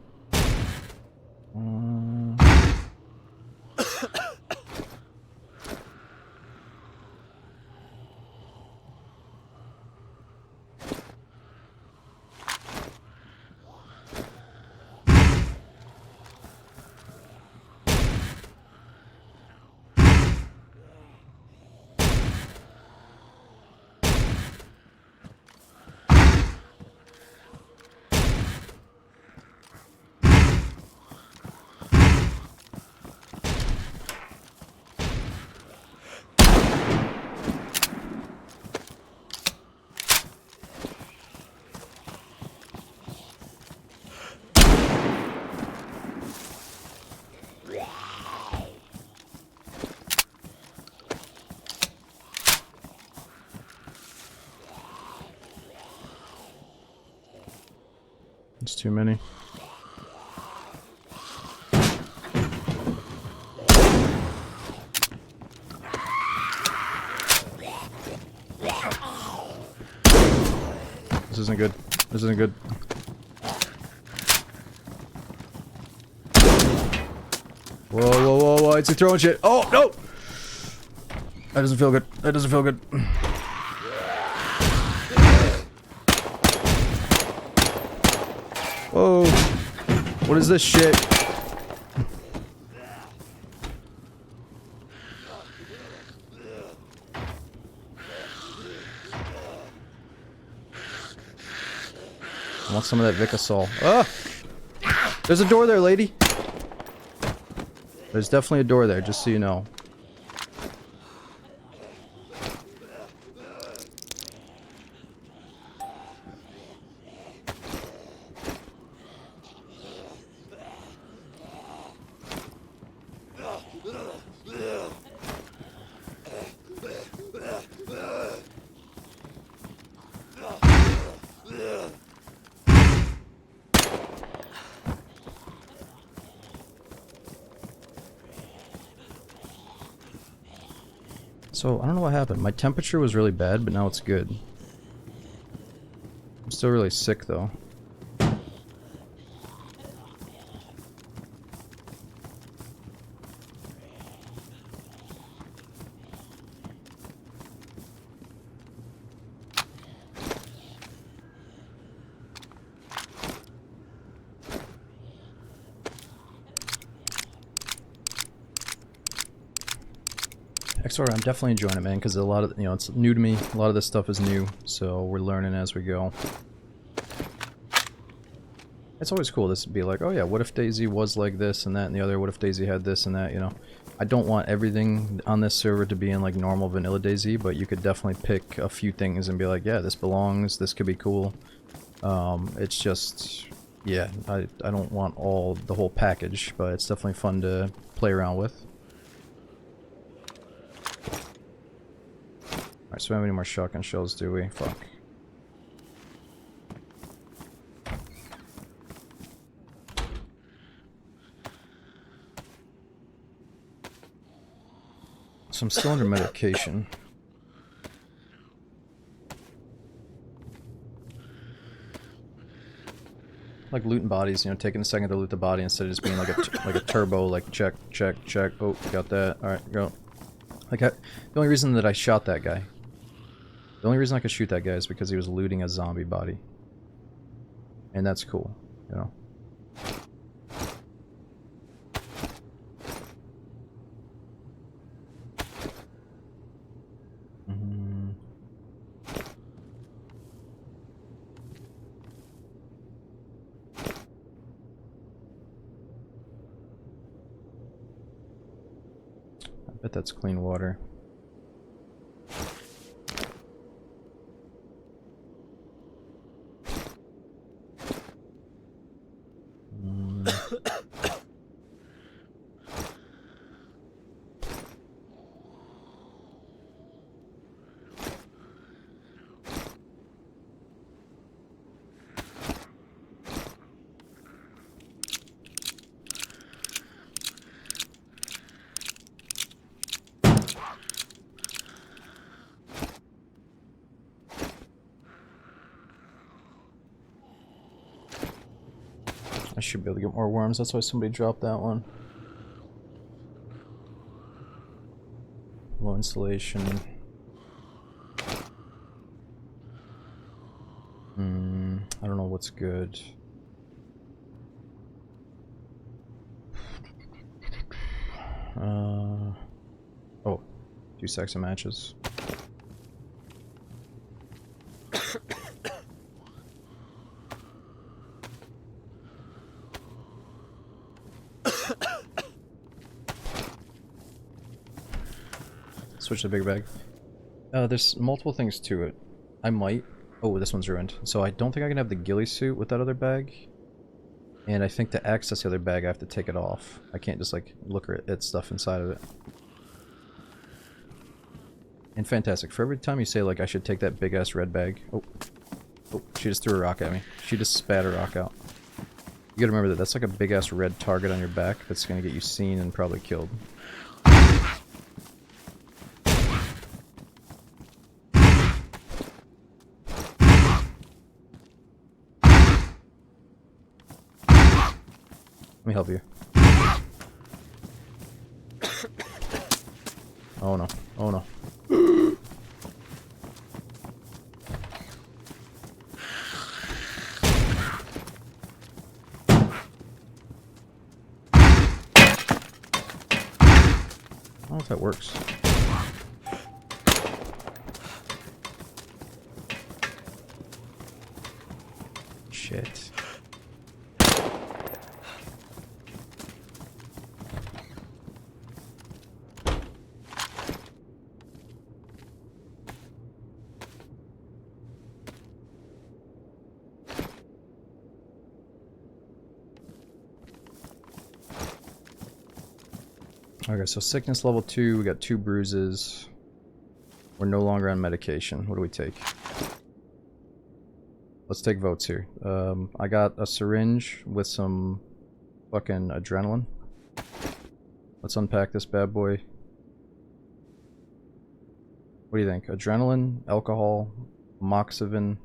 Speaker 1: It's too many. This isn't good. This isn't good. Whoa, whoa, whoa, whoa, it's throwing shit. Oh, no! That doesn't feel good. That doesn't feel good. Whoa. What is this shit? I want some of that Vicasol. Ah! There's a door there, lady. There's definitely a door there, just so you know. So, I don't know what happened. My temperature was really bad, but now it's good. I'm still really sick, though. XR, I'm definitely enjoying it, man, because a lot of, you know, it's new to me. A lot of this stuff is new, so we're learning as we go. It's always cool this to be like, oh yeah, what if DayZ was like this and that and the other, what if DayZ had this and that, you know. I don't want everything on this server to be in like normal vanilla DayZ, but you could definitely pick a few things and be like, yeah, this belongs, this could be cool. It's just, yeah, I don't want the whole package, but it's definitely fun to play around with. Alright, so we don't have any more shotgun shells, do we? Fuck. So I'm still under medication. Like looting bodies, you know, taking a second to loot the body instead of just being like a turbo, like check, check, check. Oh, got that. All right, go. Like the only reason that I shot that guy, the only reason I could shoot that guy is because he was looting a zombie body, and that's cool, you know. Bet that's clean water. I should be able to get more worms, that's why somebody dropped that one. Low insulation. I don't know what's good. Oh, 2 sets of matches. Switch to the bigger bag. There's multiple things to it. I might. Oh, this one's ruined. So I don't think I can have the ghillie suit with that other bag. And I think to access the other bag, I have to take it off. I can't just like look at stuff inside of it. And fantastic. For every time you say like I should take that big ass red bag. Oh, she just threw a rock at me. She just spat a rock out. You gotta remember that that's like a big ass red target on your back that's gonna get you seen and probably killed. Let me help you. Oh no. Oh no. I don't know if that works. Shit. Okay, so sickness level 2, we got 2 bruises. We're no longer on medication. What do we take? Let's take votes here. I got a syringe with some fucking adrenaline. Let's unpack this bad boy. What do you think? Adrenaline, alcohol, amoxicillin.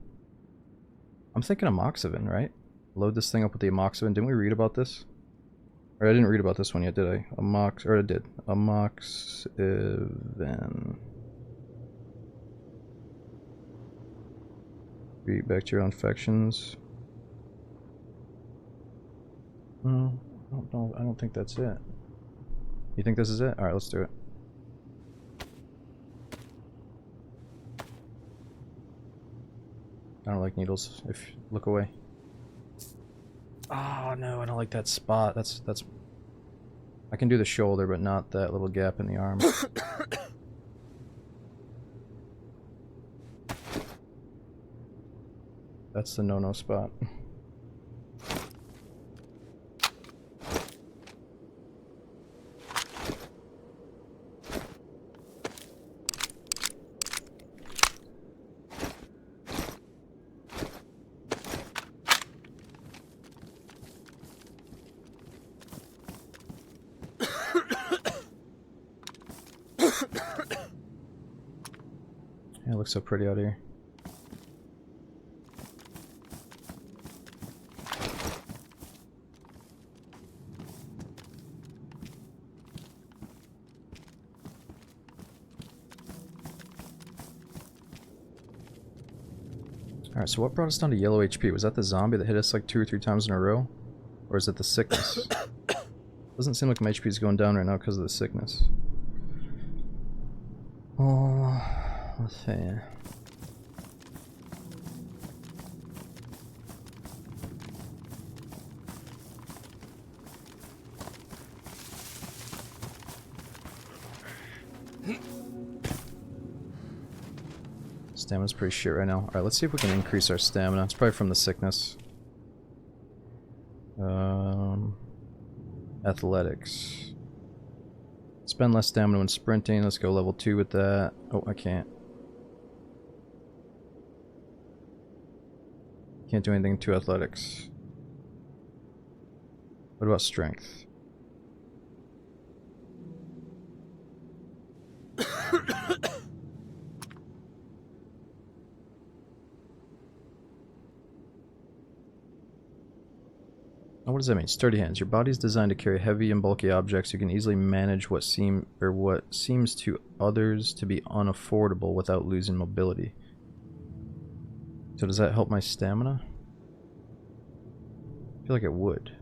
Speaker 1: I'm thinking amoxicillin, right? Load this thing up with the amoxicillin. Didn't we read about this? Or I didn't read about this one yet, did I? Or I did. Amoxicillin. Beat bacterial infections. No, I don't think that's it. You think this is it? Alright, let's do it. I don't like needles. If look away. Oh no, I don't like that spot. That's I can do the shoulder, but not that little gap in the arm. That's the no-no spot. Yeah, it looks so pretty out here. Alright, so what brought us down to yellow HP? Was that the zombie that hit us like 2 or 3 times in a row? Or is it the sickness? Doesn't seem like my HP is going down right now because of the sickness. Oh, let's see. Stamina's pretty shit right now. Alright, let's see if we can increase our stamina. It's probably from the sickness. Athletics. Spend less stamina when sprinting. Let's go level 2 with that. Oh, I can't. Can't do anything to athletics. What about strength? Oh, what does that mean? Sturdy hands. Your body is designed to carry heavy and bulky objects. You can easily manage what seems to others to be unaffordable without losing mobility. So does that help my stamina? I feel like it would.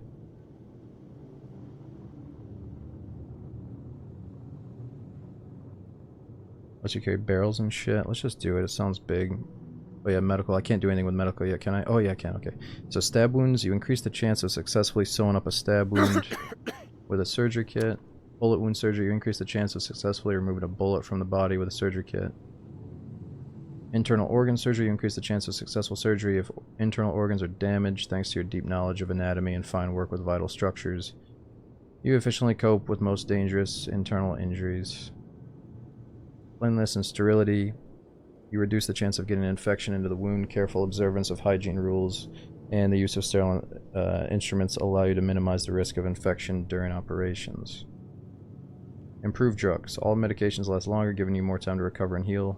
Speaker 1: Lets you carry barrels and shit. Let's just do it. It sounds big. Oh yeah, medical. I can't do anything with medical yet, can I? Oh yeah, I can. Okay. So stab wounds. You increase the chance of successfully sewing up a stab wound with a surgery kit. Bullet wound surgery. You increase the chance of successfully removing a bullet from the body with a surgery kit. Internal organ surgery. You increase the chance of successful surgery if internal organs are damaged thanks to your deep knowledge of anatomy and fine work with vital structures. You efficiently cope with most dangerous internal injuries. Cleanliness and sterility. You reduce the chance of getting an infection into the wound. Careful observance of hygiene rules and the use of sterile instruments allow you to minimize the risk of infection during operations. Improved drugs. All medications last longer, giving you more time to recover and heal.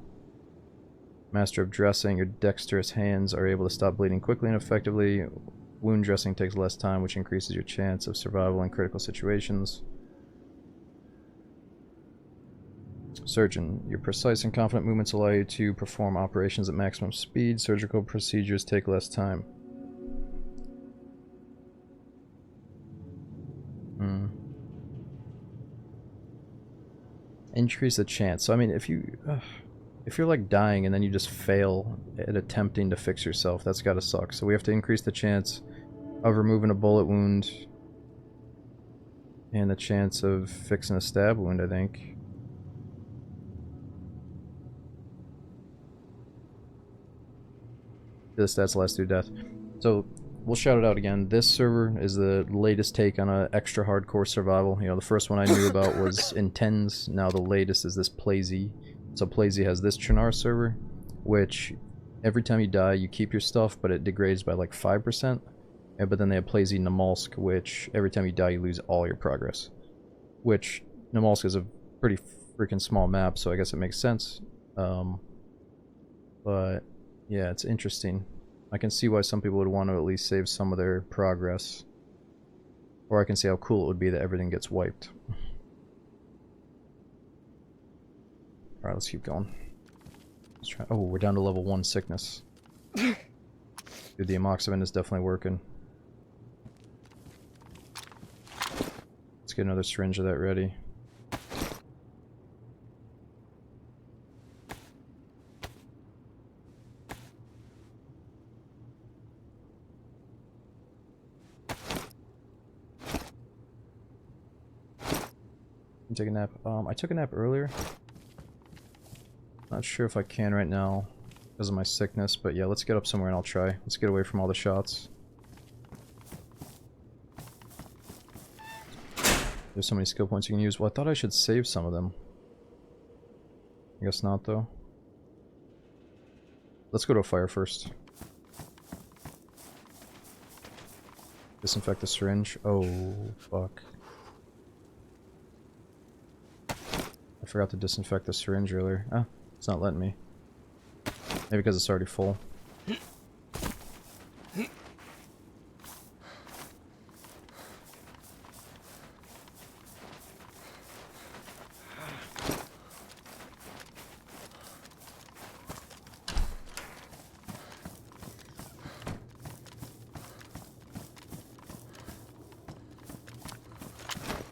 Speaker 1: Master of dressing. Your dexterous hands are able to stop bleeding quickly and effectively. Wound dressing takes less time, which increases your chance of survival in critical situations. Surgeon. Your precise and confident movements allow you to perform operations at maximum speed. Surgical procedures take less time. Increase the chance. So I mean, if you're like dying and then you just fail at attempting to fix yourself, that's gotta suck. So we have to increase the chance of removing a bullet wound and the chance of fixing a stab wound, I think. The stats last through death. So we'll shout it out again. This server is the latest take on a extra hardcore survival. You know, the first one I knew about was Intens. Now the latest is this PlayZ. So PlayZ has this Chernarus server, which every time you die you keep your stuff, but it degrades by like 5%. But then they have PlayZ Namalsk, which every time you die you lose all your progress. Which Namalsk is a pretty freaking small map, so I guess it makes sense. But yeah, it's interesting. I can see why some people would want to at least save some of their progress. Or I can see how cool it would be that everything gets wiped. Alright, let's keep going. Let's try. Oh, we're down to level 1 sickness. Dude, the amoxicillin is definitely working. Let's get another syringe of that ready. Take a nap. I took a nap earlier. Not sure if I can right now because of my sickness, but yeah, let's get up somewhere and I'll try. Let's get away from all the shots. There's so many skill points you can use. Well, I thought I should save some of them. I guess not, though. Let's go to a fire first. Disinfect the syringe. Oh, fuck. I forgot to disinfect the syringe earlier. Ah, it's not letting me. Maybe because it's already full.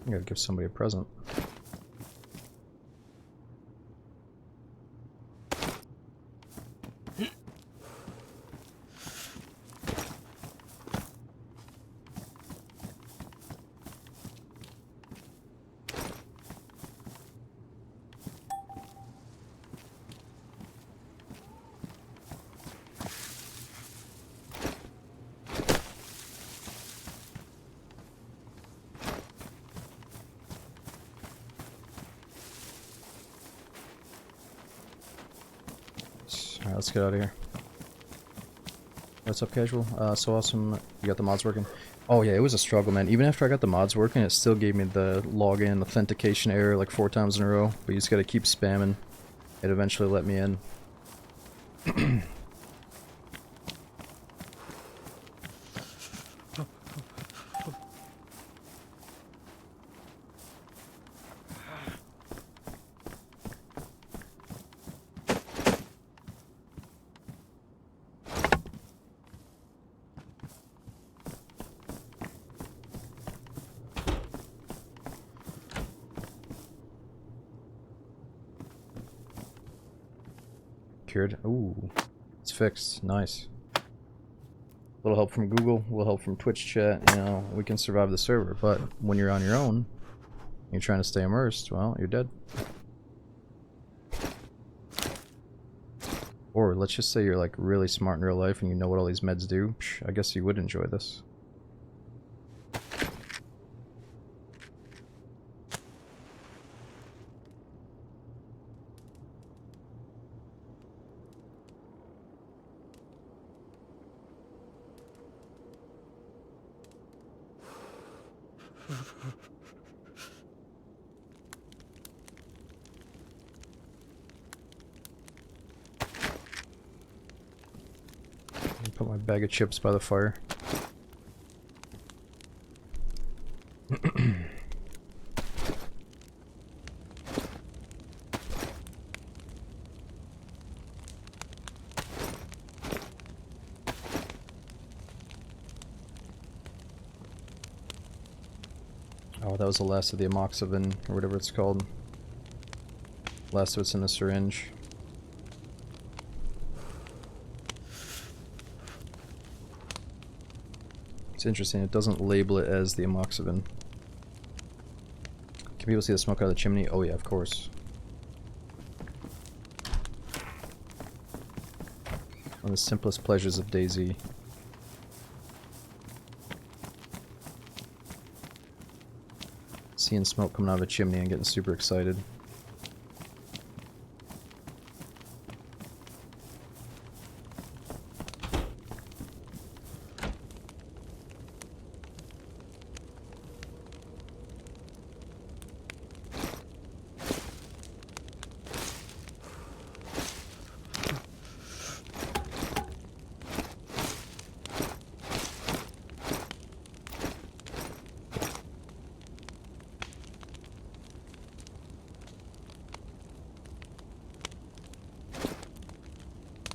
Speaker 1: I gotta give somebody a present. Alright, let's get out of here. What's up, casual? So awesome. You got the mods working? Oh yeah, it was a struggle, man. Even after I got the mods working, it still gave me the login authentication error like 4 times in a row. But you just gotta keep spamming. It eventually let me in. Cured. Ooh, it's fixed. Nice. A little help from Google, a little help from Twitch chat. You know, we can survive the server. But when you're on your own, you're trying to stay immersed. Well, you're dead. Or let's just say you're like really smart in real life and you know what all these meds do. Psh, I guess you would enjoy this. Put my bag of chips by the fire. Oh, that was the last of the amoxicillin, or whatever it's called. Last of it's in the syringe. It's interesting, it doesn't label it as the amoxicillin. Can people see the smoke out of the chimney? Oh yeah, of course. One of the simplest pleasures of DayZ. Seeing smoke coming out of a chimney and getting super excited.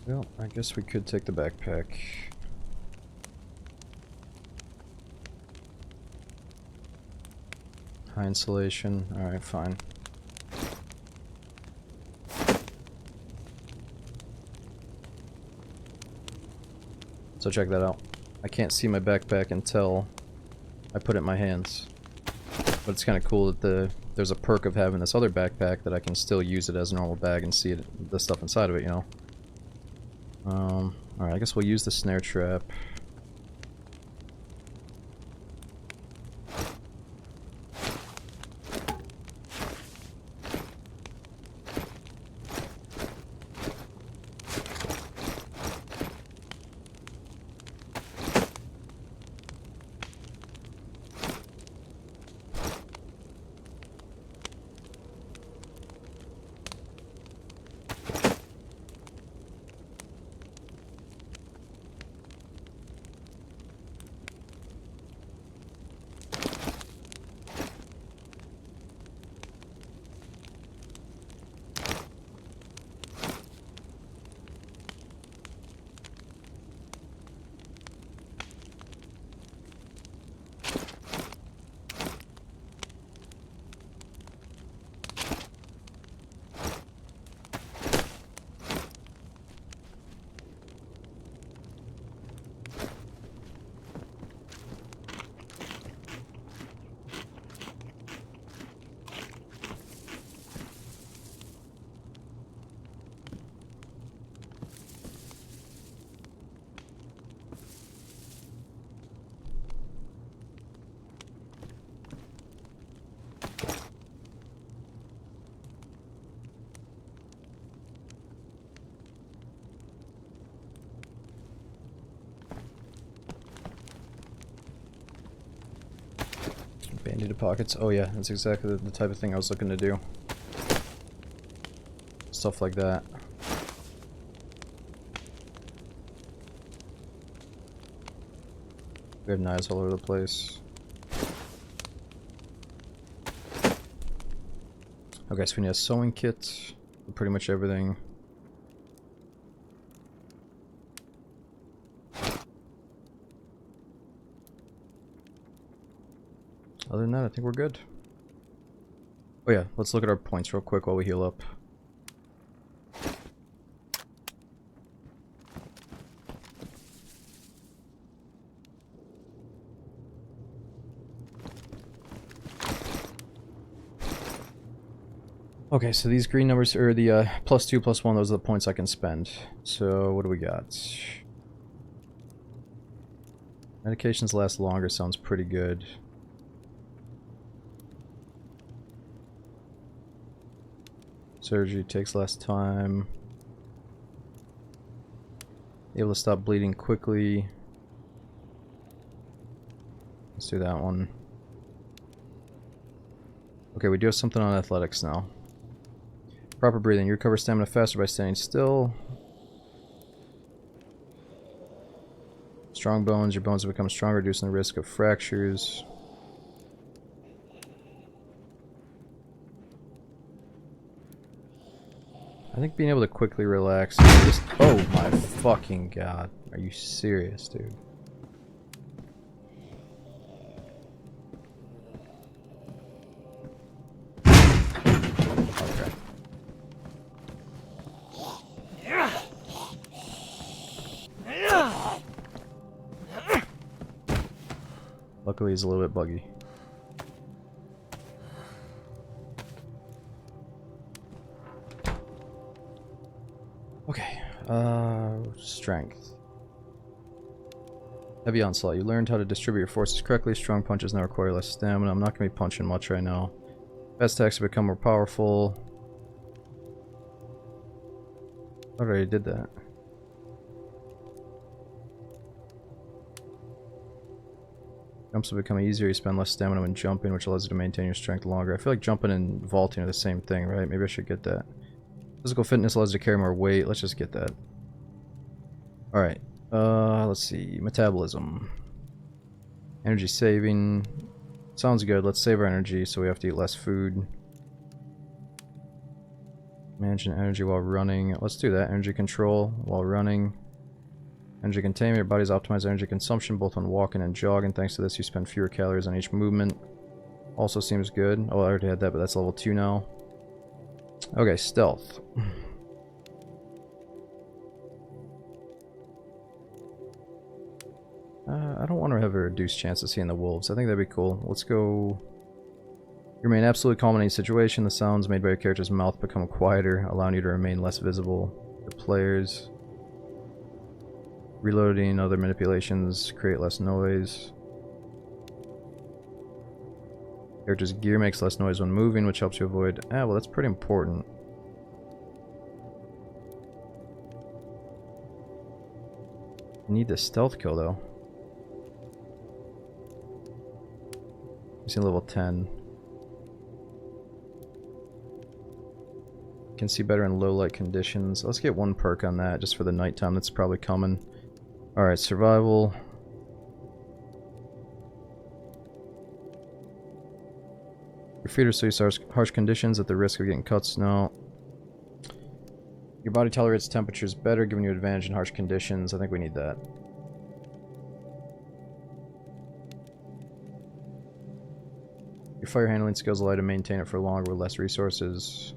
Speaker 1: Well, I guess we could take the backpack. High insulation. Alright, fine. So check that out. I can't see my backpack until I put it in my hands. But it's kind of cool that the there's a perk of having this other backpack that I can still use it as a normal bag and see the stuff inside of it, you know. Alright, I guess we'll use the snare trap. Bandita pockets. Oh yeah, that's exactly the type of thing I was looking to do. Stuff like that. We have knives all over the place. Okay, so we need a sewing kit for pretty much everything. Other than that, I think we're good. Oh yeah, let's look at our points real quick while we heal up. Okay, so these green numbers are the +2, +1, those are the points I can spend. So what do we got? Medications last longer, sounds pretty good. Surgery takes less time. Able to stop bleeding quickly. Let's do that one. Okay, we do have something on athletics now. Proper breathing. You recover stamina faster by standing still. Strong bones. Your bones become stronger, reducing the risk of fractures. I think being able to quickly relax is just... Oh my fucking god. Are you serious, dude? Okay. Luckily he's a little bit buggy. Okay, strength. Heavy onslaught. You learned how to distribute your forces correctly. Strong punches now require less stamina. I'm not going to be punching much right now. Fast attacks have become more powerful. I already did that. Jumps have become easier. You spend less stamina when jumping, which allows you to maintain your strength longer. I feel like jumping and vaulting are the same thing, right? Maybe I should get that. Physical fitness allows you to carry more weight. Let's just get that. Alright. Let's see. Metabolism. Energy saving. Sounds good. Let's save our energy so we have to eat less food. Managing energy while running. Let's do that. Energy control while running. Energy containment. Your body's optimized energy consumption both when walking and jogging. Thanks to this, you spend fewer calories on each movement. Also seems good. Oh, I already had that, but that's level 2 now. Okay, stealth. I don't want to have a reduced chance of seeing the wolves. I think that'd be cool. Let's go You remain absolutely calm in any situation. The sounds made by your character's mouth become quieter, allowing you to remain less visible to players. Reloading, other manipulations create less noise. Character's gear makes less noise when moving, which helps you avoid... Ah, well, that's pretty important. You need the stealth kill, though. You see level 10. Can see better in low light conditions. Let's get one perk on that, just for the nighttime. That's probably coming. Alright, survival. Your feet are so used to harsh conditions at the risk of getting cuts. No. Your body tolerates temperatures better, giving you advantage in harsh conditions. I think we need that. Your fire handling skills allow you to maintain it for longer with less resources.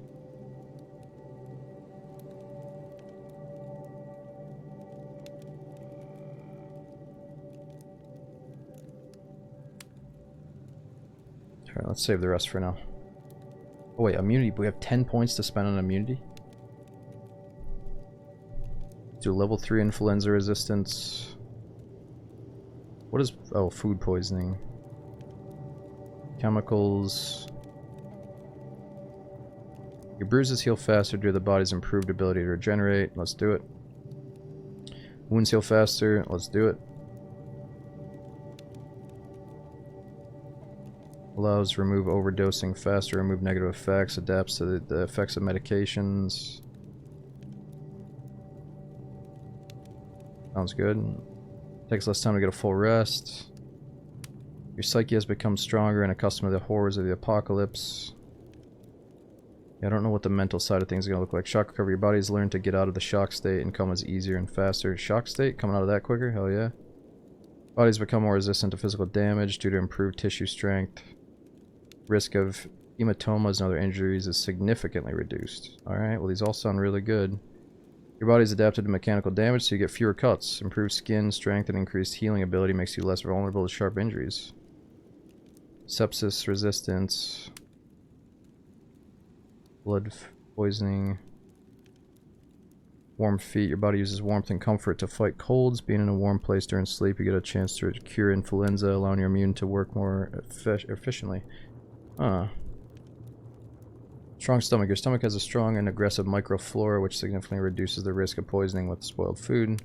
Speaker 1: Alright, let's save the rest for now. Oh wait, immunity. We have 10 points to spend on immunity? Do level 3 influenza resistance. What is... oh, food poisoning. Chemicals. Your bruises heal faster due to the body's improved ability to regenerate. Let's do it. Wounds heal faster. Let's do it. Allows remove overdosing faster, remove negative effects, adapts to the effects of medications. Sounds good. Takes less time to get a full rest. Your psyche has become stronger and accustomed to the horrors of the apocalypse. Yeah, I don't know what the mental side of things is going to look like. Shock recovery. Your body has learned to get out of the shock state and come as easier and faster. Shock state? Coming out of that quicker? Hell yeah. Body's become more resistant to physical damage due to improved tissue strength. Risk of hematomas and other injuries is significantly reduced. Alright, well these all sound really good. Your body's adapted to mechanical damage, so you get fewer cuts. Improved skin strength and increased healing ability makes you less vulnerable to sharp injuries. Sepsis resistance. Blood poisoning. Warm feet. Your body uses warmth and comfort to fight colds. Being in a warm place during sleep, you get a chance to cure influenza, allowing your immune to work more efficiently. Strong stomach. Your stomach has a strong and aggressive microflora, which significantly reduces the risk of poisoning with spoiled food.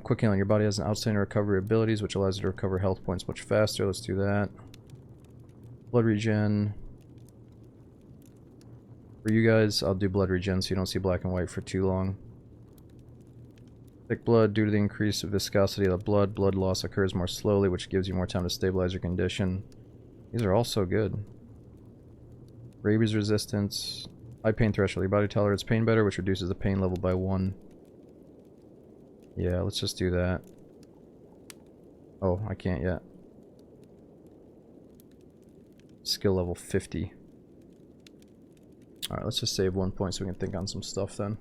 Speaker 1: Quick healing. Your body has an outstanding recovery abilities, which allows you to recover health points much faster. Let's do that. Blood regen. For you guys, I'll do blood regen so you don't see black and white for too long. Thick blood. Due to the increase of viscosity of the blood, blood loss occurs more slowly, which gives you more time to stabilize your condition. These are all so good. Rabies resistance. High pain threshold. Your body tolerates pain better, which reduces the pain level by 1. Yeah, let's just do that. Oh, I can't yet. Skill level 50. Alright, let's just save 1 point so we can think on some stuff then.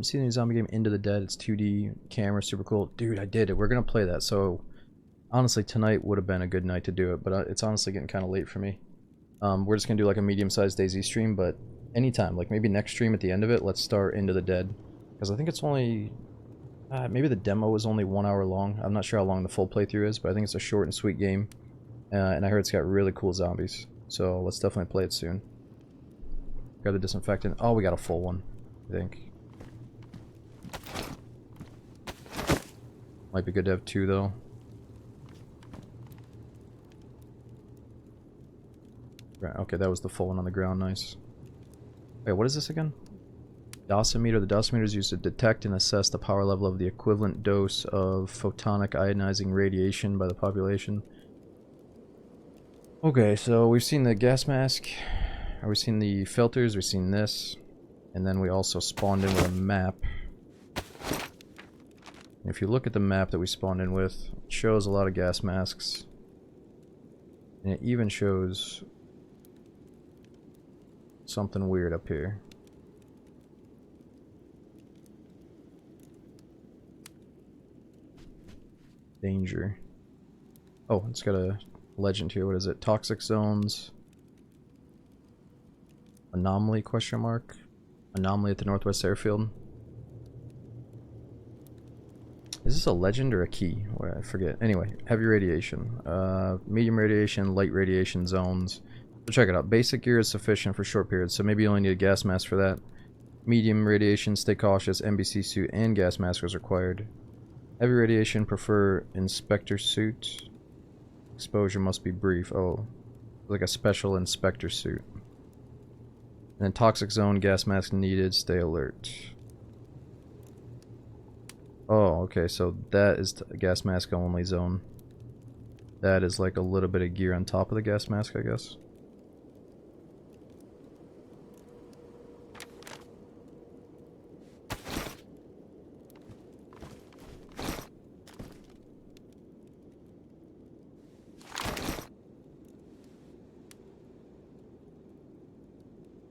Speaker 1: See the new zombie game Into the Dead. It's 2D camera, super cool. Dude, I did it. We're gonna play that. So honestly, tonight would have been a good night to do it, but it's honestly getting kind of late for me. We're just gonna do like a medium-sized DayZ stream, but anytime, like maybe next stream at the end of it, let's start Into the Dead, because I think it's only maybe the demo is only 1 hour long. I'm not sure how long the full playthrough is, but I think it's a short and sweet game, and I heard it's got really cool zombies. So let's definitely play it soon. Grab the disinfectant. Oh, we got a full one, I think. Might be good to have 2 though. Right, okay, that was the full one on the ground, nice. Wait, what is this again? Dosimeter. The dosimeter is used to detect and assess the power level of the equivalent dose of photonic ionizing radiation by the population. Okay, so we've seen the gas mask, we've seen the filters, we've seen this, and then we also spawned in with a map. If you look at the map that we spawned in with, it shows a lot of gas masks. And it even shows something weird up here. Danger. Oh, it's got a legend here. What is it? Toxic zones. Anomaly, question mark. Anomaly at the Northwest Airfield. Is this a legend or a key? Well, I forget. Anyway, heavy radiation. Medium radiation, light radiation zones. So check it out. Basic gear is sufficient for short periods, so maybe you only need a gas mask for that. Medium radiation, stay cautious. NBC suit and gas mask is required. Heavy radiation, prefer inspector suit. Exposure must be brief. Oh, like a special inspector suit. And then toxic zone, gas mask needed, stay alert. Oh, okay, so that is a gas mask only zone. That is like a little bit of gear on top of the gas mask, I guess.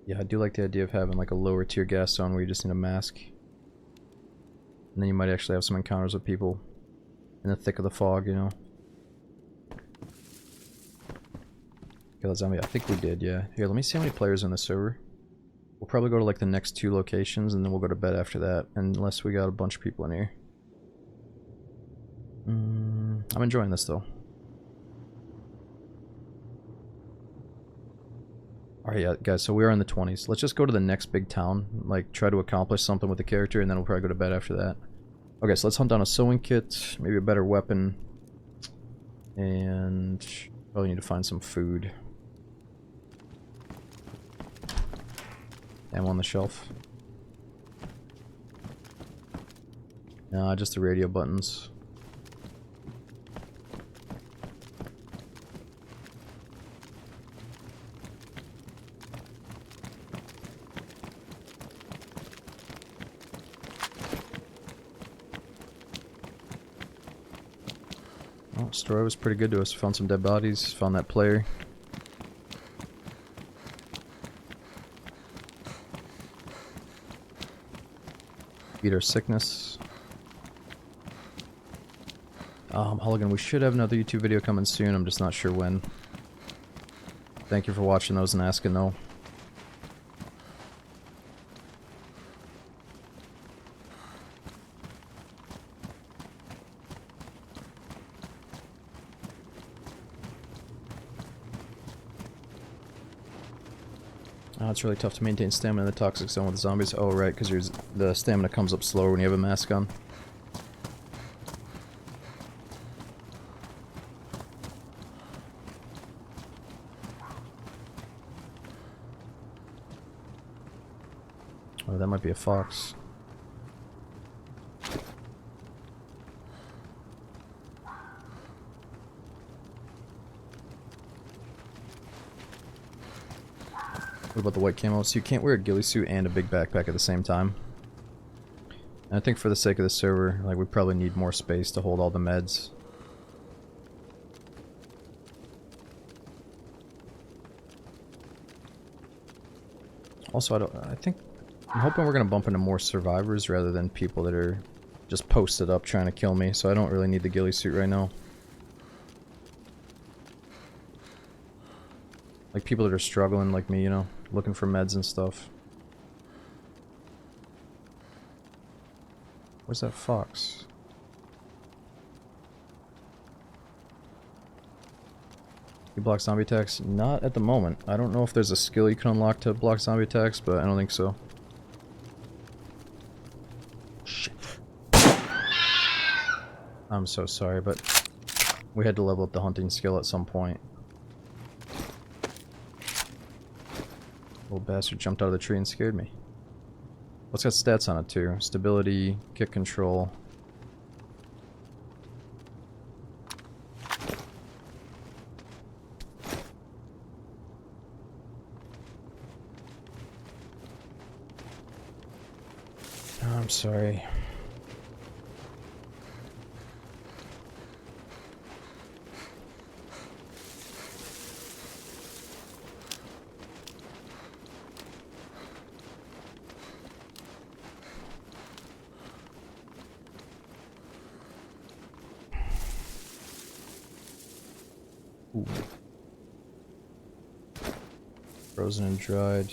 Speaker 1: Yeah, I do like the idea of having like a lower tier gas zone where you just need a mask. And then you might actually have some encounters with people in the thick of the fog, you know. Kill that zombie. I think we did, yeah. Here, let me see how many players are in the server. We'll probably go to like the next 2 locations and then we'll go to bed after that. Unless we got a bunch of people in here. I'm enjoying this though. Alright, yeah, guys, so we are in the 20s. Let's just go to the next big town. Like, try to accomplish something with the character, and then we'll probably go to bed after that. Okay, so let's hunt down a sewing kit, maybe a better weapon. And probably need to find some food. Ammo on the shelf. Nah, just the radio buttons. Story was pretty good to us. Found some dead bodies, found that player. Beat our sickness. Halligan, we should have another YouTube video coming soon, I'm just not sure when. Thank you for watching those and asking though. Oh, it's really tough to maintain stamina in the toxic zone with zombies. Oh, right, because the stamina comes up slower when you have a mask on. Oh, that might be a fox. What about the white camo? So you can't wear a ghillie suit and a big backpack at the same time. And I think for the sake of the server, like, we probably need more space to hold all the meds. Also, I'm hoping we're gonna bump into more survivors rather than people that are just posted up trying to kill me, so I don't really need the ghillie suit right now. Like people that are struggling like me, you know, looking for meds and stuff. Where's that fox? You block zombie attacks? Not at the moment. I don't know if there's a skill you can unlock to block zombie attacks, but I don't think so. Shit. I'm so sorry, but we had to level up the hunting skill at some point. Little bastard jumped out of the tree and scared me. What's got stats on it too? Stability, kick control. Oh, I'm sorry. Ooh. Frozen and dried.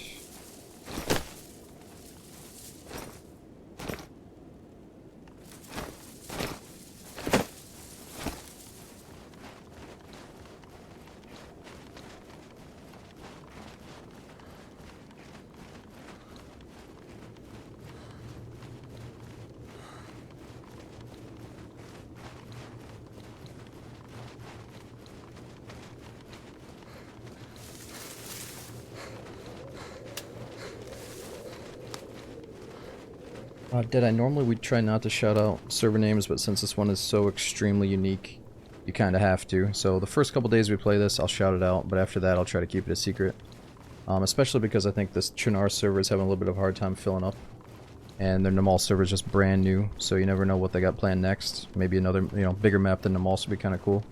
Speaker 1: Did I normally we'd try not to shout out server names, but since this one is so extremely unique, you kind of have to. So the first couple days we play this, I'll shout it out, but after that I'll try to keep it a secret. Especially because I think this Chernarus server is having a little bit of a hard time filling up. And their Namal server is just brand new, so you never know what they got planned next. Maybe another, bigger map than Namal would be kind of cool.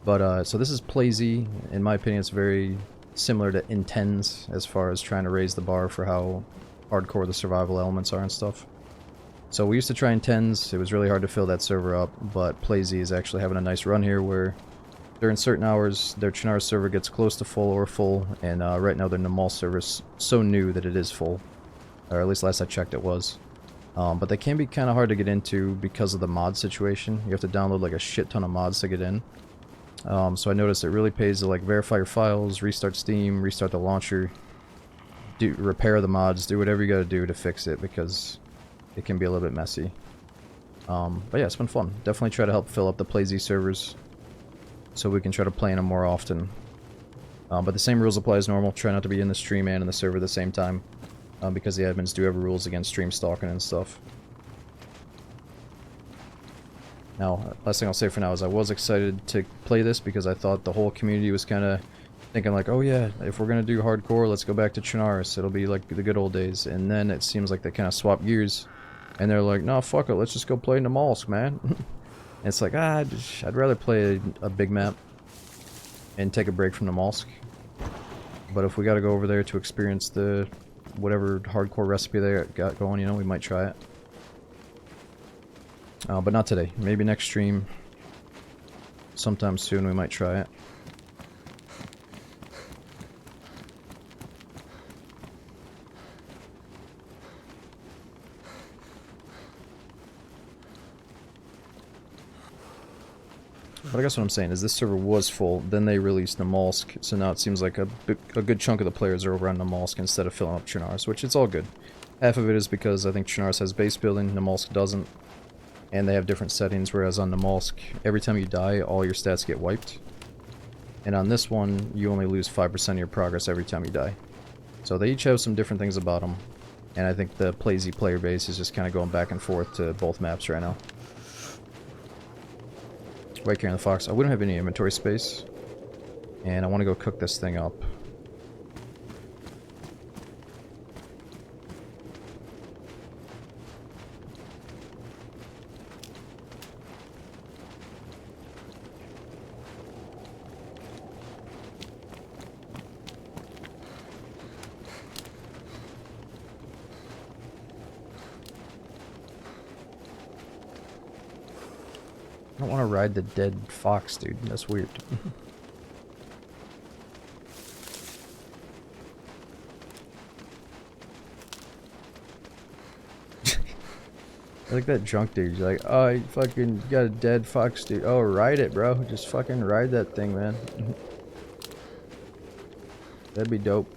Speaker 1: But, so this is PlayZ. In my opinion, it's very similar to Intense as far as trying to raise the bar for how hardcore the survival elements are and stuff. So we used to try Intense. It was really hard to fill that server up, but PlayZ is actually having a nice run here where during certain hours, their Chernarus server gets close to full or full, and right now their Namal server is so new that it is full. Or at least last I checked it was. But they can be kind of hard to get into because of the mod situation. You have to download like a shit ton of mods to get in. So I noticed it really pays to like verify your files, restart Steam, restart the launcher, repair the mods, do whatever you gotta do to fix it because it can be a little bit messy. But yeah, it's been fun. Definitely try to help fill up the PlayZ servers so we can try to play in them more often. But the same rules apply as normal. Try not to be in the stream and in the server at the same time. Because the admins do have rules against stream stalking and stuff. Now, last thing I'll say for now is I was excited to play this because I thought the whole community was kind of thinking like, oh yeah, if we're going to do hardcore, let's go back to Chernarus. It'll be like the good old days. And then it seems like they kind of swap gears. And they're like, no, fuck it, let's just go play Namalsk, man. And it's like, I'd rather play a big map and take a break from Namalsk. But if we got to go over there to experience the whatever hardcore recipe they got going, we might try it. But not today. Maybe next stream. Sometime soon we might try it. But I guess what I'm saying is this server was full, then they released Namalsk, so now it seems like a good chunk of the players are over on Namalsk instead of filling up Chernarus, which it's all good. Half of it is because I think Chernarus has base building, Namalsk doesn't, and they have different settings, whereas on Namalsk, every time you die, all your stats get wiped. And on this one, you only lose 5% of your progress every time you die. So they each have some different things about them, and I think the PlayZ player base is just kind of going back and forth to both maps right now. Right here in the Fox. We don't have any inventory space. And I want to go cook this thing up. I don't want to ride the dead fox, dude. That's weird. I like that drunk dude. You're like, oh, you fucking got a dead fox, dude. Oh, ride it, bro. Just fucking ride that thing, man. That'd be dope.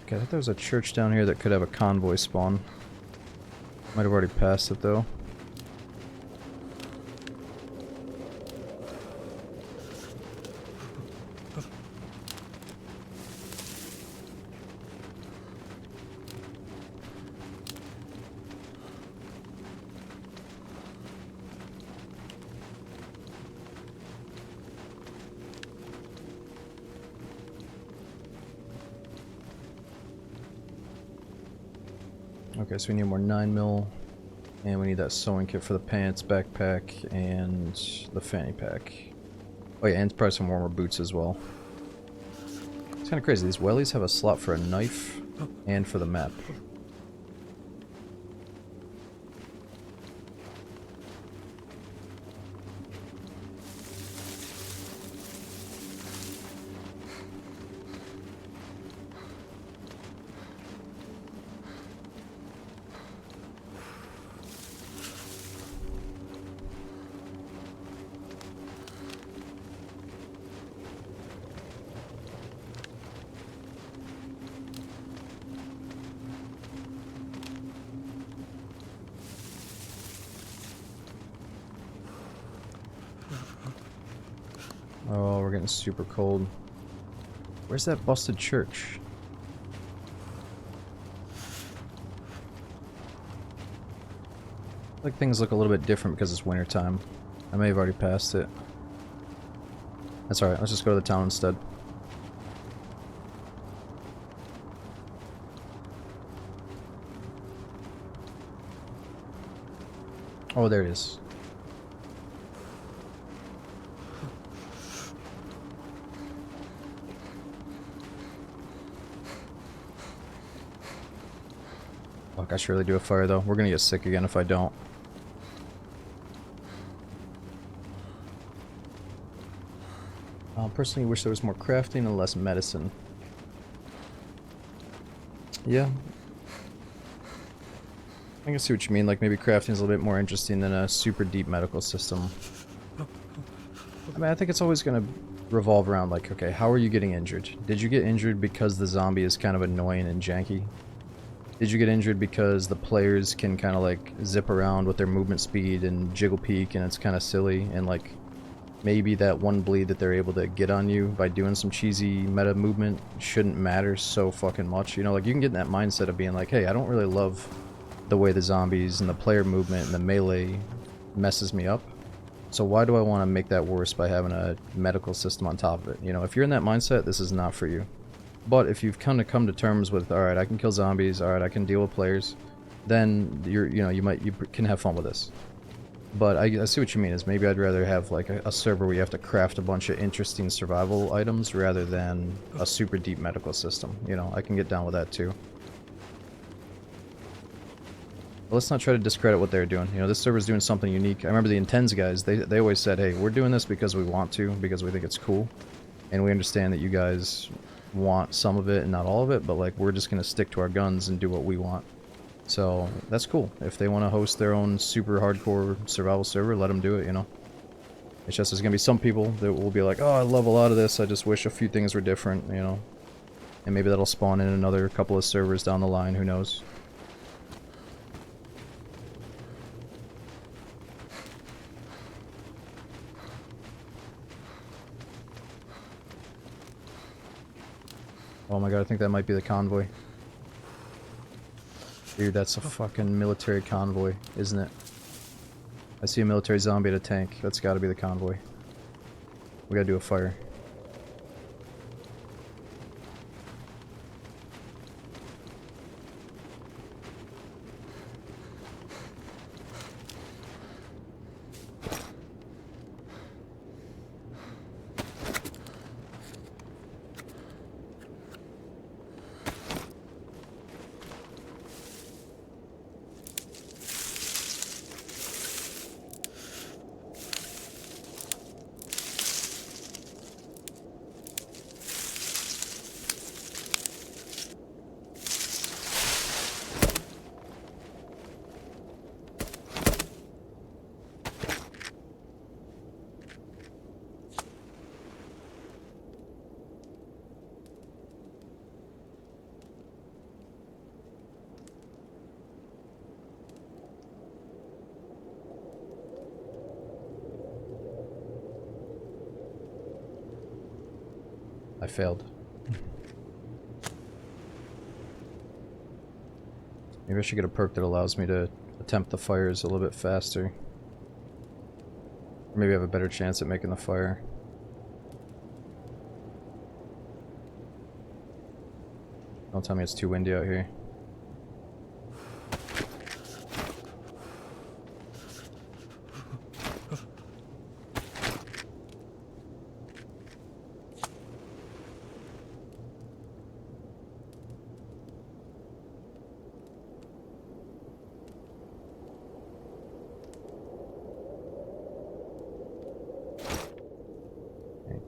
Speaker 1: Okay, I thought there was a church down here that could have a convoy spawn. Might have already passed it though. Okay, so we need more 9mm And we need that sewing kit for the pants, backpack, and the fanny pack. Oh yeah, and probably some warmer boots as well. It's kind of crazy. These wellies have a slot for a knife and for the map. Oh, we're getting super cold. Where's that busted church? Like things look a little bit different because it's winter time. I may have already passed it. That's alright, let's just go to the town instead. Oh, there it is. Fuck, I should really do a fire though. We're gonna get sick again if I don't. I personally wish there was more crafting and less medicine. Yeah. I can see what you mean, like maybe crafting is a little bit more interesting than a super deep medical system. I mean, I think it's always gonna revolve around like, okay, how are you getting injured? Did you get injured because the zombie is kind of annoying and janky? Did you get injured because the players can kind of like zip around with their movement speed and jiggle peek and it's kind of silly, and like maybe that one bleed that they're able to get on you by doing some cheesy meta movement shouldn't matter so fucking much, you know? Like you can get in that mindset of being like, hey, I don't really love the way the zombies and the player movement and the melee messes me up, so why do I want to make that worse by having a medical system on top of it? You know, if you're in that mindset, this is not for you. But if you've kind of come to terms with, alright, I can kill zombies, alright, I can deal with players, then you can have fun with this. But I see what you mean, is maybe I'd rather have like a server where you have to craft a bunch of interesting survival items rather than a super deep medical system. You know, I can get down with that too. But let's not try to discredit what they're doing. You know, this server's doing something unique. I remember the Intens guys, they always said, hey, we're doing this because we want to, because we think it's cool. And we understand that you guys want some of it and not all of it, but like we're just going to stick to our guns and do what we want. So that's cool. If they want to host their own super hardcore survival server, let them do it, you know. It's just there's going to be some people that will be like, oh, I love a lot of this, I just wish a few things were different, you know. And maybe that'll spawn in another couple of servers down the line, who knows. Oh my god, I think that might be the convoy. Dude, that's a fucking military convoy, isn't it? I see a military zombie at a tank. That's gotta be the convoy. We gotta do a fire. I failed. Maybe I should get a perk that allows me to attempt the fires a little bit faster. Or maybe I have a better chance at making the fire. Don't tell me it's too windy out here.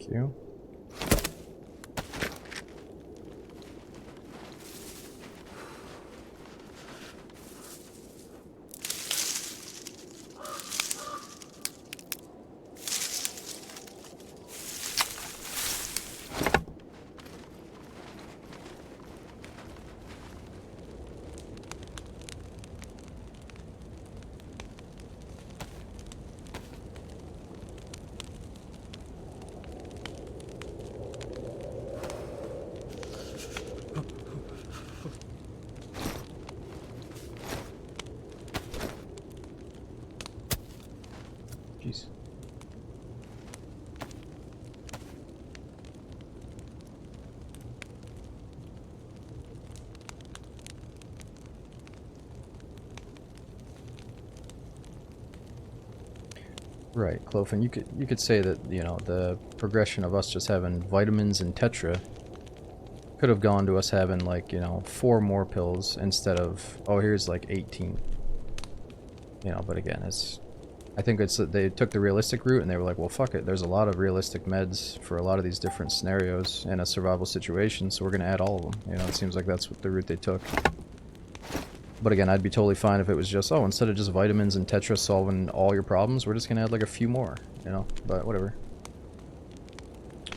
Speaker 1: Thank you. Jeez. Right, Clofen, you could say that, you know, the progression of us just having vitamins and tetra could have gone to us having, like, you know, 4 more pills instead of, oh, here's like 18. You know, but again, it's, I think it's that they took the realistic route and they were like, well, fuck it, there's a lot of realistic meds for a lot of these different scenarios in a survival situation, so we're gonna add all of them. You know, it seems like that's what the route they took. But again, I'd be totally fine if it was just, oh, instead of just vitamins and tetra solving all your problems, we're just gonna add like a few more, you know, but whatever.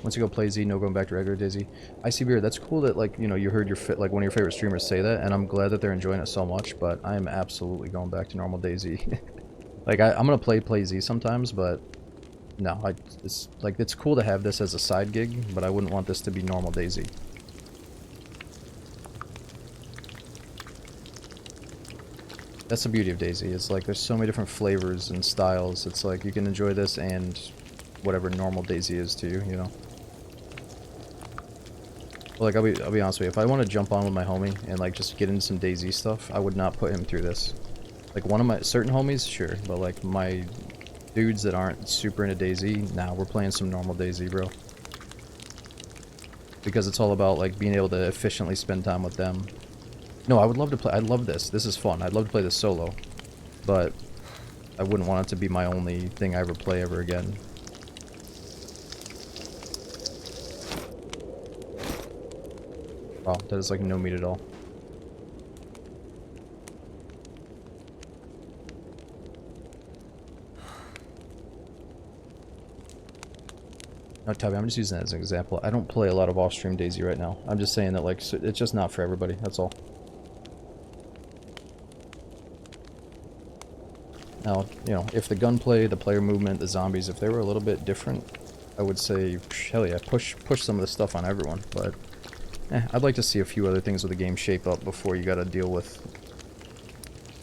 Speaker 1: Once you go PlayZ, no going back to regular DayZ. Icy Beer, that's cool that, like, you know, you heard your like one of your favorite streamers say that, and I'm glad that they're enjoying it so much, but I am absolutely going back to normal DayZ. Like, I'm gonna play PlayZ sometimes, but no, it's like, it's cool to have this as a side gig, but I wouldn't want this to be normal DayZ. That's the beauty of DayZ. It's like there's so many different flavors and styles. It's like you can enjoy this and whatever normal DayZ is to you, you know. Well, like, I'll be honest with you. If I want to jump on with my homie and like just get into some DayZ stuff, I would not put him through this. Like, one of my certain homies, sure, but like my dudes that aren't super into DayZ, nah, we're playing some normal DayZ, bro. Because it's all about like being able to efficiently spend time with them. No, I would love to play. I love this. This is fun. I'd love to play this solo, but I wouldn't want it to be my only thing I ever play ever again. Wow, that is like no meat at all. No, Tabby, I'm just using that as an example. I don't play a lot of off-stream DayZ right now. I'm just saying that, like, it's just not for everybody. That's all. Now, you know, if the gunplay, the player movement, the zombies, if they were a little bit different, I would say, hell yeah, push some of this stuff on everyone. But, I'd like to see a few other things with the game shape up before you gotta deal with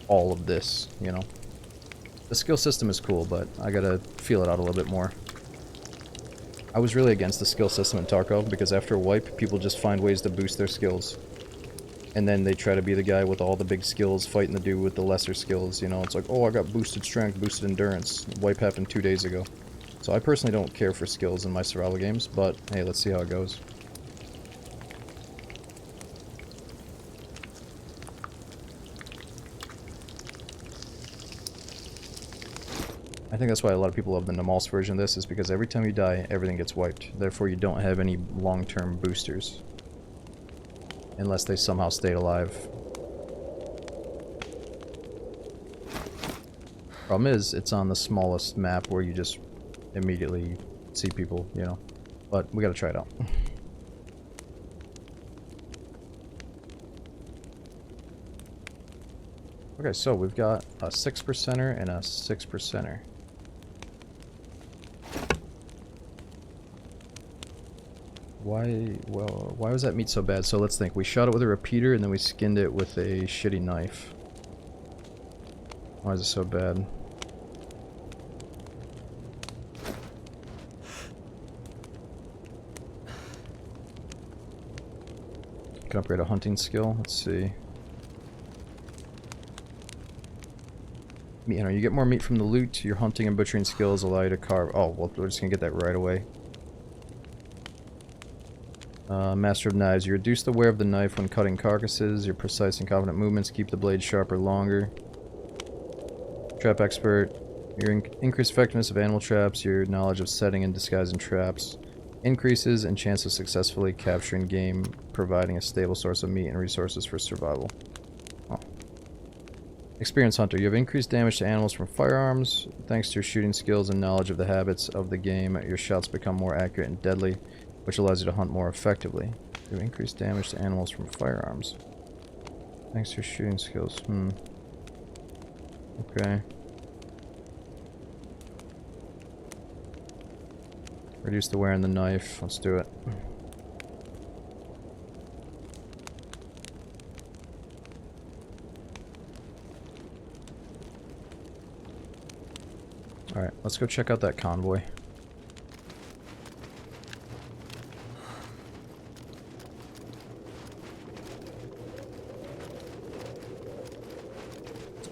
Speaker 1: all of this, you know? The skill system is cool, but I gotta feel it out a little bit more. I was really against the skill system in Tarkov, because after a wipe, people just find ways to boost their skills. And then they try to be the guy with all the big skills, fighting the dude with the lesser skills, you know? It's like, oh, I got boosted strength, boosted endurance. Wipe happened 2 days ago. So I personally don't care for skills in my survival games, but hey, let's see how it goes. I think that's why a lot of people love the Namal's version of this, is because every time you die, everything gets wiped. Therefore, you don't have any long-term boosters. Unless they somehow stayed alive. Problem is, it's on the smallest map where you just immediately see people, you know. But we gotta try it out. Okay, so we've got a 6%er and a 6%er. Why was that meat so bad? So let's think. We shot it with a repeater and then we skinned it with a shitty knife. Why is it so bad? Can upgrade a hunting skill. Let's see. Meat hunter. You get more meat from the loot. Your hunting and butchering skills allow you to carve. Oh, well, we're just gonna get that right away. Master of Knives. You reduce the wear of the knife when cutting carcasses. Your precise and confident movements keep the blade sharper longer. Trap Expert. Your increased effectiveness of animal traps. Your knowledge of setting and disguising traps. Increases in chance of successfully capturing game, providing a stable source of meat and resources for survival. Oh. Experience Hunter. You have increased damage to animals from firearms. Thanks to your shooting skills and knowledge of the habits of the game, your shots become more accurate and deadly, which allows you to hunt more effectively. You have increased damage to animals from firearms. Thanks to your shooting skills. Okay. Reduce the wear on the knife. Let's do it. Alright, let's go check out that convoy.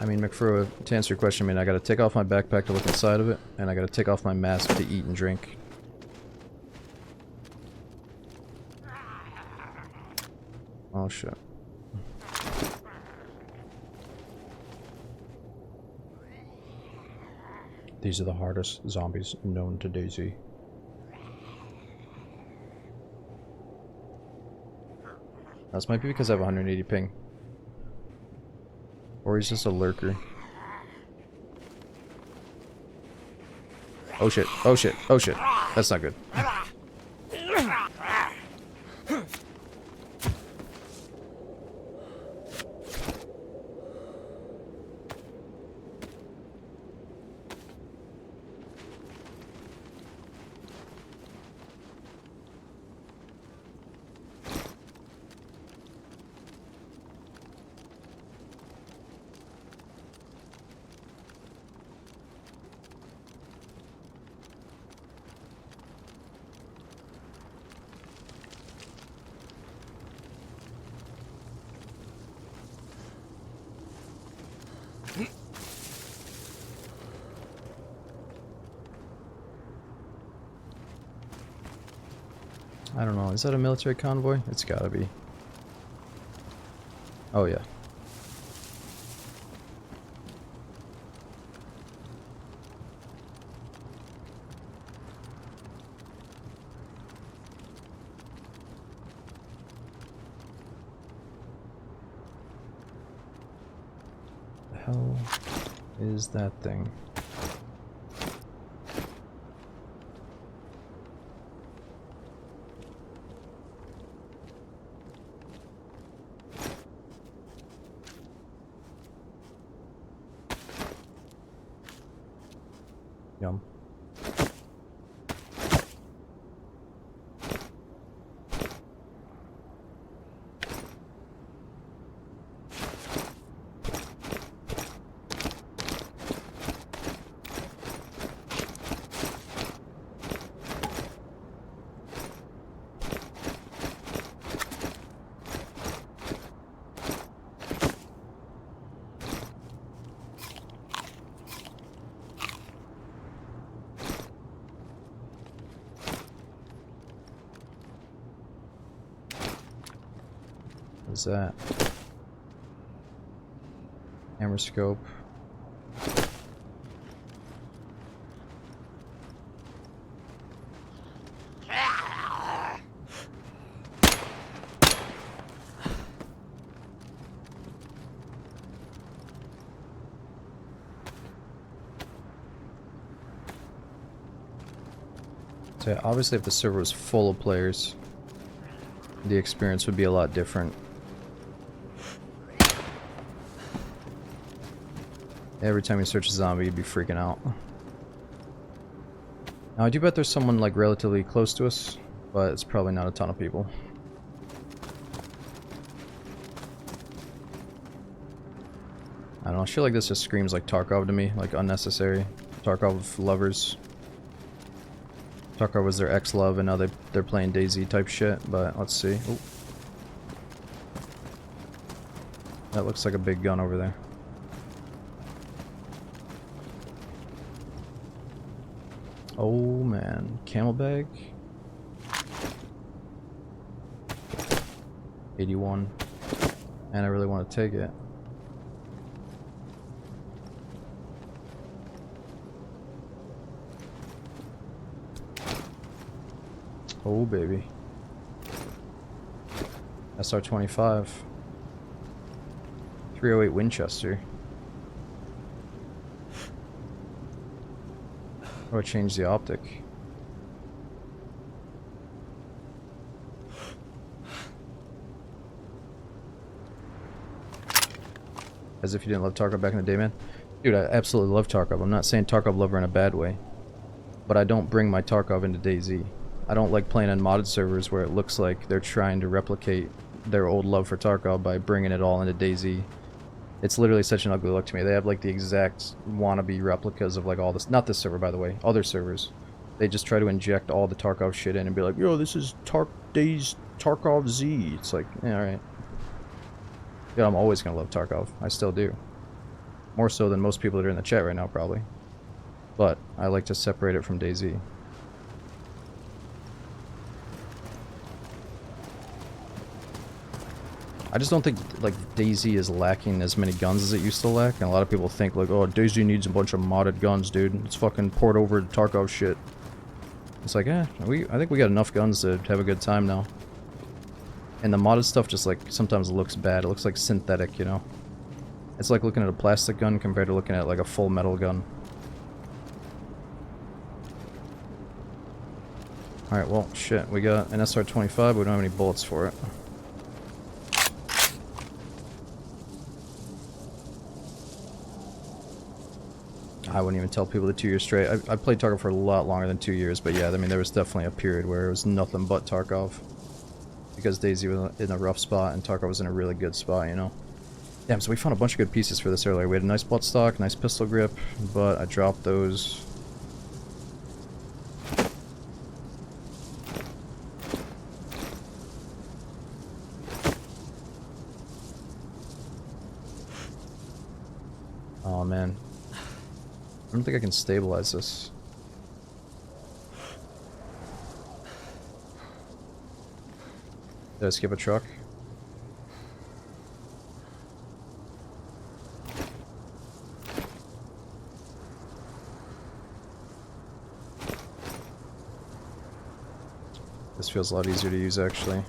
Speaker 1: I mean, McFrew, to answer your question, I mean, I gotta take off my backpack to look inside of it, and I gotta take off my mask to eat and drink. Oh shit. These are the hardest zombies known to DayZ. This might be because I have 180 ping. Or he's just a lurker. Oh shit, oh shit, oh shit. That's not good. I don't know, is that a military convoy? It's gotta be. Oh yeah. The hell is that thing? Yum. What's that? Hammer scope. So yeah, obviously if the server was full of players, the experience would be a lot different. Every time you search a zombie, you'd be freaking out. Now, I do bet there's someone, like, relatively close to us, but it's probably not a ton of people. I don't know, I feel like this just screams like Tarkov to me, like unnecessary. Tarkov lovers. Tarkov was their ex-love, and now they're playing DayZ type shit, but let's see. Ooh. That looks like a big gun over there. Oh man, camel bag. 81. And I really want to take it. Oh, baby. SR-25. 308 Winchester. How do I change the optic? As if you didn't love Tarkov back in the day, man. Dude, I absolutely love Tarkov. I'm not saying Tarkov lover in a bad way. But I don't bring my Tarkov into DayZ. I don't like playing on modded servers where it looks like they're trying to replicate their old love for Tarkov by bringing it all into DayZ. It's literally such an ugly look to me. They have like the exact wannabe replicas of like all this. Not this server, by the way. Other servers. They just try to inject all the Tarkov shit in and be like, yo, this is DayZ Tarkov Z. It's like, yeah, alright. Yeah, I'm always gonna love Tarkov. I still do. More so than most people that are in the chat right now, probably. But I like to separate it from DayZ. I just don't think like DayZ is lacking as many guns as it used to lack, and a lot of people think like, oh, DayZ needs a bunch of modded guns, dude. It's fucking poured over Tarkov shit. It's like, I think we got enough guns to have a good time now. And the modded stuff just like sometimes looks bad. It looks like synthetic, you know. It's like looking at a plastic gun compared to looking at like a full metal gun. Alright, well, shit. We got an SR-25, but we don't have any bullets for it. I wouldn't even tell people the 2 years straight. I played Tarkov for a lot longer than 2 years, but yeah, I mean, there was definitely a period where it was nothing but Tarkov. Because DayZ was in a rough spot and Tarkov was in a really good spot, you know? Damn, so we found a bunch of good pieces for this earlier. We had a nice buttstock, nice pistol grip, but I dropped those. Oh man. I don't think I can stabilize this. Did I skip a truck? This feels a lot easier to use, actually.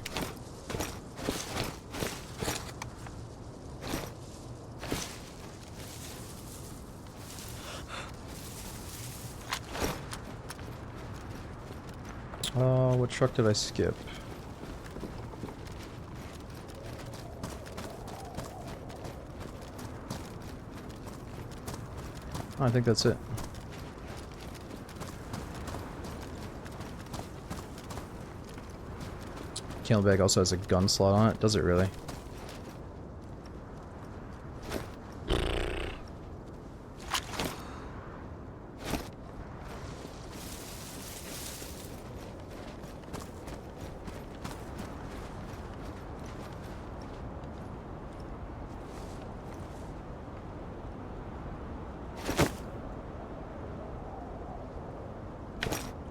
Speaker 1: What truck did I skip? Oh, I think that's it. Camel bag also has a gun slot on it, does it really?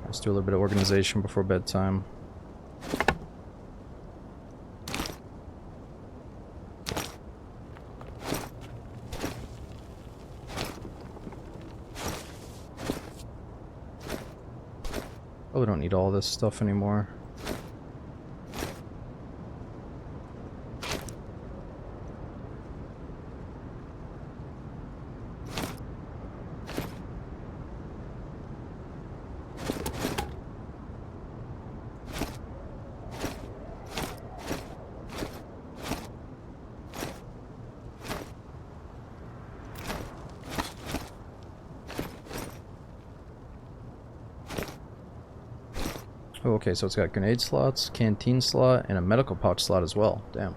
Speaker 1: Let's do a little bit of organization before bedtime. Probably don't need all this stuff anymore. Oh, okay, so it's got grenade slots, canteen slot, and a medical pouch slot as well. Damn.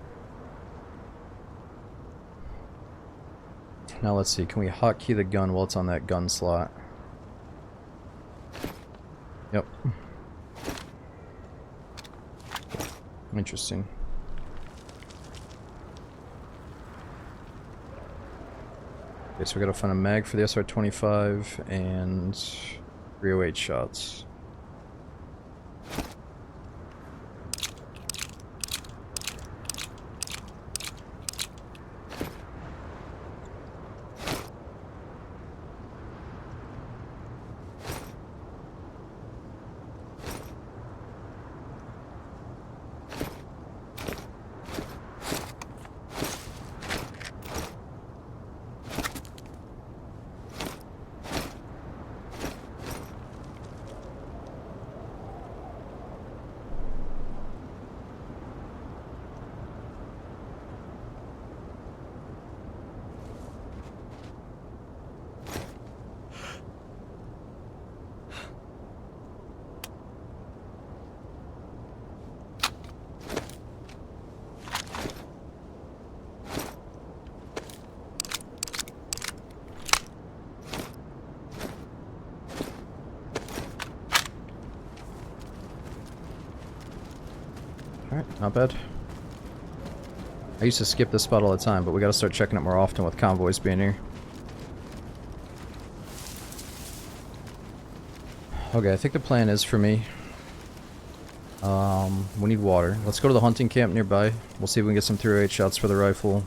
Speaker 1: Now let's see, can we hotkey the gun while it's on that gun slot? Yep. Interesting. Okay, so we gotta find a mag for the SR-25 and 308 shots. Alright, not bad. I used to skip this spot all the time, but we gotta start checking it more often with convoys being here. Okay, I think the plan is for me. We need water. Let's go to the hunting camp nearby. We'll see if we can get some 308 shots for the rifle.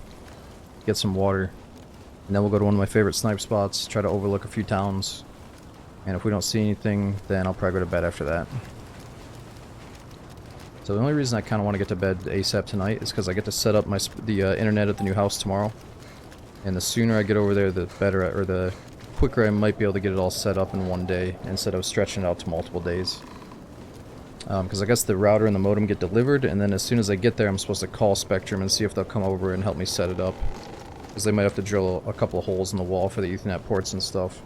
Speaker 1: Get some water. And then we'll go to one of my favorite snipe spots, try to overlook a few towns. And if we don't see anything, then I'll probably go to bed after that. So the only reason I kind of want to get to bed ASAP tonight is because I get to set up the internet at the new house tomorrow. And the sooner I get over there, the better, or the quicker I might be able to get it all set up in one day, instead of stretching it out to multiple days. Because I guess the router and the modem get delivered, and then as soon as I get there I'm supposed to call Spectrum and see if they'll come over and help me set it up. Because they might have to drill a couple of holes in the wall for the Ethernet ports and stuff.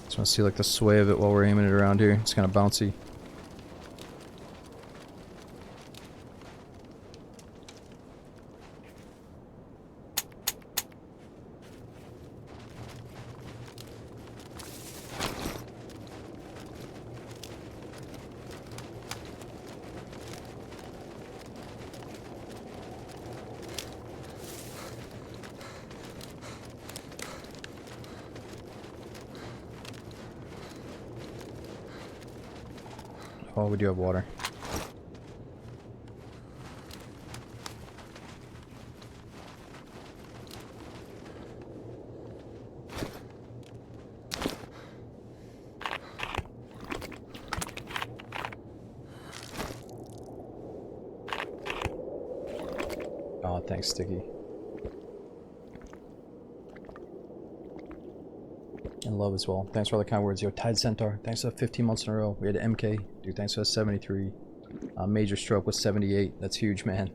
Speaker 1: Just want to see like the sway of it while we're aiming it around here. It's kind of bouncy. Oh, we do have water. Oh, thanks, Sticky. And love as well. Thanks for all the kind words. Yo, Tide Centaur, thanks for 15 months in a row. We had MK, dude, thanks for 73. Major Stroke with 78. That's huge, man.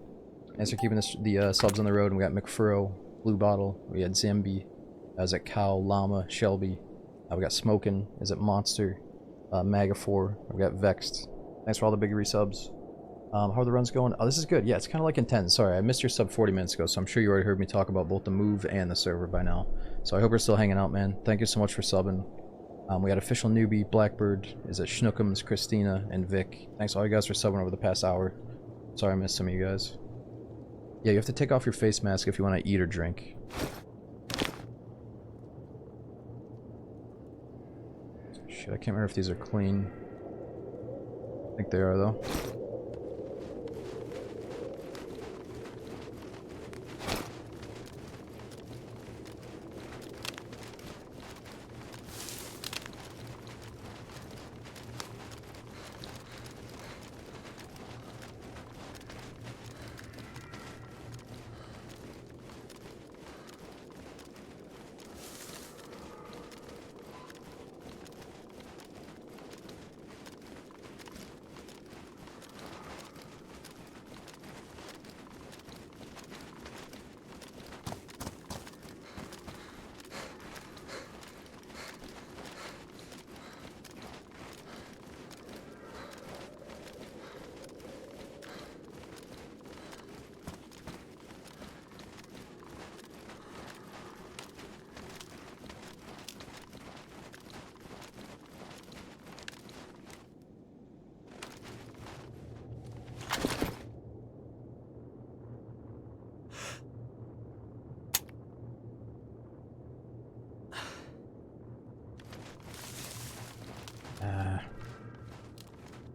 Speaker 1: Thanks for keeping the subs on the road. And we got McFurrow, Blue Bottle. We had Zambi. Is it Cow, Llama, Shelby? We got Smokin'. Is it Monster? Magafor. We got Vexed. Thanks for all the big resubs. How are the runs going? Oh, this is good. Yeah, it's kind of like intense. Sorry, I missed your sub 40 minutes ago, so I'm sure you already heard me talk about both the move and the server by now. So I hope you're still hanging out, man. Thank you so much for subbing. We got Official Newbie, Blackbird, is it Schnookums, Christina, and Vic. Thanks all you guys for subbing over the past hour. Sorry I missed some of you guys. Yeah, you have to take off your face mask if you want to eat or drink. Shit, I can't remember if these are clean. I think they are, though.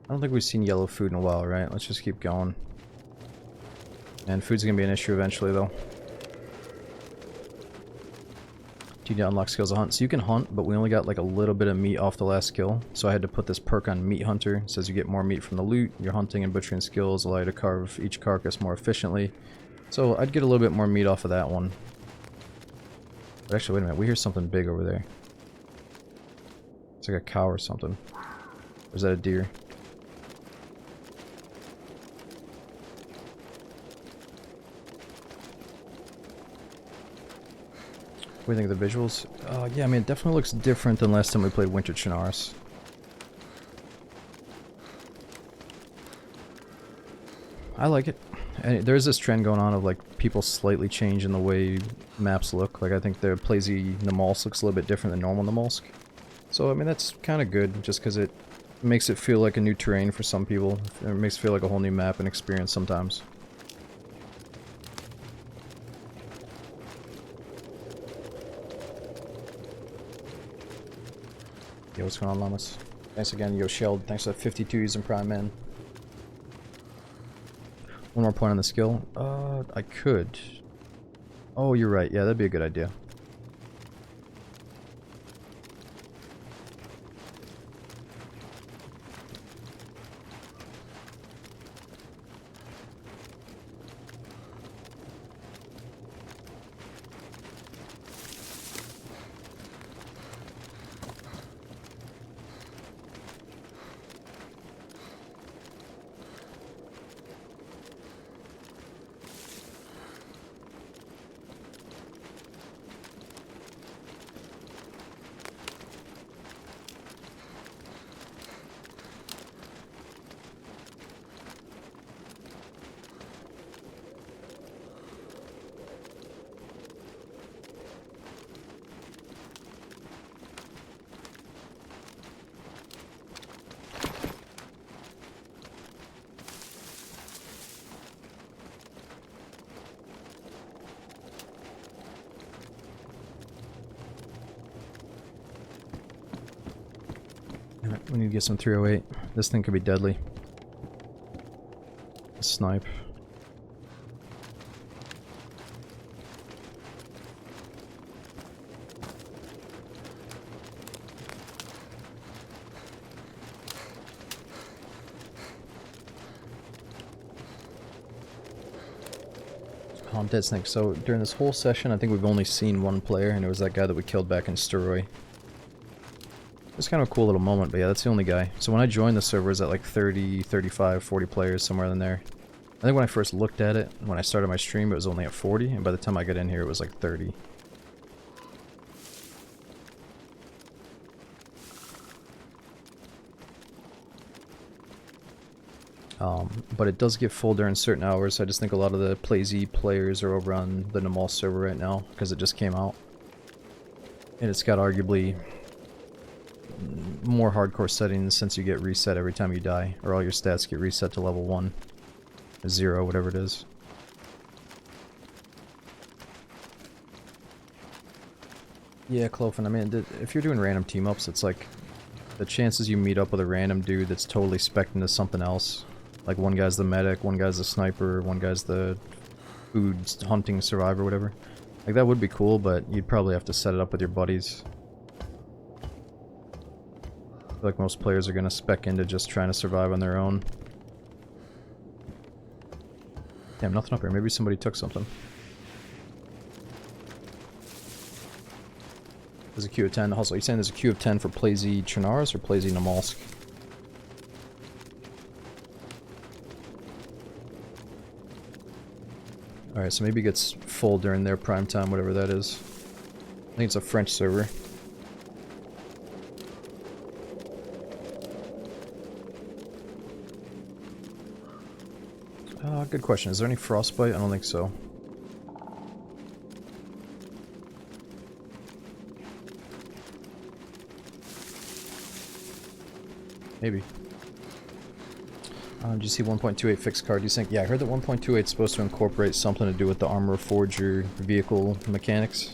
Speaker 1: I don't think we've seen yellow food in a while, right? Let's just keep going. And food's gonna be an issue eventually, though. Do you need to unlock skills to hunt? So you can hunt, but we only got like a little bit of meat off the last kill. So I had to put this perk on Meat Hunter. It says you get more meat from the loot. Your hunting and butchering skills allow you to carve each carcass more efficiently. So I'd get a little bit more meat off of that one. But actually, wait a minute. We hear something big over there. It's like a cow or something. Or is that a deer? What do you think of the visuals? Yeah, I mean, it definitely looks different than last time we played Winter Chernarus. I like it. And there's this trend going on of like people slightly changing the way maps look. Like I think the PlayZ Namalsk looks a little bit different than normal Namalsk. So I mean that's kind of good, just because it makes it feel like a new terrain for some people. It makes it feel like a whole new map and experience sometimes. Yo, what's going on, Llamas? Thanks again, Yo Shelled. Thanks for that 52 using Prime Man. One more point on the skill. I could. Oh, you're right. Yeah, that'd be a good idea. We need to get some 308. This thing could be deadly. A snipe. Oh, I'm dead snake. So during this whole session, I think we've only seen one player, and it was that guy that we killed back in Steroy. It's kind of a cool little moment, but yeah, that's the only guy. So when I joined the server, it was at like 30, 35, 40 players, somewhere in there. I think when I first looked at it, when I started my stream, it was only at 40, and by the time I got in here, it was like 30. But it does get full during certain hours. I just think a lot of the PlayZ players are over on the Namalsk server right now, because it just came out. And it's got arguably more hardcore settings since you get reset every time you die, or all your stats get reset to level 1 or 0, whatever it is. Yeah, Clofin, I mean, if you're doing random team-ups, it's like the chances you meet up with a random dude that's totally spec'd into something else, like one guy's the medic, one guy's the sniper, one guy's the food hunting survivor, whatever, like that would be cool, but you'd probably have to set it up with your buddies. I feel like most players are going to spec into just trying to survive on their own. Damn, nothing up here. Maybe somebody took something. There's a queue of 10. Also, are you saying there's a queue of 10 for PlayZ Chernarus or PlayZ Namalsk? Alright, so maybe it gets full during their prime time, whatever that is. I think it's a French server. Good question. Is there any frostbite? I don't think so. Maybe. Did you see 1.28 fixed card? Do you think? Yeah, I heard that 1.28 is supposed to incorporate something to do with the Armor Forger vehicle mechanics.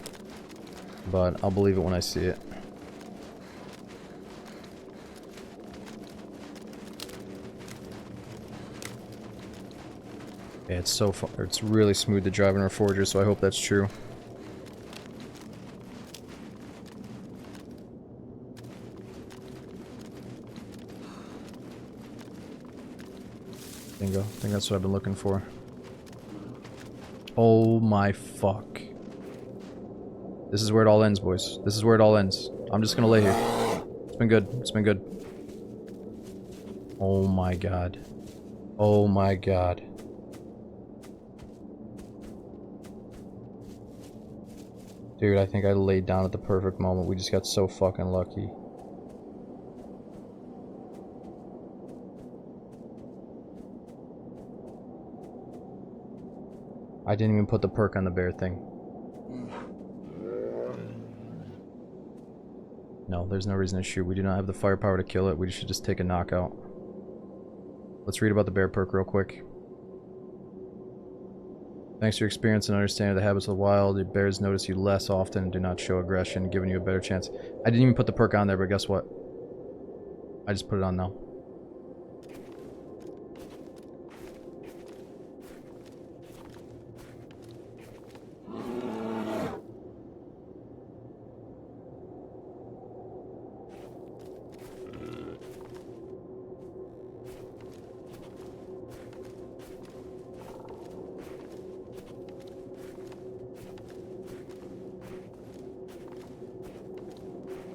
Speaker 1: But I'll believe it when I see it. Yeah, it's so far. It's really smooth to drive in our Forger, so I hope that's true. Bingo. I think that's what I've been looking for. Oh my fuck. This is where it all ends, boys. This is where it all ends. I'm just gonna lay here. It's been good. It's been good. Oh my god. Oh my god. Dude, I think I laid down at the perfect moment. We just got so fucking lucky. I didn't even put the perk on the bear thing. No, there's no reason to shoot. We do not have the firepower to kill it. We should just take a knockout. Let's read about the bear perk real quick. Thanks to your experience and understanding of the habits of the wild, the bears notice you less often and do not show aggression, giving you a better chance. I didn't even put the perk on there, but guess what? I just put it on now.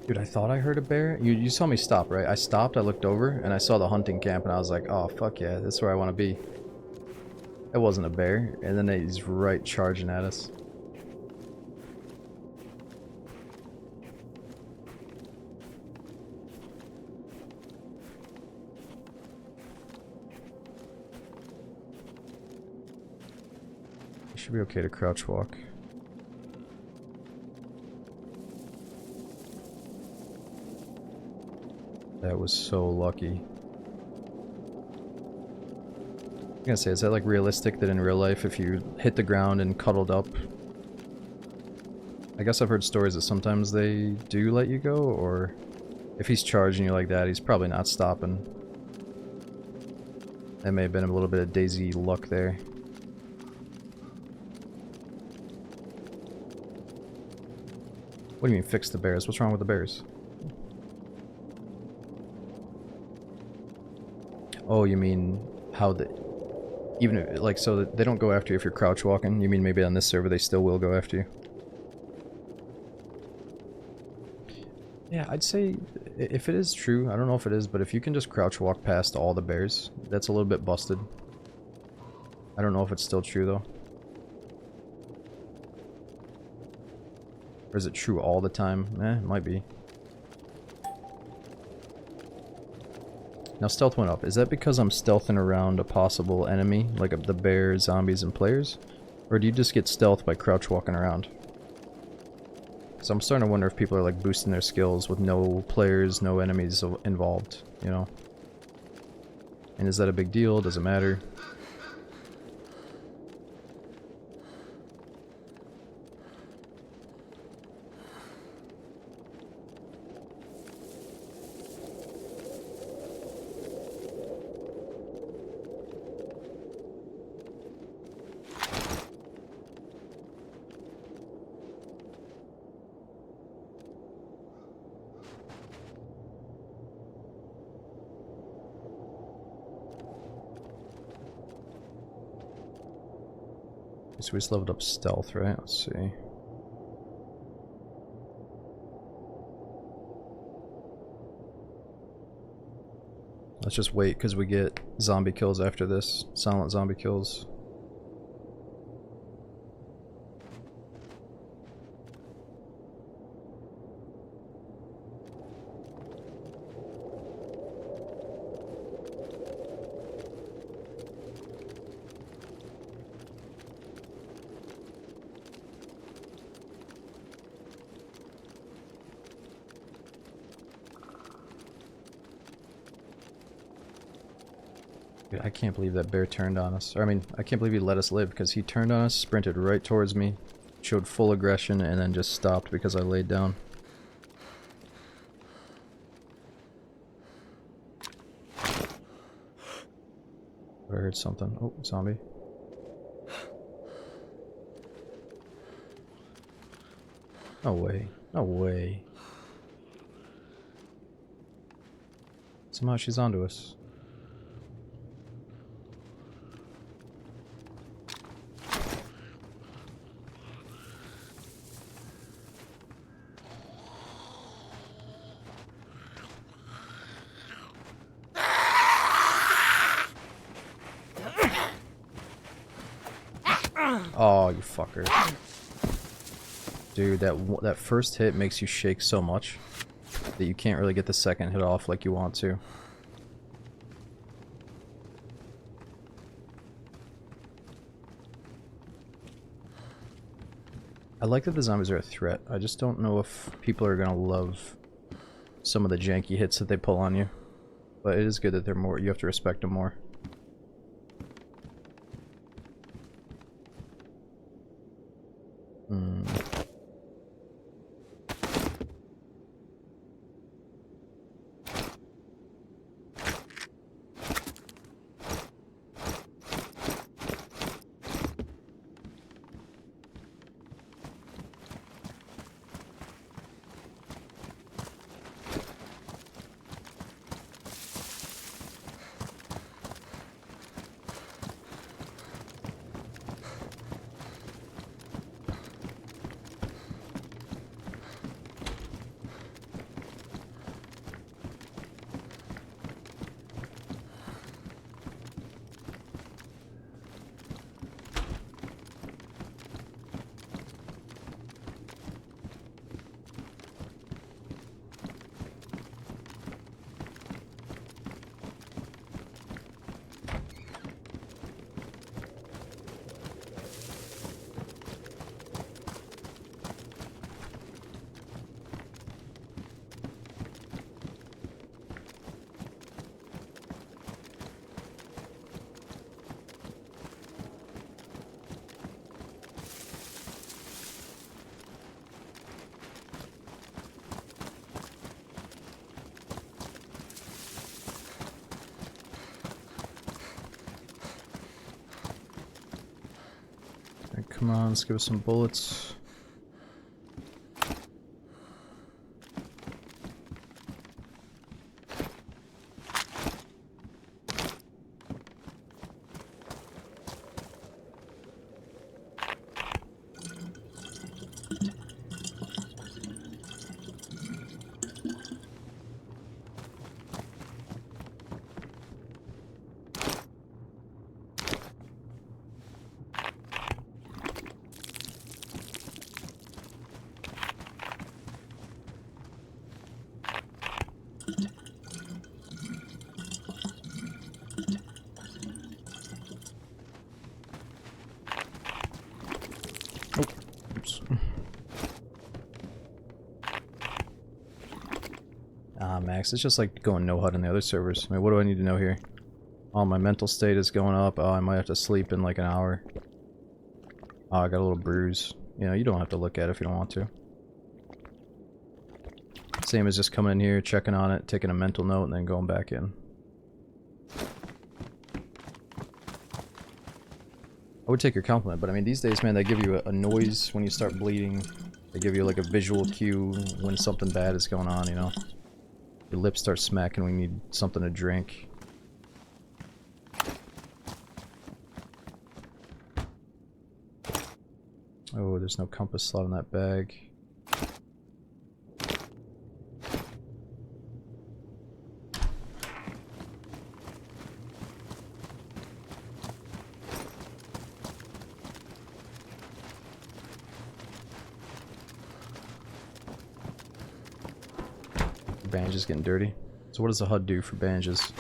Speaker 1: Dude, I thought I heard a bear. You saw me stop, right? I stopped, I looked over, and I saw the hunting camp, and I was like, oh, fuck yeah, this is where I want to be. It wasn't a bear, and then he's right charging at us. It should be okay to crouch walk. That was so lucky. I'm gonna say, is that like realistic that in real life if you hit the ground and cuddled up? I guess I've heard stories that sometimes they do let you go, or if he's charging you like that, he's probably not stopping. That may have been a little bit of DayZ luck there. What do you mean fix the bears? What's wrong with the bears? Oh, you mean how the... Even if, like, so that they don't go after you if you're crouch walking? You mean maybe on this server they still will go after you? Yeah, I'd say if it is true, I don't know if it is, but if you can just crouch walk past all the bears, that's a little bit busted. I don't know if it's still true though. Or is it true all the time? Eh, it might be. Now stealth went up. Is that because I'm stealthing around a possible enemy, like the bears, zombies, and players? Or do you just get stealth by crouch walking around? So I'm starting to wonder if people are like boosting their skills with no players, no enemies involved, you know? And is that a big deal? Does it matter? So we just leveled up stealth, right? Let's see. Let's just wait because we get zombie kills after this. Silent zombie kills. Dude, I can't believe that bear turned on us. Or, I mean, I can't believe he let us live because he turned on us, sprinted right towards me, showed full aggression, and then just stopped because I laid down. I heard something. Oh, zombie. No way. No way. Somehow she's onto us. Oh, you fucker. Dude, that first hit makes you shake so much that you can't really get the second hit off like you want to. I like that the zombies are a threat. I just don't know if people are gonna love some of the janky hits that they pull on you. But it is good that they're more, you have to respect them more. Come on, let's give us some bullets. Ah, Max, it's just like going no HUD on the other servers. I mean, what do I need to know here? Oh, my mental state is going up. Oh, I might have to sleep in like an hour. Oh, I got a little bruise. You know, you don't have to look at it if you don't want to. Same as just coming in here, checking on it, taking a mental note, and then going back in. I would take your compliment, but I mean, these days, man, they give you a noise when you start bleeding. They give you like a visual cue when something bad is going on, you know? Your lips start smacking when you need something to drink. Oh, there's no compass slot in that bag. Bandages getting dirty. So what does the HUD do for bandages?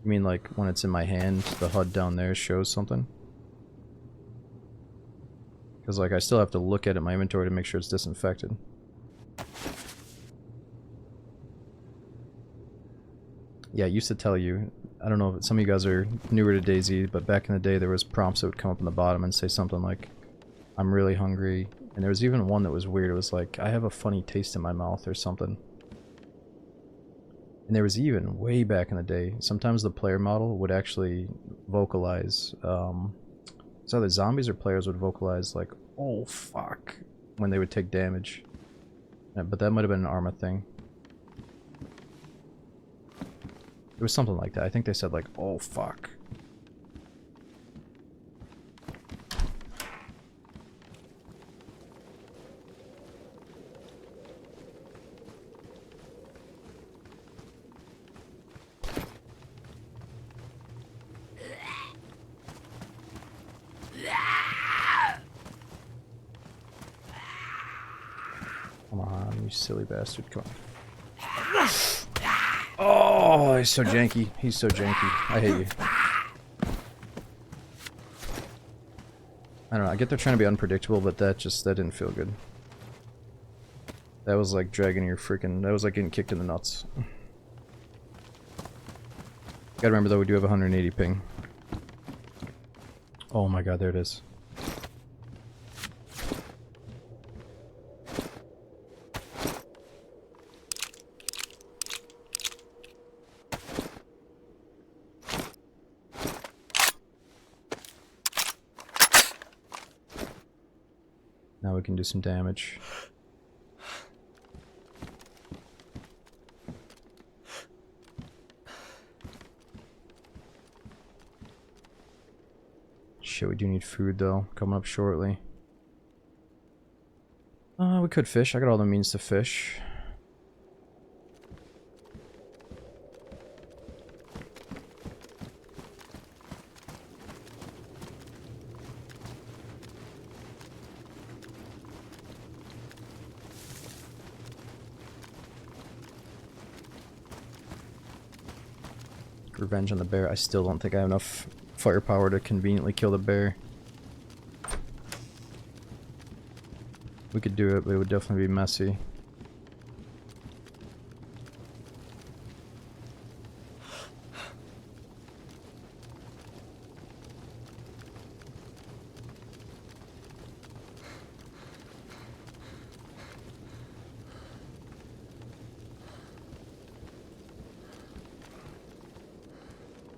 Speaker 1: You mean like when it's in my hand, the HUD down there shows something? Because like I still have to look at it in my inventory to make sure it's disinfected. Yeah, I used to tell you, I don't know if some of you guys are newer to DayZ, but back in the day there was prompts that would come up in the bottom and say something like, I'm really hungry. And there was even one that was weird, it was like, I have a funny taste in my mouth or something. And there was even, way back in the day, sometimes the player model would actually vocalize, it's either zombies or players would vocalize like, oh fuck, when they would take damage. But that might have been an Arma thing. It was something like that. I think they said like, oh fuck. you silly bastard. Come on. Oh, he's so janky. He's so janky. I hate you. I don't know, I get they're trying to be unpredictable, but that didn't feel good. That was like dragging your freaking... That was like getting kicked in the nuts. Gotta remember though, we do have 180 ping. Oh my god, there it is. Now we can do some damage. Shit, we do need food though, coming up shortly. We could fish. I got all the means to fish. Revenge on the bear. I still don't think I have enough firepower to conveniently kill the bear. We could do it, but it would definitely be messy.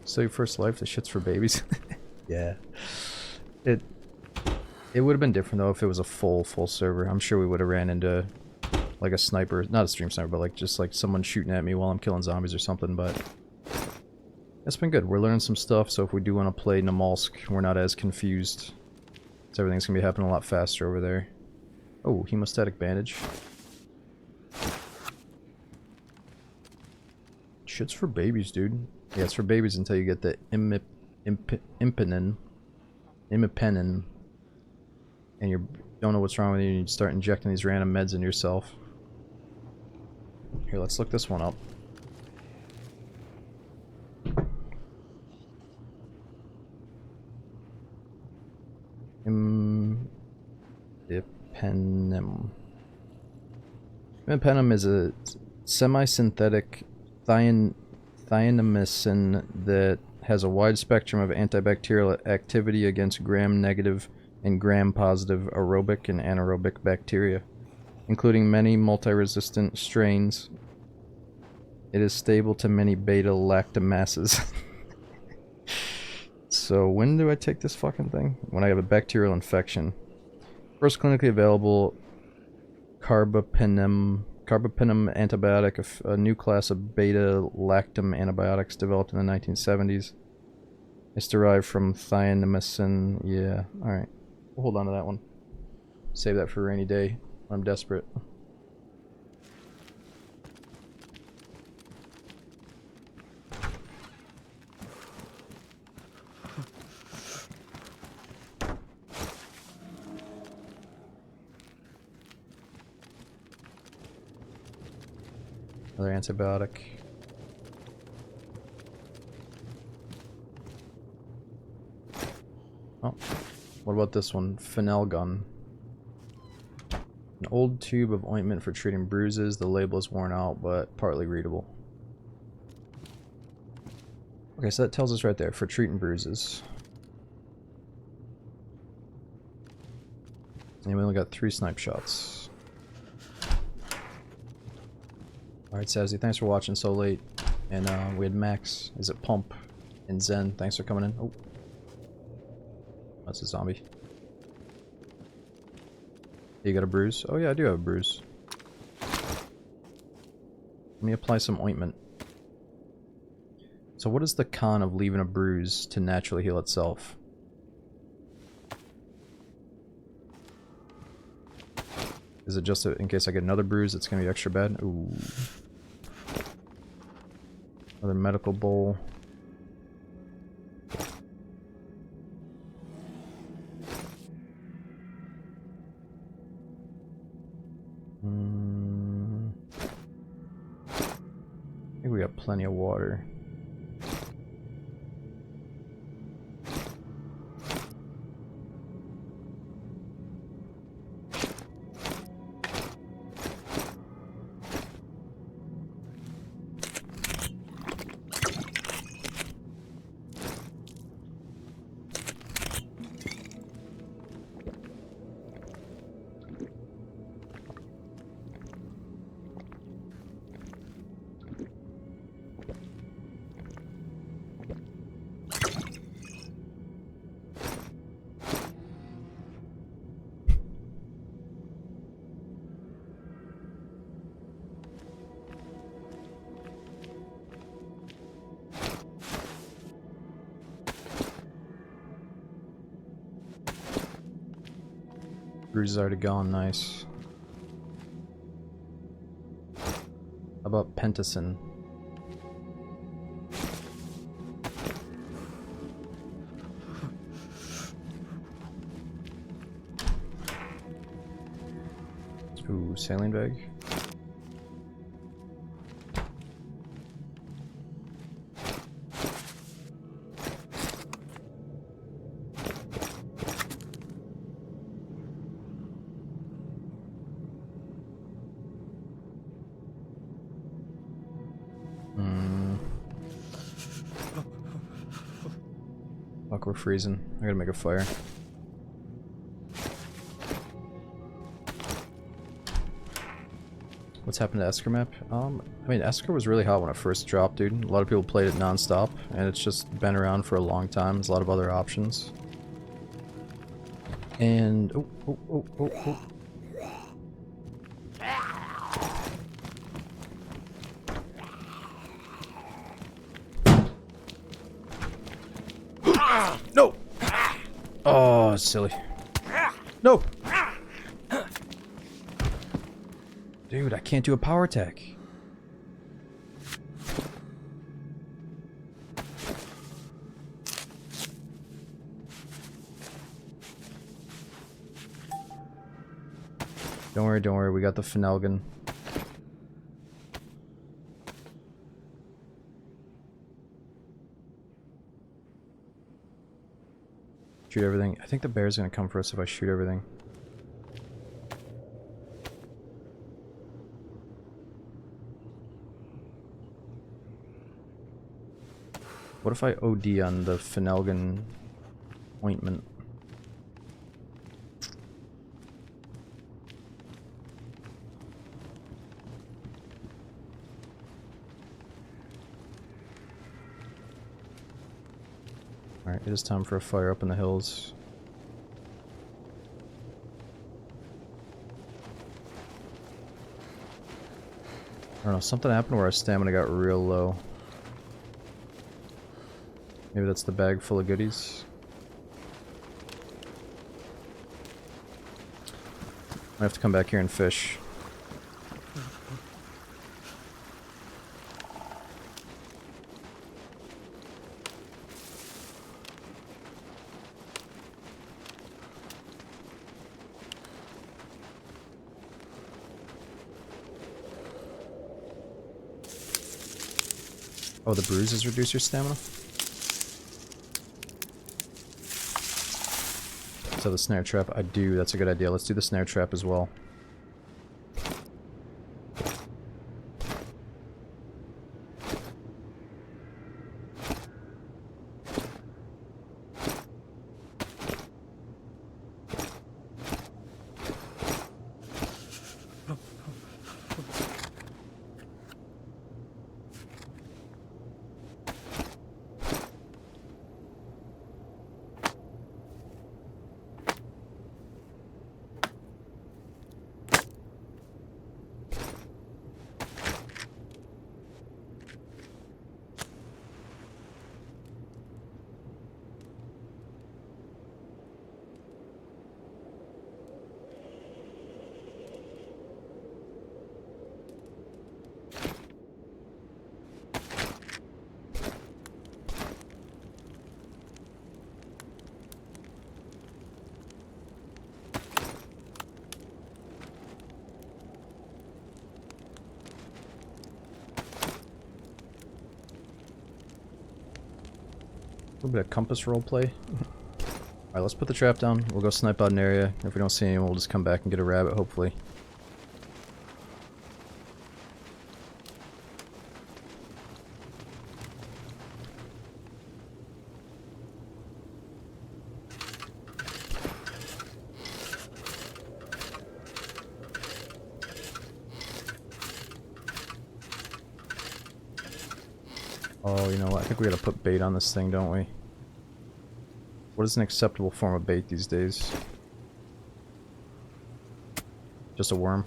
Speaker 1: Save First Life, the shit's for babies. Yeah. It would have been different though if it was a full server. I'm sure we would have ran into like a sniper, not a stream sniper, but like just like someone shooting at me while I'm killing zombies or something, but it's been good. We're learning some stuff, so if we do want to play Namalsk, we're not as confused. So everything's gonna be happening a lot faster over there. Oh, hemostatic bandage. Shit's for babies, dude. Yeah, it's for babies until you get the imipenem, and you don't know what's wrong with you, and you start injecting these random meds in yourself. Here, let's look this one up. Imipenem. Imipenem is a semi-synthetic thionomycin that has a wide spectrum of antibacterial activity against gram-negative and gram-positive aerobic and anaerobic bacteria, including many multi-resistant strains. It is stable to many beta-lactamases. So when do I take this fucking thing? When I have a bacterial infection. First clinically available carbapenem antibiotic, a new class of beta-lactam antibiotics developed in the 1970s. It's derived from thionomycin. Yeah, alright. We'll hold on to that one. Save that for a rainy day when I'm desperate. Another antibiotic. Oh, what about this one? Phenelgun. An old tube of ointment for treating bruises. The label is worn out, but partly readable. Okay, so that tells us right there, for treating bruises. And we only got 3 snipe shots. Alright, Sazzy, thanks for watching so late. And we had Max, is it Pump, and Zen, thanks for coming in. Oh. That's a zombie. You got a bruise? Oh yeah, I do have a bruise. Let me apply some ointment. So what is the con of leaving a bruise to naturally heal itself? Is it just in case I get another bruise, it's gonna be extra bad? Ooh. Another medical bowl. we got plenty of water. Bruises already gone, nice. How about Pentacin? Ooh, saline bag. Fuck, we're freezing. I gotta make a fire. What's happened to Esker map? I mean, Esker was really hot when it first dropped, dude. A lot of people played it non-stop, and it's just been around for a long time. There's a lot of other options. And... oh. No! Oh, silly. No! Dude, I can't do a power attack. Don't worry, we got the Finelgan. Shoot everything. I think the bear's gonna come for us if I shoot everything. What if I OD on the Finelgan ointment? Alright, it is time for a fire up in the hills. I don't know, something happened where our stamina got real low. Maybe that's the bag full of goodies. I have to come back here and fish. Oh, the bruises reduce your stamina? So the snare trap, I do, that's a good idea. Let's do the snare trap as well. little bit of compass roleplay. Alright, let's put the trap down. We'll go snipe out an area. If we don't see anyone, we'll just come back and get a rabbit, hopefully. Oh, you know what? I think we gotta put bait on this thing, don't we? What is an acceptable form of bait these days? Just a worm?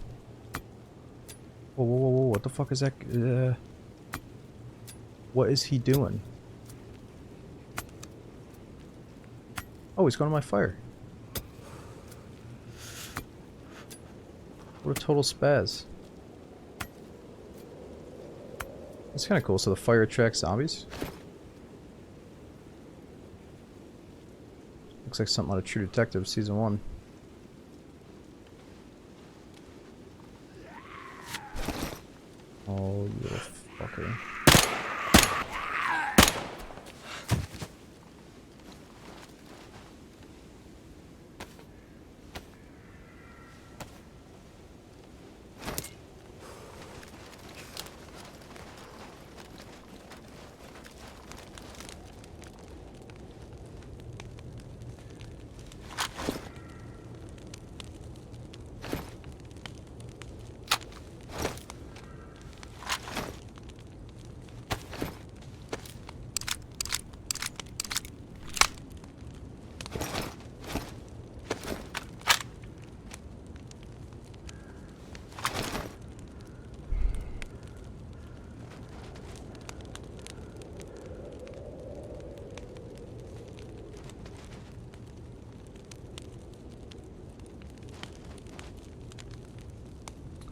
Speaker 1: Whoa, whoa, whoa, whoa, what the fuck is that? What is he doing? Oh, he's going to my fire. What a total spaz. That's kind of cool. So the fire attracts zombies? Looks like something out of True Detective Season 1. Oh, you little fucker.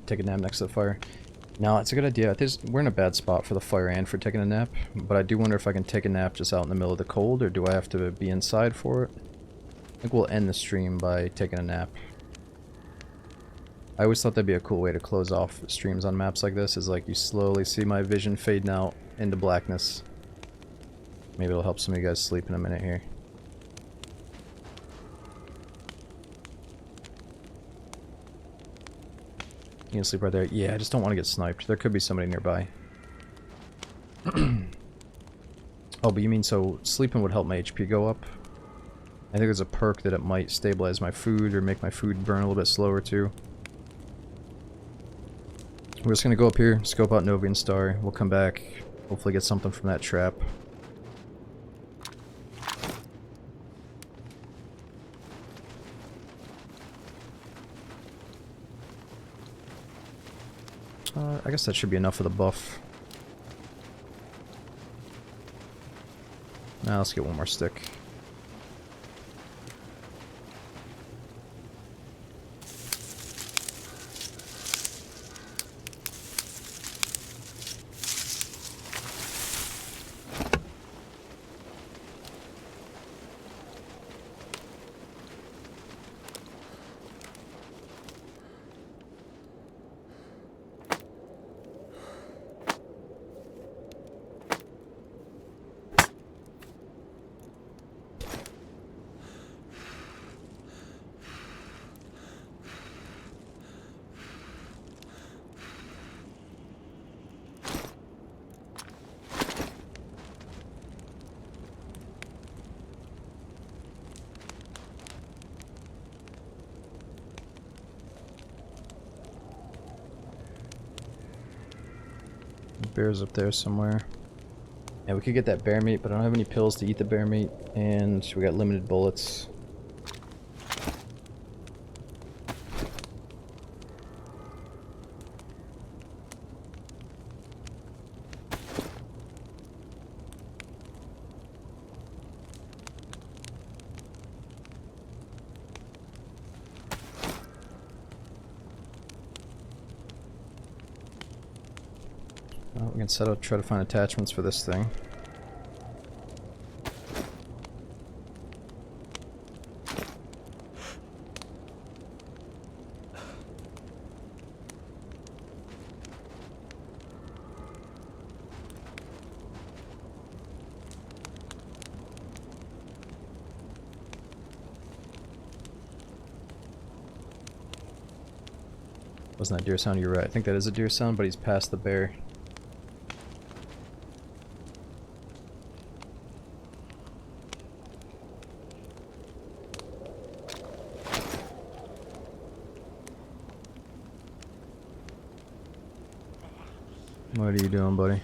Speaker 1: Take a nap next to the fire. Now, it's a good idea. We're in a bad spot for the fire and for taking a nap, but I do wonder if I can take a nap just out in the middle of the cold, or do I have to be inside for it? I think we'll end the stream by taking a nap. I always thought that'd be a cool way to close off streams on maps like this, is like you slowly see my vision fading out into blackness. Maybe it'll help some of you guys sleep in a minute here. You can sleep right there. Yeah, I just don't want to get sniped. There could be somebody nearby. Oh, but you mean so sleeping would help my HP go up? I think there's a perk that it might stabilize my food or make my food burn a little bit slower too. We're just gonna go up here, scope out Novian Star. We'll come back, hopefully get something from that trap. I guess that should be enough for the buff. Now let's get one more stick. Bear's up there somewhere. Yeah, we could get that bear meat, but I don't have any pills to eat the bear meat, and we got limited bullets. Well, we can set out, try to find attachments for this thing. Wasn't that deer sound? You're right. I think that is a deer sound, but he's past the bear. What are you doing, buddy?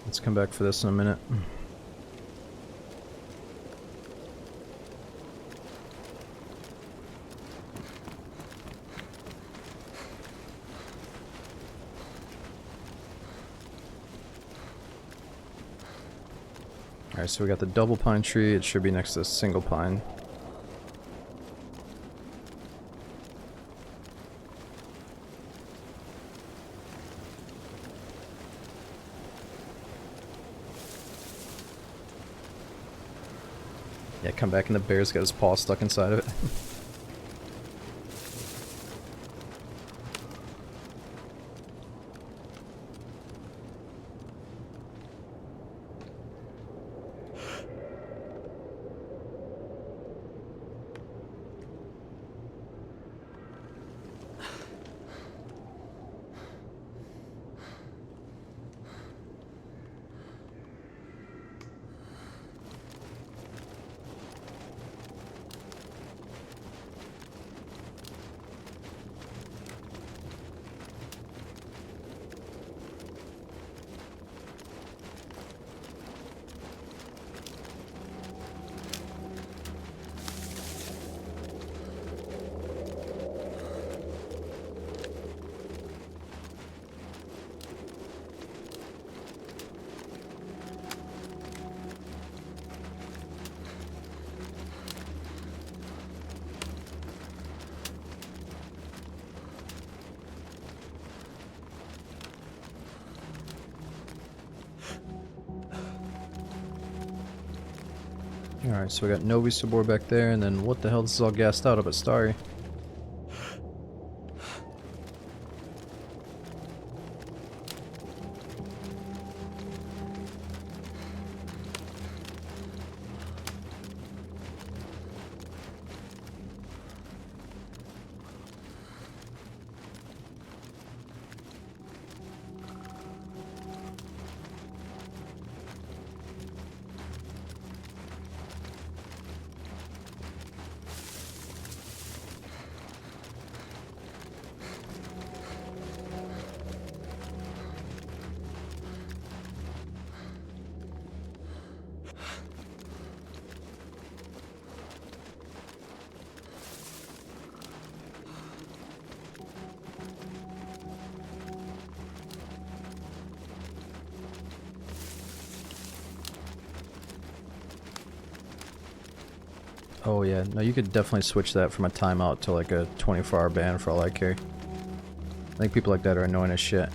Speaker 1: Let's come back for this in a minute. Alright, so we got the double pine tree. It should be next to the single pine. Yeah, come back and the bear's got his paw stuck inside of it. Alright, so we got Novi Sabor back there, and then what the hell, this is all gassed out up at Starry. Oh yeah, no, you could definitely switch that from a timeout to like a 24-hour ban for all I care. I think people like that are annoying as shit.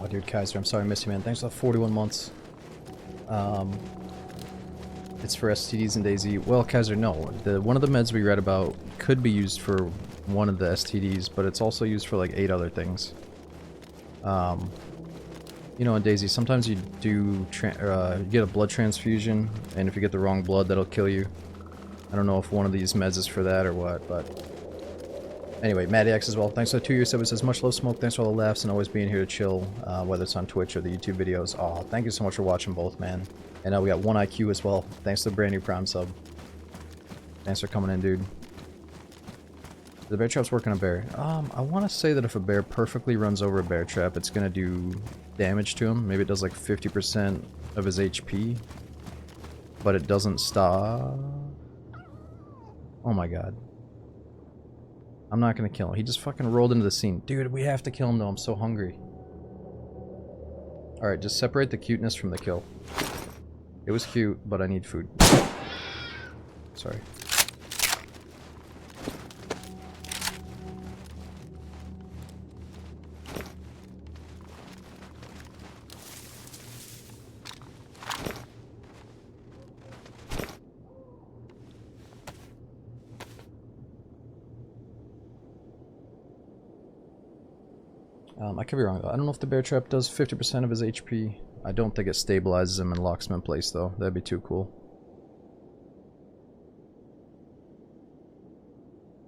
Speaker 1: Oh, dude, Kaiser, I'm sorry I missed you, man. Thanks for the 41 months. It's for STDs and DayZ. Well, Kaiser, no. One of the meds we read about could be used for one of the STDs, but it's also used for like 8 other things. You know, in DayZ, sometimes you do you get a blood transfusion, and if you get the wrong blood, that'll kill you. I don't know if one of these meds is for that or what, but... Anyway, Maddy as well. Thanks for the 2 years sub. It says, much love, Smoke. Thanks for all the laughs and always being here to chill, whether it's on Twitch or the YouTube videos. Aw, thank you so much for watching both, man. And we got 1 IQ as well. Thanks to the brand new Prime sub. Thanks for coming in, dude. The bear trap's working on a bear. I want to say that if a bear perfectly runs over a bear trap, it's going to do damage to him. Maybe it does like 50% of his HP. But it doesn't stop. Oh my god. I'm not going to kill him. He just fucking rolled into the scene. Dude, we have to kill him though. I'm so hungry. Alright, just separate the cuteness from the kill. It was cute, but I need food. Sorry. I could be wrong though. I don't know if the bear trap does 50% of his HP. I don't think it stabilizes him and locks him in place though. That'd be too cool.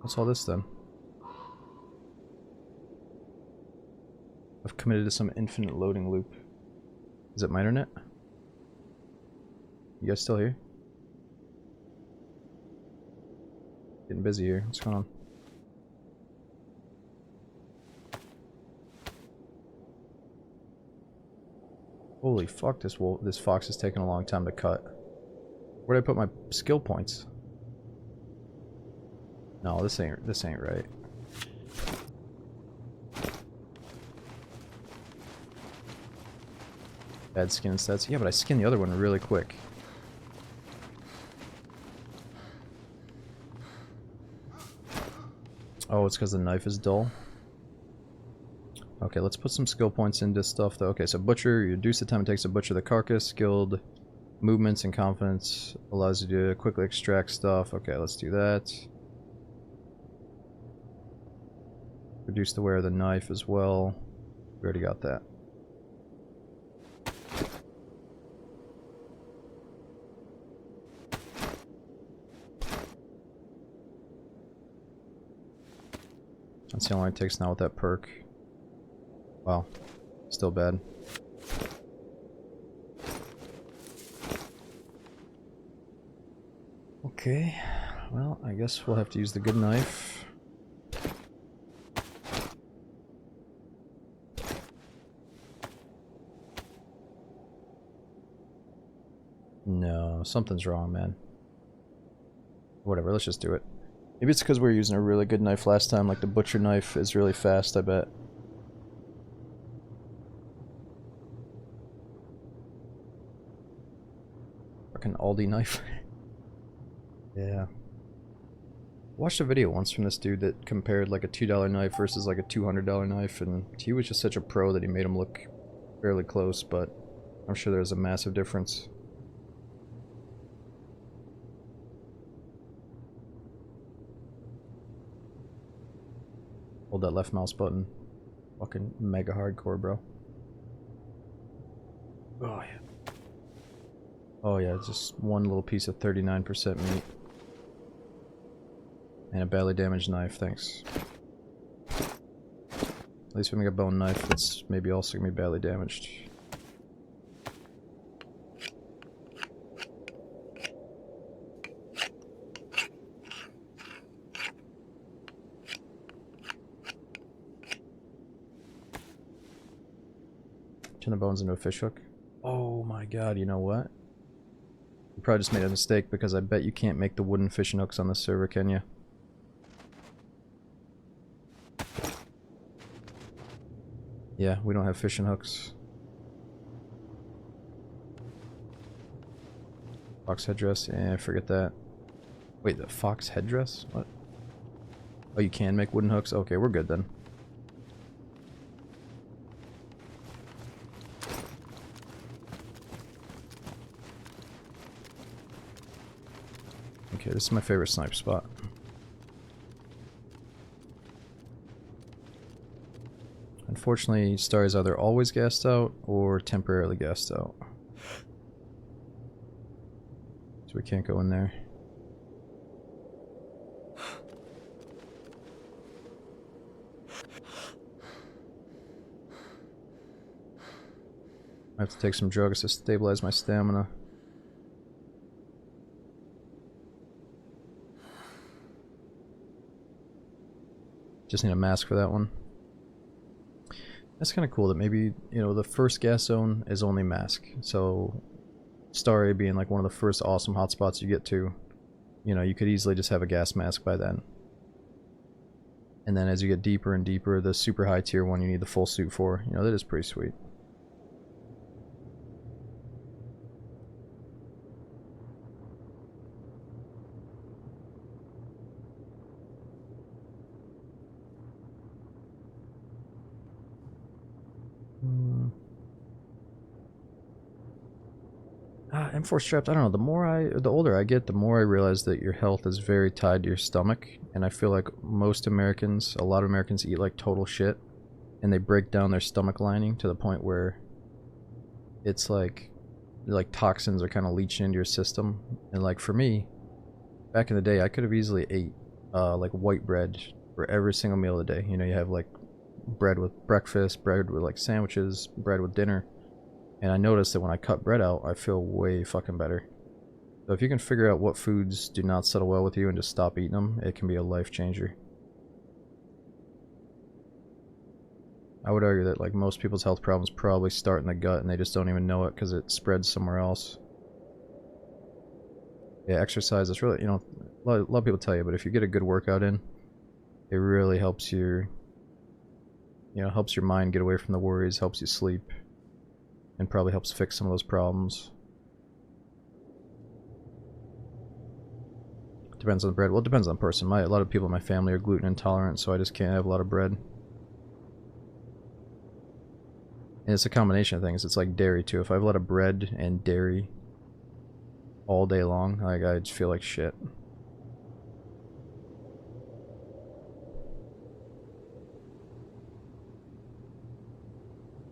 Speaker 1: What's all this then? I've committed to some infinite loading loop. Is it my internet? You guys still here? Getting busy here. What's going on? Holy fuck, this fox is taking a long time to cut. Where'd I put my skill points? No, this ain't right. Bad skin stats. Yeah, but I skinned the other one really quick. Oh, it's because the knife is dull. Okay, let's put some skill points into stuff though. Okay, so butcher, you reduce the time it takes to butcher the carcass. Skilled movements and confidence allows you to quickly extract stuff. Okay, let's do that. Reduce the wear of the knife as well. We already got that. That's the only one it takes now with that perk. Wow, still bad. Okay, well, I guess we'll have to use the good knife. No, something's wrong, man. Whatever, let's just do it. Maybe it's because we were using a really good knife last time, like the butcher knife is really fast, I bet. Fucking Aldi knife. Yeah. Watched a video once from this dude that compared like a $2 knife versus like a $200 knife, and he was just such a pro that he made him look fairly close, but I'm sure there's a massive difference. Hold that left mouse button. Fucking mega hardcore, bro. Oh yeah. Oh yeah, just one little piece of 39% meat. And a badly damaged knife, thanks. At least we make a bone knife that's maybe also gonna be badly damaged. Turn the bones into a fishhook. Oh my god, you know what? You probably just made a mistake because I bet you can't make the wooden fishing hooks on this server, can you? Yeah, we don't have fishing hooks. Fox headdress? Yeah, forget that. Wait, the fox headdress? What? Oh, you can make wooden hooks? Okay, we're good then. Okay, this is my favorite snipe spot. I Unfortunately, Star is either always gassed out or temporarily gassed out. So we can't go in there. I have to take some drugs to stabilize my stamina. Just need a mask for that one. That's kind of cool that maybe, you know, the first gas zone is only mask. So, Star A being like one of the first awesome hotspots you get to, you know, you could easily just have a gas mask by then. And then as you get deeper and deeper, the super high tier one you need the full suit for. You know, that is pretty sweet. M4 strapped, I don't know, the older I get, the more I realize that your health is very tied to your stomach, and I feel like most Americans, a lot of Americans eat like total shit, and they break down their stomach lining to the point where it's like toxins are kind of leaching into your system. And like for me, back in the day, I could have easily ate like white bread for every single meal of the day. You know, you have like bread with breakfast, bread with like sandwiches, bread with dinner. And I noticed that when I cut bread out, I feel way fucking better. So if you can figure out what foods do not settle well with you and just stop eating them, it can be a life changer. I would argue that like most people's health problems probably start in the gut and they just don't even know it because it spreads somewhere else. Yeah, exercise is really, you know, a lot of people tell you, but if you get a good workout in, it really helps your, you know, helps your mind get away from the worries, helps you sleep. And probably helps fix some of those problems. Depends on the bread. Well, it depends on the person. A lot of people in my family are gluten intolerant, so I just can't have a lot of bread. And it's a combination of things. It's like dairy too. If I have a lot of bread and dairy all day long, like I just feel like shit.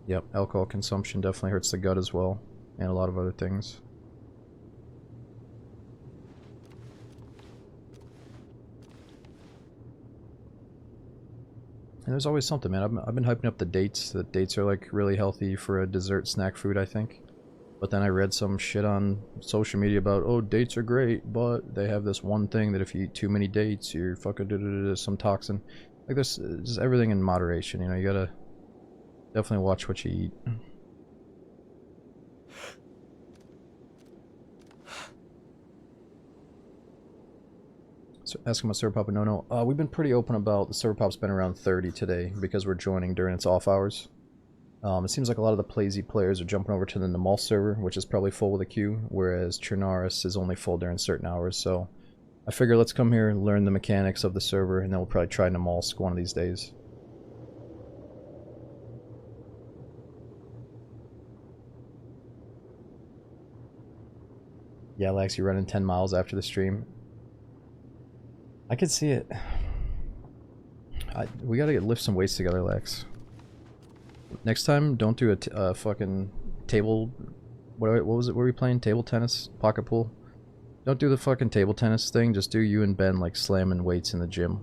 Speaker 1: Yep, alcohol consumption definitely hurts the gut as well, and a lot of other things. And there's always something, man. I've been hyping up the dates. The dates are like really healthy for a dessert snack food, I think. But then I read some shit on social media about, oh, dates are great, but they have this one thing that if you eat too many dates, you're fucking some toxin. Like there's just everything in moderation, you know, you gotta definitely watch what you eat. So asking my server pop a no. We've been pretty open about the server pop's been around 30 today because we're joining during its off hours. It seems like a lot of the PlayZ players are jumping over to the Namal server, which is probably full with a queue, whereas Chernarus is only full during certain hours. So I figure let's come here and learn the mechanics of the server, and then we'll probably try Namalsk one of these days. Yeah, Lax, you're running 10 miles after the stream. I could see it. We gotta lift some weights together, Lex. Next time, don't do a fucking table... What was it? What were we playing? Table tennis? Pocket pool? Don't do the fucking table tennis thing. Just do you and Ben, like, slamming weights in the gym.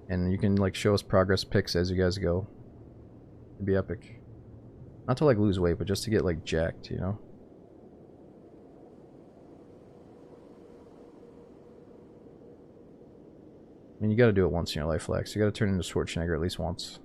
Speaker 1: And you can, like, show us progress pics as you guys go. It'd be epic. Not to, like, lose weight, but just to get, like, jacked, you know? I mean, you gotta do it once in your life, Lex. You gotta turn into Schwarzenegger at least once.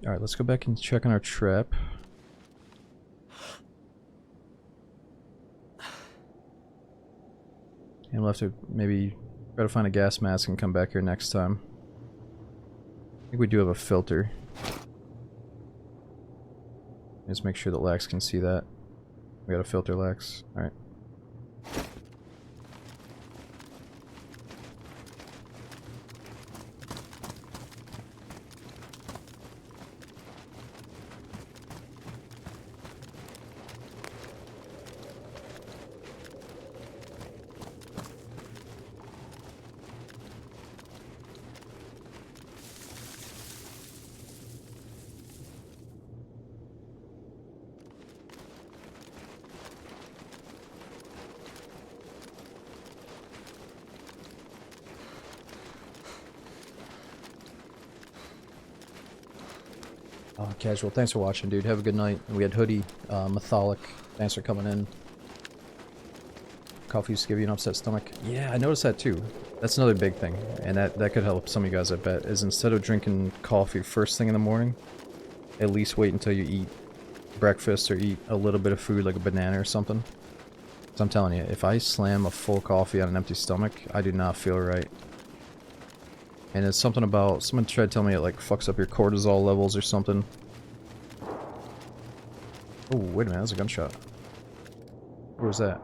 Speaker 1: Alright, let's go back and check on our trap. And we'll have to maybe try to find a gas mask and come back here next time. I think we do have a filter. Just make sure that Lax can see that. We got a filter, Lax. Alright. Casual, thanks for watching, dude. Have a good night. We had Hoodie, Mytholic, thanks for coming in. Coffee used to give you an upset stomach. Yeah, I noticed that too. That's another big thing, and that could help some of you guys, I bet, is instead of drinking coffee first thing in the morning, at least wait until you eat breakfast or eat a little bit of food like a banana or something. So I'm telling you, if I slam a full coffee on an empty stomach, I do not feel right. And it's something about, someone tried to tell me it like fucks up your cortisol levels or something. Oh, wait a minute, that was a gunshot. Where was that?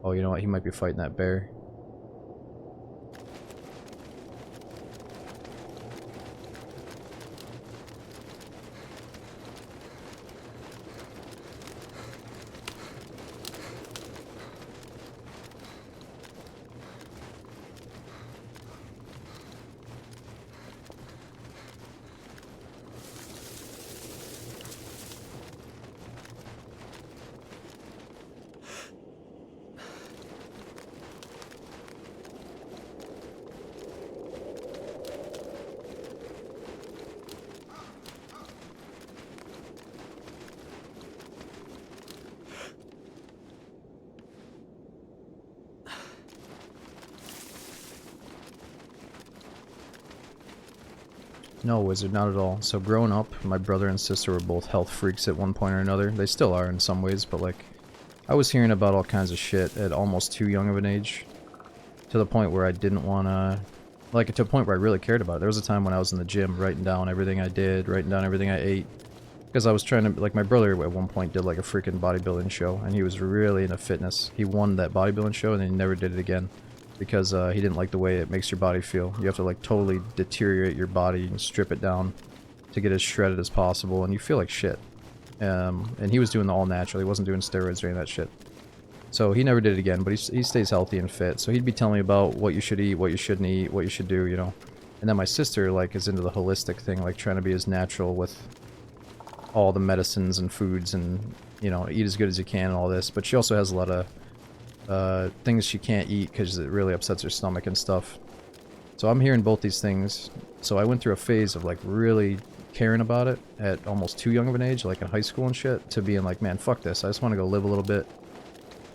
Speaker 1: Oh, you know what, he might be fighting that bear. No, Wizard, not at all. So growing up, my brother and sister were both health freaks at one point or another. They still are in some ways, but like, I was hearing about all kinds of shit at almost too young of an age. To the point where I didn't want to... Like, to a point where I really cared about it. There was a time when I was in the gym writing down everything I did, writing down everything I ate. Because I was trying to... Like, my brother at one point did like a freaking bodybuilding show, and he was really into fitness. He won that bodybuilding show, and then he never did it again. Because he didn't like the way it makes your body feel. You have to like totally deteriorate your body and strip it down to get as shredded as possible, and you feel like shit. And he was doing the all natural. He wasn't doing steroids or any of that shit. So he never did it again, but he stays healthy and fit. So he'd be telling me about what you should eat, what you shouldn't eat, what you should do, you know. And then my sister like is into the holistic thing, like trying to be as natural with all the medicines and foods and, you know, eat as good as you can and all this. But she also has a lot of things she can't eat because it really upsets her stomach and stuff. So I'm hearing both these things. So I went through a phase of like really caring about it at almost too young of an age, like in high school and shit, to being like, man, fuck this. I just want to go live a little bit,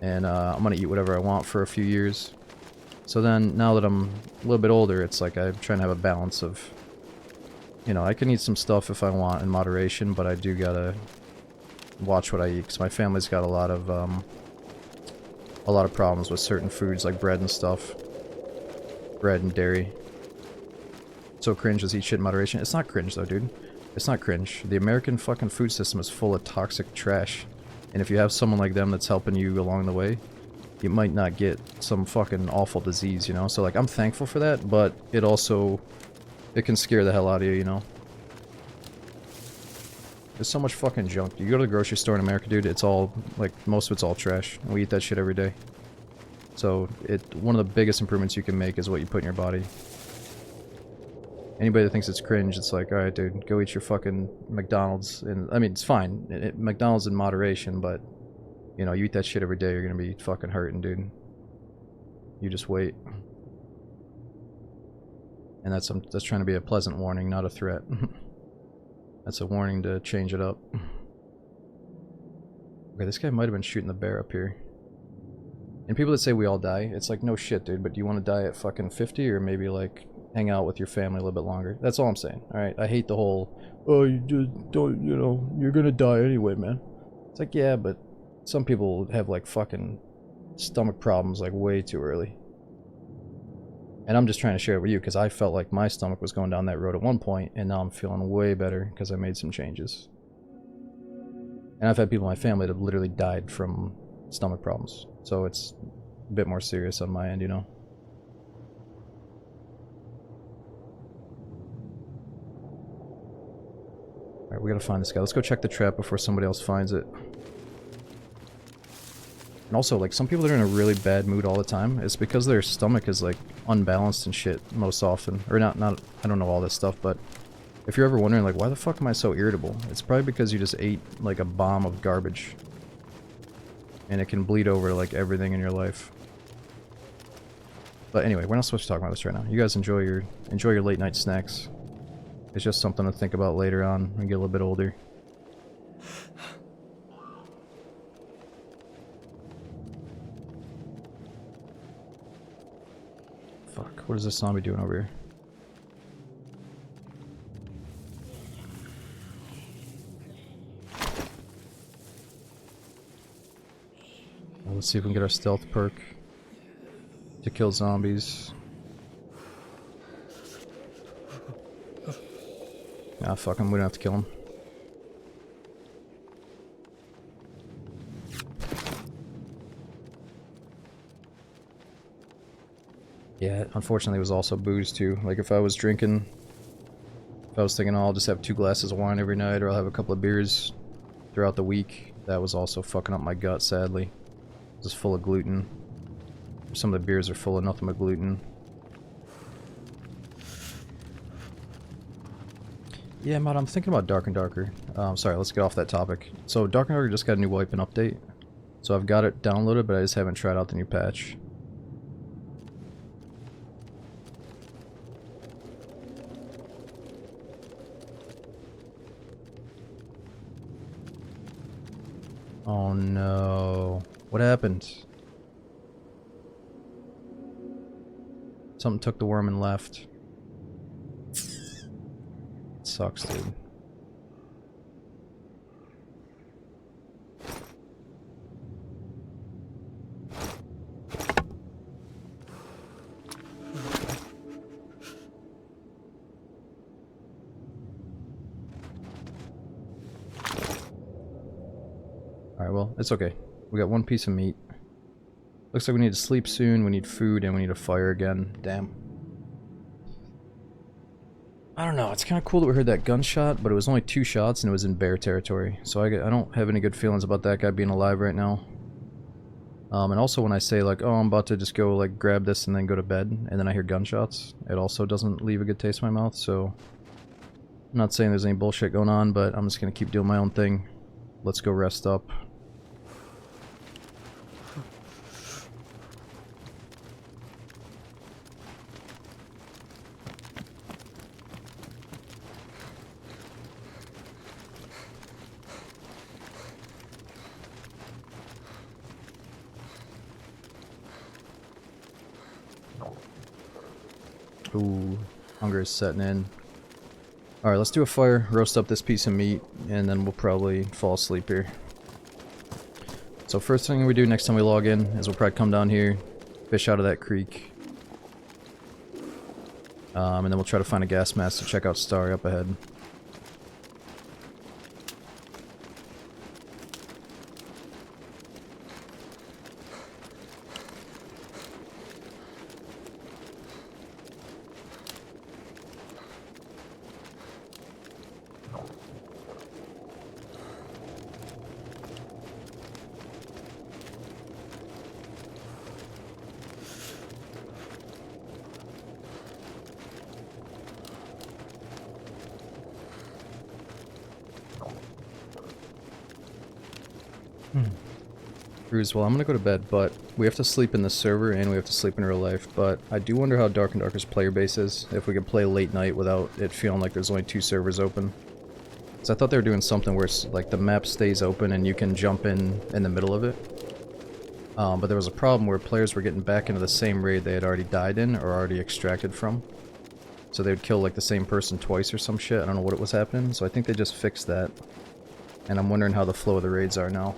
Speaker 1: and I'm gonna eat whatever I want for a few years. So then now that I'm a little bit older, it's like I'm trying to have a balance of, you know, I can eat some stuff if I want in moderation, but I do gotta watch what I eat because my family's got a lot of problems with certain foods like bread and stuff. Bread and dairy. So cringe, does eat shit in moderation? It's not cringe though, dude. It's not cringe. The American fucking food system is full of toxic trash. And if you have someone like them that's helping you along the way, you might not get some fucking awful disease, you know? So like, I'm thankful for that, but it also, it can scare the hell out of you, you know? There's so much fucking junk. You go to the grocery store in America, dude, it's all, like, most of it's all trash. And we eat that shit every day. So, one of the biggest improvements you can make is what you put in your body. Anybody that thinks it's cringe, it's like, alright, dude, go eat your fucking McDonald's. And I mean, it's fine. McDonald's in moderation, but, you know, you eat that shit every day, you're gonna be fucking hurting, dude. You just wait. And that's trying to be a pleasant warning, not a threat. That's a warning to change it up. Okay, this guy might have been shooting the bear up here. And people that say we all die, it's like, no shit, dude, but do you want to die at fucking 50 or maybe, like, hang out with your family a little bit longer? That's all I'm saying, alright? I hate the whole, oh, you just don't, you know, you're gonna die anyway, man. It's like, yeah, but some people have, like, fucking stomach problems, like, way too early. And I'm just trying to share it with you because I felt like my stomach was going down that road at one point, and now I'm feeling way better because I made some changes. And I've had people in my family that have literally died from stomach problems. So it's a bit more serious on my end, you know? Alright, we gotta find this guy. Let's go check the trap before somebody else finds it. And also, like, some people that are in a really bad mood all the time, it's because their stomach is, like, unbalanced and shit most often. Or not, I don't know all this stuff, but if you're ever wondering, like, why the fuck am I so irritable? It's probably because you just ate, like, a bomb of garbage. And it can bleed over, like, everything in your life. But anyway, we're not supposed to talk about this right now. You guys enjoy your late night snacks. It's just something to think about later on when we get a little bit older. Fuck, what is this zombie doing over here? Well, let's see if we can get our stealth perk to kill zombies. Ah, fuck him, we don't have to kill him. Yeah, unfortunately it was also booze too. Like if I was drinking, if I was thinking, oh, I'll just have 2 glasses of wine every night or I'll have a couple of beers throughout the week, that was also fucking up my gut, sadly. Just full of gluten. Some of the beers are full of nothing but gluten. Yeah, Matt, I'm thinking about Dark and Darker. Sorry, let's get off that topic. So Dark and Darker just got a new wipe and update. So I've got it downloaded, but I just haven't tried out the new patch. Oh no. What happened? Something took the worm and left. Sucks, dude. Alright, well, it's okay. We got 1 piece of meat. Looks like we need to sleep soon, we need food, and we need a fire again. Damn. I don't know, it's kind of cool that we heard that gunshot, but it was only 2 shots and it was in bear territory. So I don't have any good feelings about that guy being alive right now. And also when I say like, oh, I'm about to just go like grab this and then go to bed, and then I hear gunshots, it also doesn't leave a good taste in my mouth, so... I'm not saying there's any bullshit going on, but I'm just gonna keep doing my own thing. Let's go rest up. Ooh, hunger is setting in. Alright, let's do a fire, roast up this piece of meat, and then we'll probably fall asleep here. So first thing we do next time we log in is we'll probably come down here, fish out of that creek. And then we'll try to find a gas mask to check out Starry up ahead. Cruz, well, I'm gonna go to bed, but we have to sleep in the server and we have to sleep in real life, but I do wonder how Dark and Darker's player base is, if we can play late night without it feeling like there's only 2 servers open. So I thought they were doing something where like the map stays open and you can jump in the middle of it. But there was a problem where players were getting back into the same raid they had already died in or already extracted from. So they would kill like the same person twice or some shit, I don't know what was happening, so I think they just fixed that. And I'm wondering how the flow of the raids are now.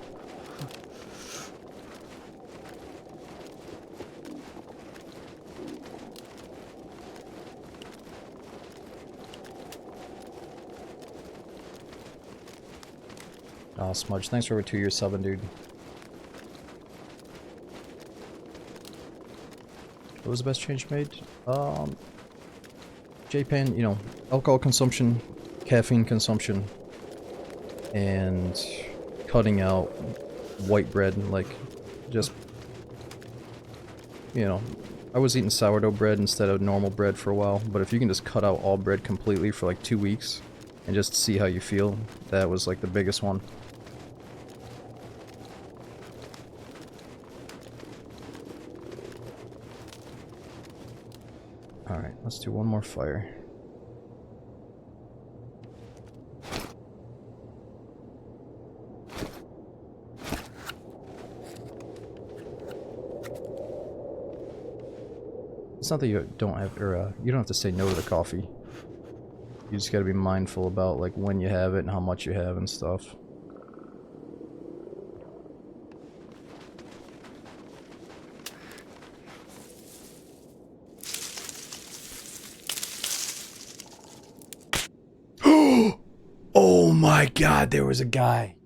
Speaker 1: Oh, Smudge, thanks for over 2 years subbing, dude. What was the best change made? J-Pan, you know, alcohol consumption, caffeine consumption, and cutting out white bread, like, just, you know, I was eating sourdough bread instead of normal bread for a while, but if you can just cut out all bread completely for like 2 weeks, and just see how you feel, that was like the biggest one. Alright, let's do one more fire. It's not that you don't have, or you don't have to say no to the coffee. You just gotta be mindful about like when you have it and how much you have and stuff. Oh my god, there was a guy.